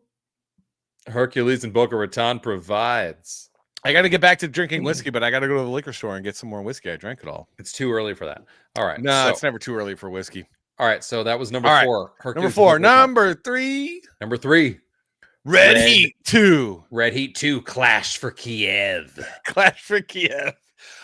Hercules in Boca Raton provides. I got to get back to drinking whiskey, but I got to go to the liquor store and get some more whiskey. I drank it all. It's too early for that. All right. No, it's never too early for whiskey. All right. So that was number 4. Hercules Number 4. Number 3. Number 3. Red Heat 2. Red Heat 2. Clash for Kiev. Clash for Kiev.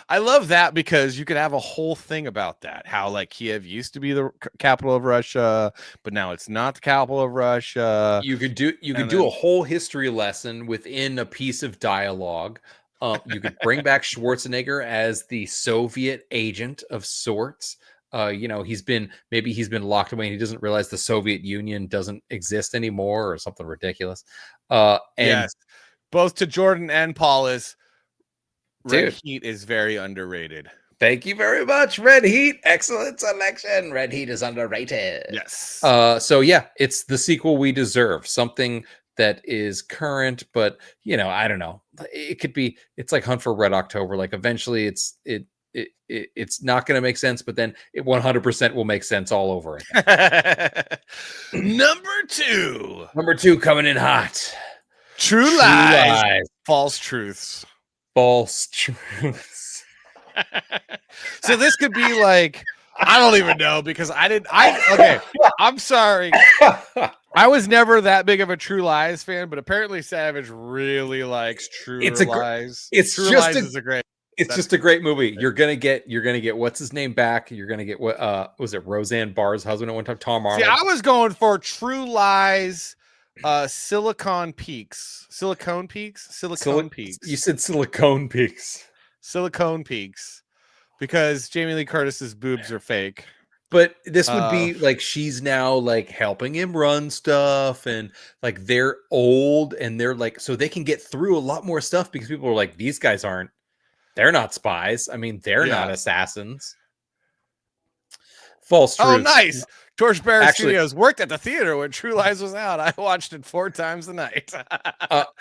I love that because you could have a whole thing about that. How like Kiev used to be the capital of Russia, but now it's not the capital of Russia. You could do a whole history lesson within a piece of dialogue. You could bring back Schwarzenegger as the Soviet agent of sorts. He's been locked away and he doesn't realize the Soviet Union doesn't exist anymore or something ridiculous. And yes, both to Jordan and Paulus. Red Dude. Heat is very underrated. Thank you very much, Red Heat. Excellent selection. Red Heat is underrated. Yes. So yeah, it's the sequel we deserve. Something that is current, but I don't know. It could be. It's like Hunt for Red October. Like eventually, it's not going to make sense, but then it 100% will make sense all over again. Number 2. Number 2 coming in hot. True lies. False truths. False truths. So this could be like, I don't even know because okay, I'm sorry. I was never that big of a True Lies fan, but apparently Savage really likes True Lies. It's True just Lies is a great. It's just a great movie. You're gonna get what's his name back. You're gonna get what was it Roseanne Barr's husband at one time, Tom Arnold. See, I was going for True Lies, Silicon Peaks. You Silicone said Silicone Peaks. Silicone Peaks. Because Jamie Lee Curtis's boobs are fake. But this would be like she's now like helping him run stuff, and like they're old and they're like, so they can get through a lot more stuff because people are like, these guys they're not spies. I mean, they're not assassins. False truth. Oh, nice. George Barrett Studios worked at the theater when True Lies was out. I watched it 4 times a night.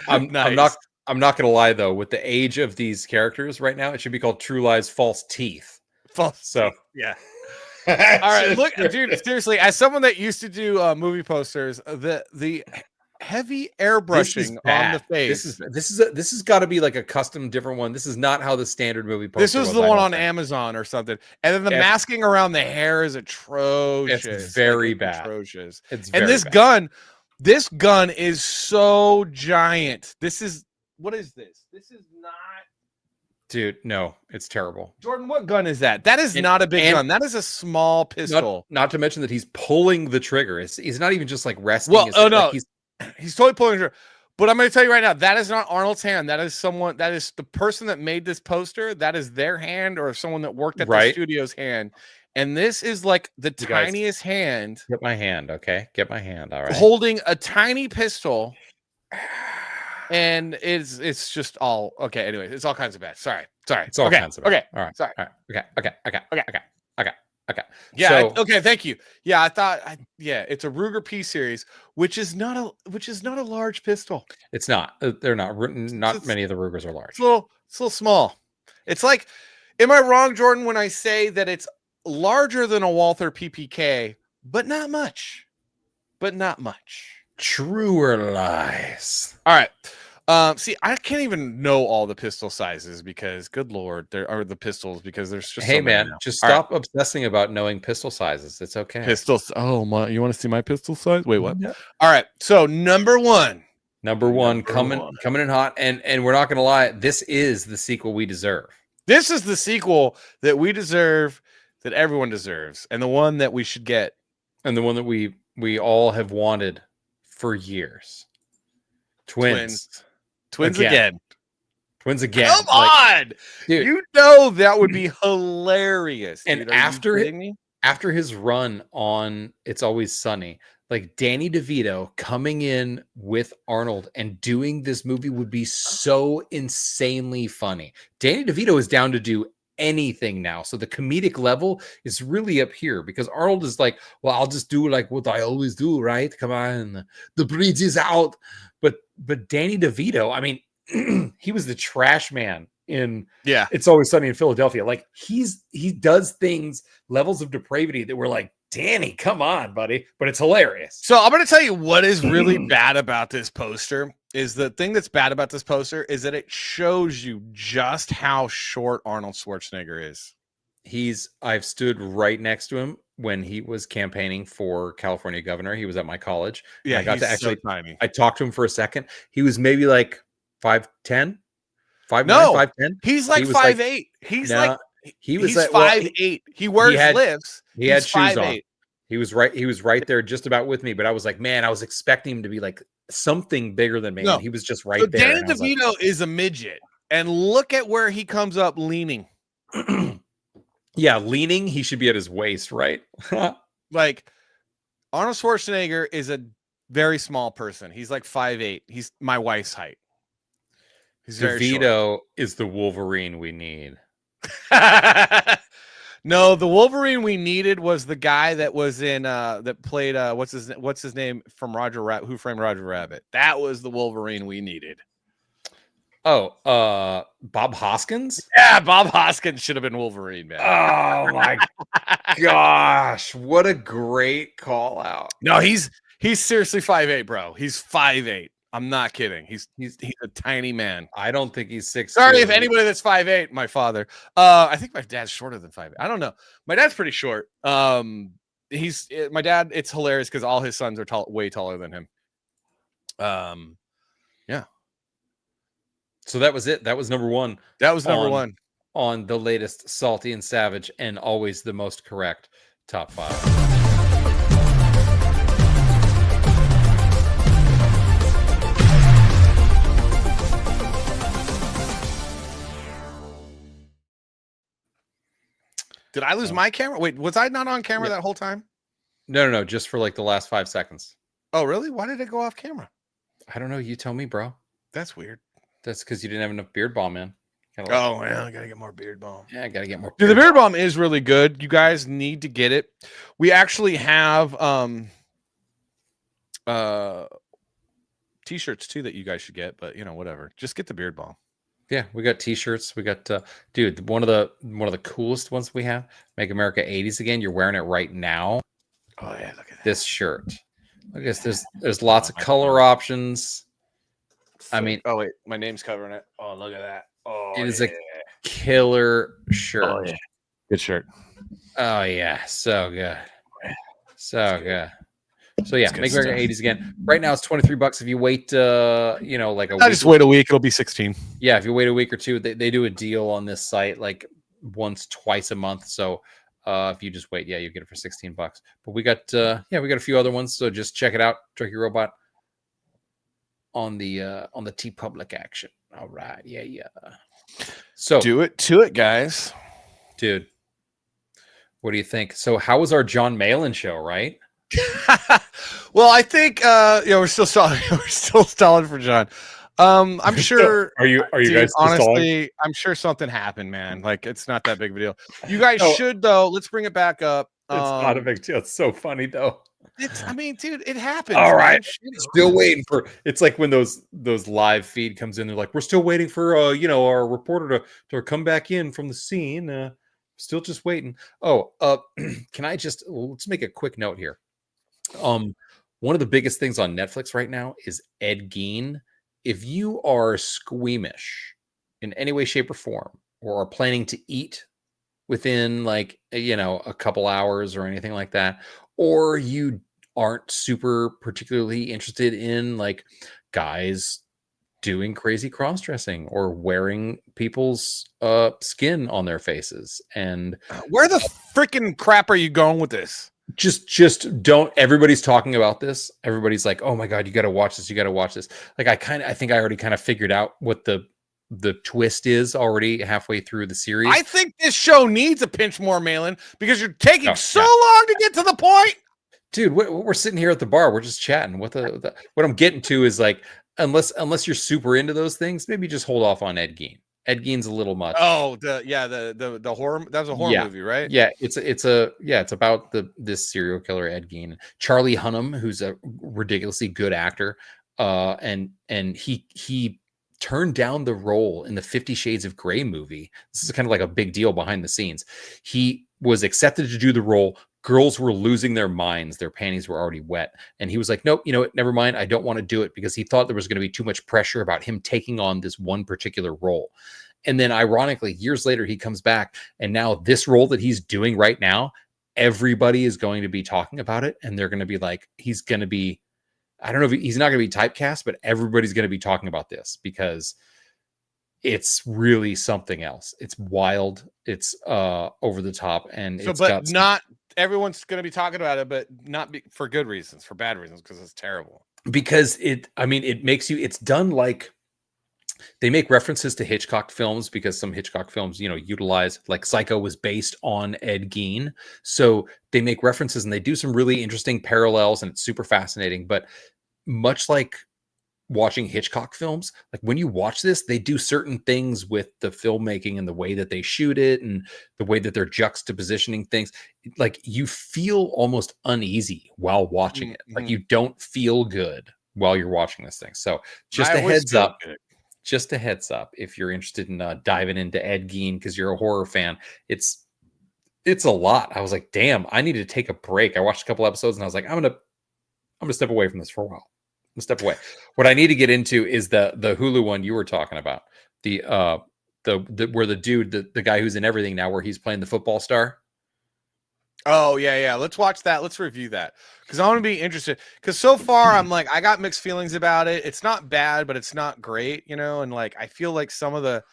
I'm not gonna lie though, with the age of these characters right now, it should be called True Lies False Teeth. Yeah. All right, look, dude, seriously, as someone that used to do movie posters, the heavy airbrushing on the face. This has got to be like a custom different one. This is not how the standard movie poster This was the one on Amazon or something. And then the masking around the hair is atrocious. It's very bad. Atrocious. It's and this gun is so giant. What is this? This is not. Dude, no, it's terrible. Jordan, what gun is that? That is not a big gun. That is a small pistol. Not to mention that he's pulling the trigger. He's not even just like resting. Well, no, like he's totally pulling the trigger. But I'm going to tell you right now, that is not Arnold's hand. That is the person that made this poster. That is their hand, or someone that worked at the studio's hand. And this is like the tiniest hand. Get my hand, okay? Get my hand, all right? Holding a tiny pistol. And it's just all okay. Anyways, it's all kinds of bad. Sorry. It's all kinds of bad. Okay. All right. Sorry. All right. Okay. Yeah. Okay. Thank you. Yeah. I thought. It's a Ruger P series, which is not a large pistol. It's not. They're not. Not many of the Rugers are large. It's a little small. It's like, am I wrong, Jordan, when I say that it's larger than a Walther PPK, but not much. True or lies? All right. See, I can't even know all the pistol sizes because, good Lord, there are the pistols because there's just. Hey, so many man, now. just stop obsessing about knowing pistol sizes. It's okay. Pistols. Oh my! You want to see my pistol size? Wait, what? Yeah. All right. So number one coming in hot, and we're not gonna lie. This is the sequel we deserve. This is the sequel that we deserve, that everyone deserves, and the one that we should get, and the one that we all have wanted for years. Twins again. Come on, dude. You know that would be hilarious. And dude. after his run on It's Always Sunny, like Danny DeVito coming in with Arnold and doing this movie would be so insanely funny. Danny DeVito is down to do anything now, so the comedic level is really up here because Arnold is like, well, I'll just do like what I always do, right? Come on, the bridge is out. But Danny DeVito, I mean, he was the trash man in It's Always Sunny in Philadelphia. Like he does things, levels of depravity that we're like, Danny, come on, buddy. But it's hilarious. So I'm going to tell you what is really bad about this poster. Is the thing that's bad about this poster is that it shows you just how short Arnold Schwarzenegger is. I've stood right next to him when he was campaigning for California governor. He was at my college. Yeah, I got to actually, so tiny. I talked to him for a second. He was maybe like 5'10", 5'9", no, 5'10". He's like 5'8". He's like 5'8". He wears lifts. He had shoes on. He was right there just about with me, but I was like, man, I was expecting him to be like something bigger than me. No. And he was just right there. Danny DeVito is a midget. And look at where he comes up leaning. Yeah, leaning, he should be at his waist, right? Like Arnold Schwarzenegger is a very small person. He's like 5'8". He's my wife's height. He's DeVito is the Wolverine we need. No, the Wolverine we needed was the guy that was in that played what's his name from Who Framed Roger Rabbit. That was the Wolverine we needed. Oh, Bob Hoskins? Yeah, Bob Hoskins should have been Wolverine, man. Oh my gosh, what a great call out. No, he's seriously 5'8", bro. He's 5'8". I'm not kidding. He's a tiny man. I don't think he's 6'2". Sorry if anybody that's 5'8", my father. I think my dad's shorter than 5'8". I don't know. My dad's pretty short. My dad. It's hilarious because all his sons are way taller than him. Yeah. So that was it. That was number one. That was number one on the latest Salty and Savage and always the most correct top 5. Did I lose my camera? Wait, was I not on camera that whole time? No, just for like the last 5 seconds. Oh, really? Why did it go off camera? I don't know. You tell me, bro. That's weird. That's because you didn't have enough Beard Balm, man. Oh, well, I gotta get more Beard Balm. Yeah, I gotta get more. Dude, the Beard Balm is really good. You guys need to get it. We actually have t-shirts too that you guys should get, but whatever. Just get the Beard Balm. Yeah, we got t-shirts. We got dude, one of the coolest ones we have. Make America 80s again. You're wearing it right now. Oh yeah, look at that. This shirt. I guess there's lots of color options. I mean, oh wait, my name's covering it. Oh, look at that. Oh, it is a killer shirt. Oh, yeah. Good shirt. Oh yeah, so good. So good. So yeah, make America 80s again. Right now it's $23 if you wait like a week. Just wait a week, it'll be 16. Yeah, if you wait a week or two, they do a deal on this site like twice a month. So if you just wait, you get it for $16. But we got we got a few other ones, so just check it out. Turkey Robot on the TeePublic action. All right. Yeah. So do it to it, guys. Dude. What do you think? So how was our Jon Malin show, right? Well, I think we're still stalling. We're still stalling for John. I'm sure. Are you guys honestly? stalling? I'm sure something happened, man. Like it's not that big of a deal. You guys should though. Let's bring it back up. It's not a big deal. It's so funny though. I mean, dude, it happens. All right, man. Still waiting for. It's like when those live feed comes in. They're like, we're still waiting for our reporter to come back in from the scene. Still just waiting. Can I let's make a quick note here. One of the biggest things on Netflix right now is Ed Gein. If you are squeamish in any way, shape, or form, or are planning to eat within a couple hours or anything like that, or you aren't super particularly interested in like guys doing crazy cross-dressing or wearing people's skin on their faces, and where the freaking crap are you going with this? Just don't. Everybody's talking about this. Everybody's like, oh my god, you got to watch this. You got to watch this. Like I think I already kind of figured out what the twist is already halfway through the series. I think this show needs a pinch more, Malin, because you're taking long to get to the point. Dude, we're sitting here at the bar. We're just chatting. What I'm getting to is like, unless you're super into those things, maybe just hold off on Ed Gein. Ed Gein's a little much. Oh, the horror. That was a horror movie, right? Yeah, it's about this serial killer Ed Gein. Charlie Hunnam, who's a ridiculously good actor, and he turned down the role in the 50 Shades of Grey movie. This is kind of like a big deal behind the scenes. He was accepted to do the role. Girls were losing their minds. Their panties were already wet. And he was like, nope, never mind. I don't want to do it, because he thought there was going to be too much pressure about him taking on this one particular role. And then ironically, years later, he comes back, and now this role that he's doing right now, everybody is going to be talking about it. And they're going to be like, he's going to be, I don't know if he's not going to be typecast, but everybody's going to be talking about this because it's really something else. It's wild. It's over the top. And not everyone's going to be talking about it, but not for good reasons, for bad reasons, because it's terrible. Because it makes you, it's done like, they make references to Hitchcock films, because some Hitchcock films, utilize, like Psycho was based on Ed Gein. So they make references and they do some really interesting parallels, and it's super fascinating. But much like watching Hitchcock films, like when you watch this, they do certain things with the filmmaking and the way that they shoot it and the way that they're juxtapositioning things. Like you feel almost uneasy while watching it. Like you don't feel good while you're watching this thing. So just a heads up. Just a heads up, if you're interested in diving into Ed Gein because you're a horror fan, it's a lot. I was like, damn, I need to take a break. I watched a couple episodes and I was like, I'm gonna step away from this for a while. I'm gonna step away. What I need to get into is the Hulu one you were talking about. The where the dude, the guy who's in everything now, where he's playing the football star. Oh yeah. Let's watch that. Let's review that, because I want to be interested. Because so far I'm like, I got mixed feelings about it. It's not bad, but it's not great, and like I feel like some of the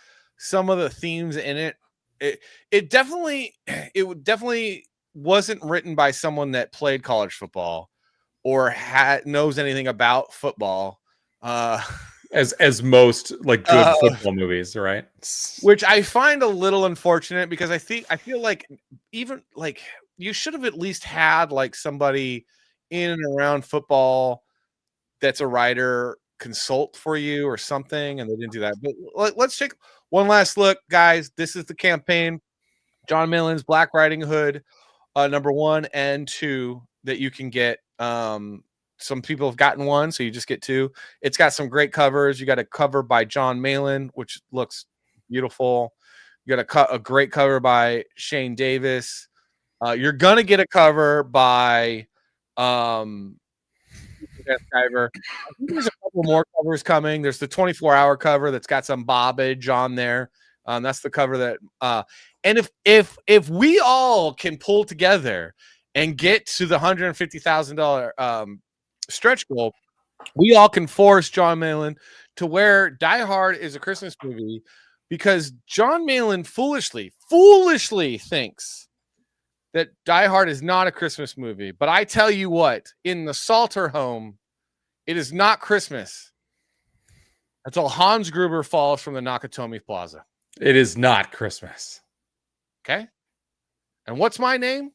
themes in it definitely wasn't written by someone that played college football or knows anything about football. as most like good football movies, right? Which I find a little unfortunate because I feel like even like you should have at least had like somebody in and around football that's a writer consult for you or something, and they didn't do that. But let's take one last look, guys. This is the campaign. Jon Malin's Black Riding Hood, number 1 and 2 that you can get. Some people have gotten 1, so you just get 2. It's got some great covers. You got a cover by Jon Malin, which looks beautiful. You got a great cover by Shane Davis. You're gonna get a cover by Skyver. I think there's a couple more covers coming. There's the 24-hour cover that's got some bobbage on there. That's the cover that and if we all can pull together and get to the $150,000 stretch goal, we all can force Jon Malin to where Die Hard is a Christmas movie, because Jon Malin foolishly thinks that Die Hard is not a Christmas movie. But I tell you what, in the Salter home, it is not Christmas until Hans Gruber falls from the Nakatomi Plaza. It is not Christmas. Okay. And what's my name?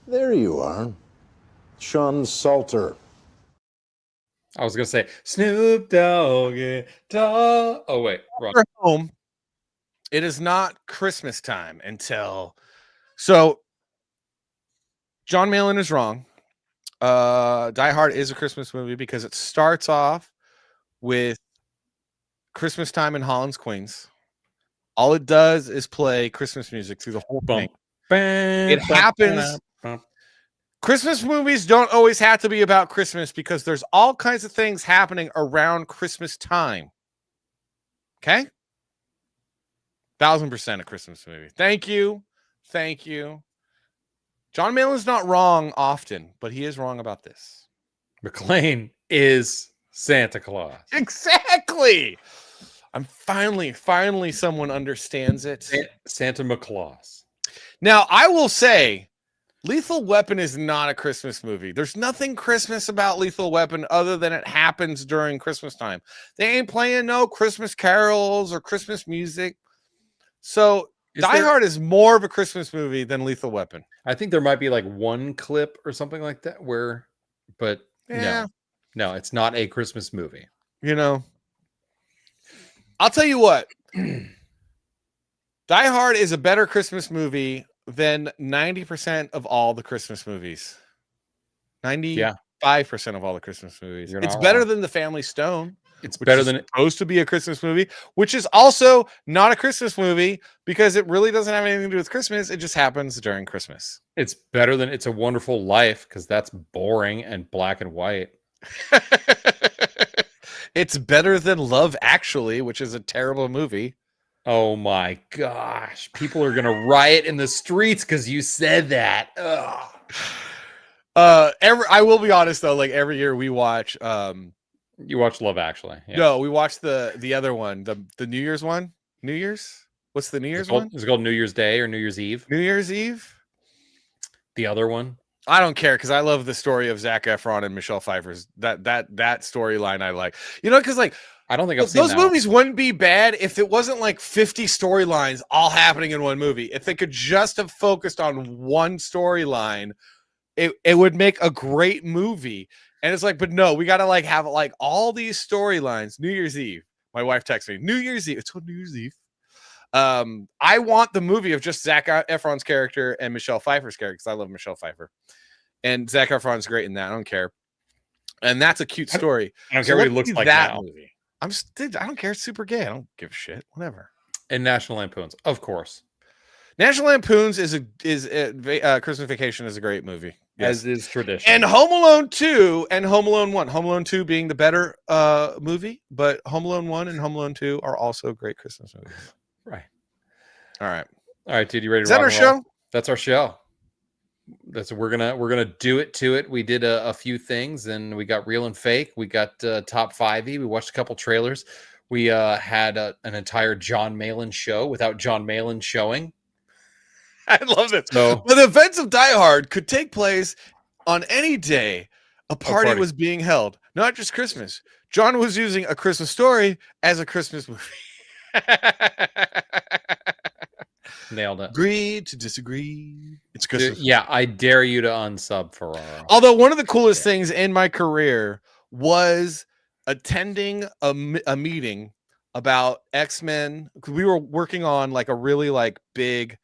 There you are. Sean Salter. I was going to say Snoop Doggy Dogg. Oh, wait. Wrong. Home. It is not Christmas time until. So Jon Malin is wrong. Die Hard is a Christmas movie because it starts off with Christmas time in Holland's Queens. All it does is play Christmas music through the whole thing. It happens. Christmas movies don't always have to be about Christmas because there's all kinds of things happening around Christmas time. Okay? 1000% a Christmas movie. Thank you. Thank you. Jon Malin's not wrong often, but he is wrong about this. McClane is Santa Claus. Exactly. I'm finally someone understands it. Santa McClaus. Now, I will say Lethal Weapon is not a Christmas movie. There's nothing Christmas about Lethal Weapon other than it happens during Christmas time. They ain't playing no Christmas carols or Christmas music. So Die Hard is more of a Christmas movie than Lethal Weapon. I think there might be like one clip or something like that but no, it's not a Christmas movie. You know, I'll tell you what. Die Hard is a better Christmas movie than 90% of all the Christmas movies. 95% of all the Christmas movies. It's better than The Family Stone. It's better than supposed to be a Christmas movie, which is also not a Christmas movie because it really doesn't have anything to do with Christmas. It just happens during Christmas. It's better than It's a Wonderful Life because that's boring and black and white. It's better than Love Actually, which is a terrible movie. Oh my gosh. People are going to riot in the streets because you said that. Ugh. I will be honest though, like every year we watch you watch Love Actually. Yeah. No, we watch the other one, the New Year's one. New Year's? What's the New Year's one? Is it called New Year's Day or New Year's Eve? New Year's Eve? The other one? I don't care because I love the story of Zac Efron and Michelle Pfeiffer's that storyline I like. You know, because like I don't think I've seen those movies wouldn't be bad if it wasn't like 50 storylines all happening in one movie. If they could just have focused on one storyline, it would make a great movie. And it's like, but no, we gotta like have like all these storylines. New Year's Eve. My wife texts me, New Year's Eve. It's called New Year's Eve. I want the movie of just Zac Efron's character and Michelle Pfeiffer's character because I love Michelle Pfeiffer. And Zac Efron's great in that. I don't care. And that's a cute story. I don't care what he looks like that now. Movie. I don't care. It's super gay. I don't give a shit. Whatever. And National Lampoons, of course. National Lampoons is Christmas Vacation is a great movie. Yes. As is tradition. And Home Alone 2 and Home Alone 1. Home Alone 2 being the better movie, but Home Alone 1 and Home Alone 2 are also great Christmas movies. Right. All right, dude, you ready to Is that our show? That's our show. We're gonna do it to it. We did a few things and we got real and fake. We got top 5-y. We watched a couple trailers. We had an entire Jon Malin show without Jon Malin showing. I love it. So, the events of Die Hard could take place on any day a party was being held. not just Christmas. John was using A Christmas Story as a Christmas movie. Nailed it. Agree to disagree. It's Christmas. Yeah, I dare you to unsub Ferraro. Although one of the coolest things in my career was attending a meeting about X-Men. We were working on like a really like big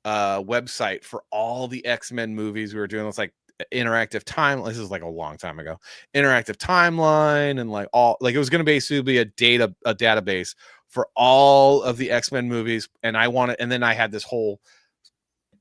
website for all the X-Men movies. We were doing this like interactive time. This is like a long time ago. Interactive timeline and like all like it was going to basically be a database for all of the X-Men movies. And then I had this whole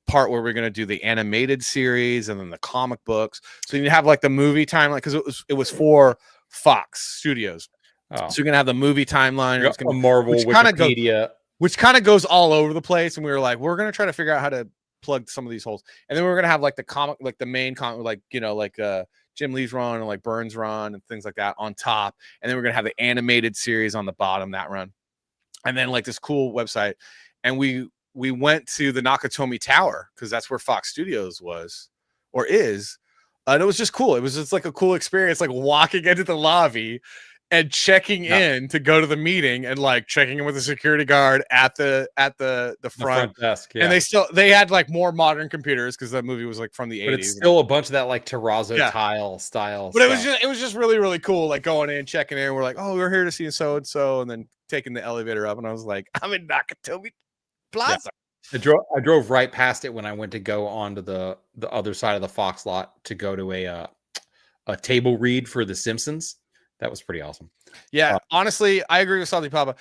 part where we're going to do the animated series and then the comic books. So you have like the movie timeline because it was for Fox Studios. Oh. So you're gonna have the movie timeline. It's gonna Marvel Wikipedia, which kind of goes all over the place. And we were like, we're gonna try to figure out how to plug some of these holes. And then we're gonna have like the comic, like the main comic, like like Jim Lee's run and like Burns' run and things like that on top. And then we're gonna have the animated series on the bottom, that run. And then like this cool website. And we went to the Nakatomi Tower because that's where Fox Studios was or is. And it was just cool. It was just like a cool experience, like walking into the lobby and checking in to go to the meeting and like checking in with the security guard at the front desk. Yeah. And they had like more modern computers because that movie was like from the 80s. But it's still a bunch of that like terrazzo tile style. But stuff. it was just really, really cool. Like going in, checking in. We're like, oh, we're here to see so and so, and then taking the elevator up. And I was like, I'm in Nakatomi Plaza. Yeah. I drove right past it when I went to go onto the other side of the Fox lot to go to a table read for The Simpsons. That was pretty awesome. Yeah, honestly, I agree with Salty Papa.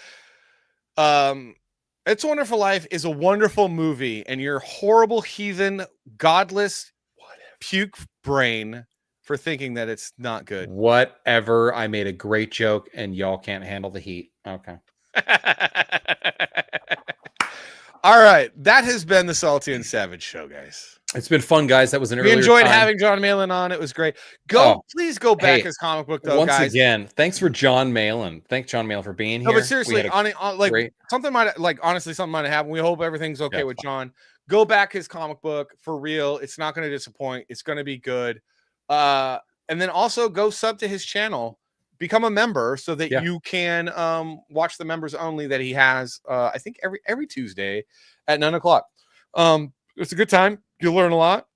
It's a Wonderful Life is a wonderful movie, and your horrible, heathen, godless, puke brain for thinking that it's not good. Whatever. I made a great joke, and y'all can't handle the heat. Okay. All right, that has been the Salty and Savage Show, guys. It's been fun, guys. That was an We earlier enjoyed time. having Jon Malin on. It was great. Please go back his comic book, though, once guys. again, thanks for Jon Malin. Thanks, Jon Malin, for being No, here. but seriously, something might have happened. We hope everything's okay with John. Go back his comic book for real. It's not going to disappoint. It's going to be good. And then also go sub to his channel. Become a member so that you can watch the members only that he has. I think every Tuesday at 9:00. It's a good time. You'll learn a lot.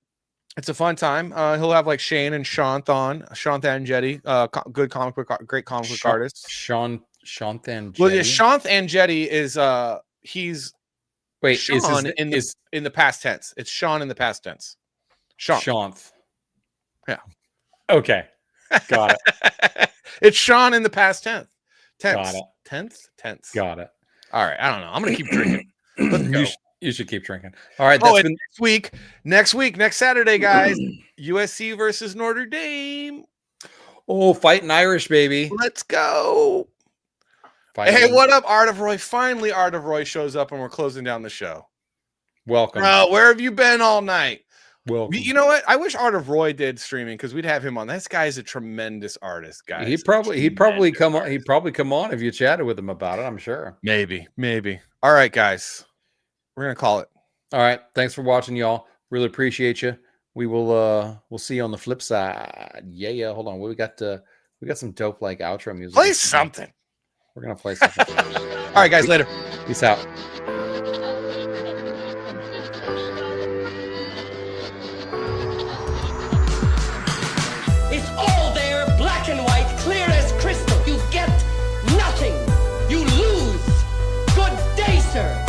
It's a fun time. He'll have like Shane and Shant on. Shant Andretti, good comic book, great comic book artist. Shant Andretti. Well, yeah, Shant Andretti is he's Sean in the past tense. It's Sean in the past tense. Shant. Yeah. Okay. Got it. It's Sean in the past tense. Got it. Tense. Got it. All right. I don't know. I'm gonna keep drinking. Let's go. You should keep drinking. All right. That's been next week, next Saturday, guys. USC versus Notre Dame. Oh, fighting Irish, baby. Let's go. Hey, what up, Art of Roy? Finally, Art of Roy shows up and we're closing down the show. Welcome. Where have you been all night? Welcome. You know what? I wish Art of Roy did streaming because we'd have him on. This guy is a tremendous artist, guys. He'd probably come on. He'd probably come on if you chatted with him about it. I'm sure. Maybe. All right, guys. We're gonna call it. All right. Thanks for watching, y'all. Really appreciate you. We will we'll see you on the flip side. Yeah. Hold on. We got some dope like outro music. Play something. We're gonna play something. All right, guys. Later. Peace out. It's all there, black and white, clear as crystal. You get nothing. You lose. Good day, sir.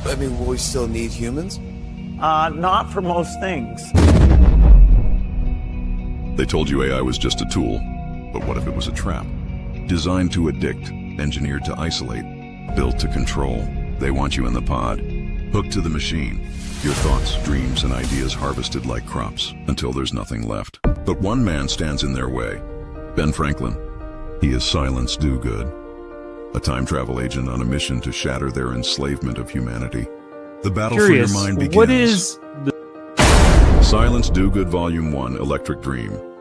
I mean, will we still need humans? Not for most things. They told you AI was just a tool, but what if it was a trap? Designed to addict, engineered to isolate, built to control. They want you in the pod. Hooked to the machine. Your thoughts, dreams, and ideas harvested like crops until there's nothing left. But one man stands in their way. Ben Franklin. He is Silence Dogood, a time travel agent on a mission to shatter their enslavement of humanity. The battle for your mind begins. What is Silence Dogood Volume 1, Electric Dream.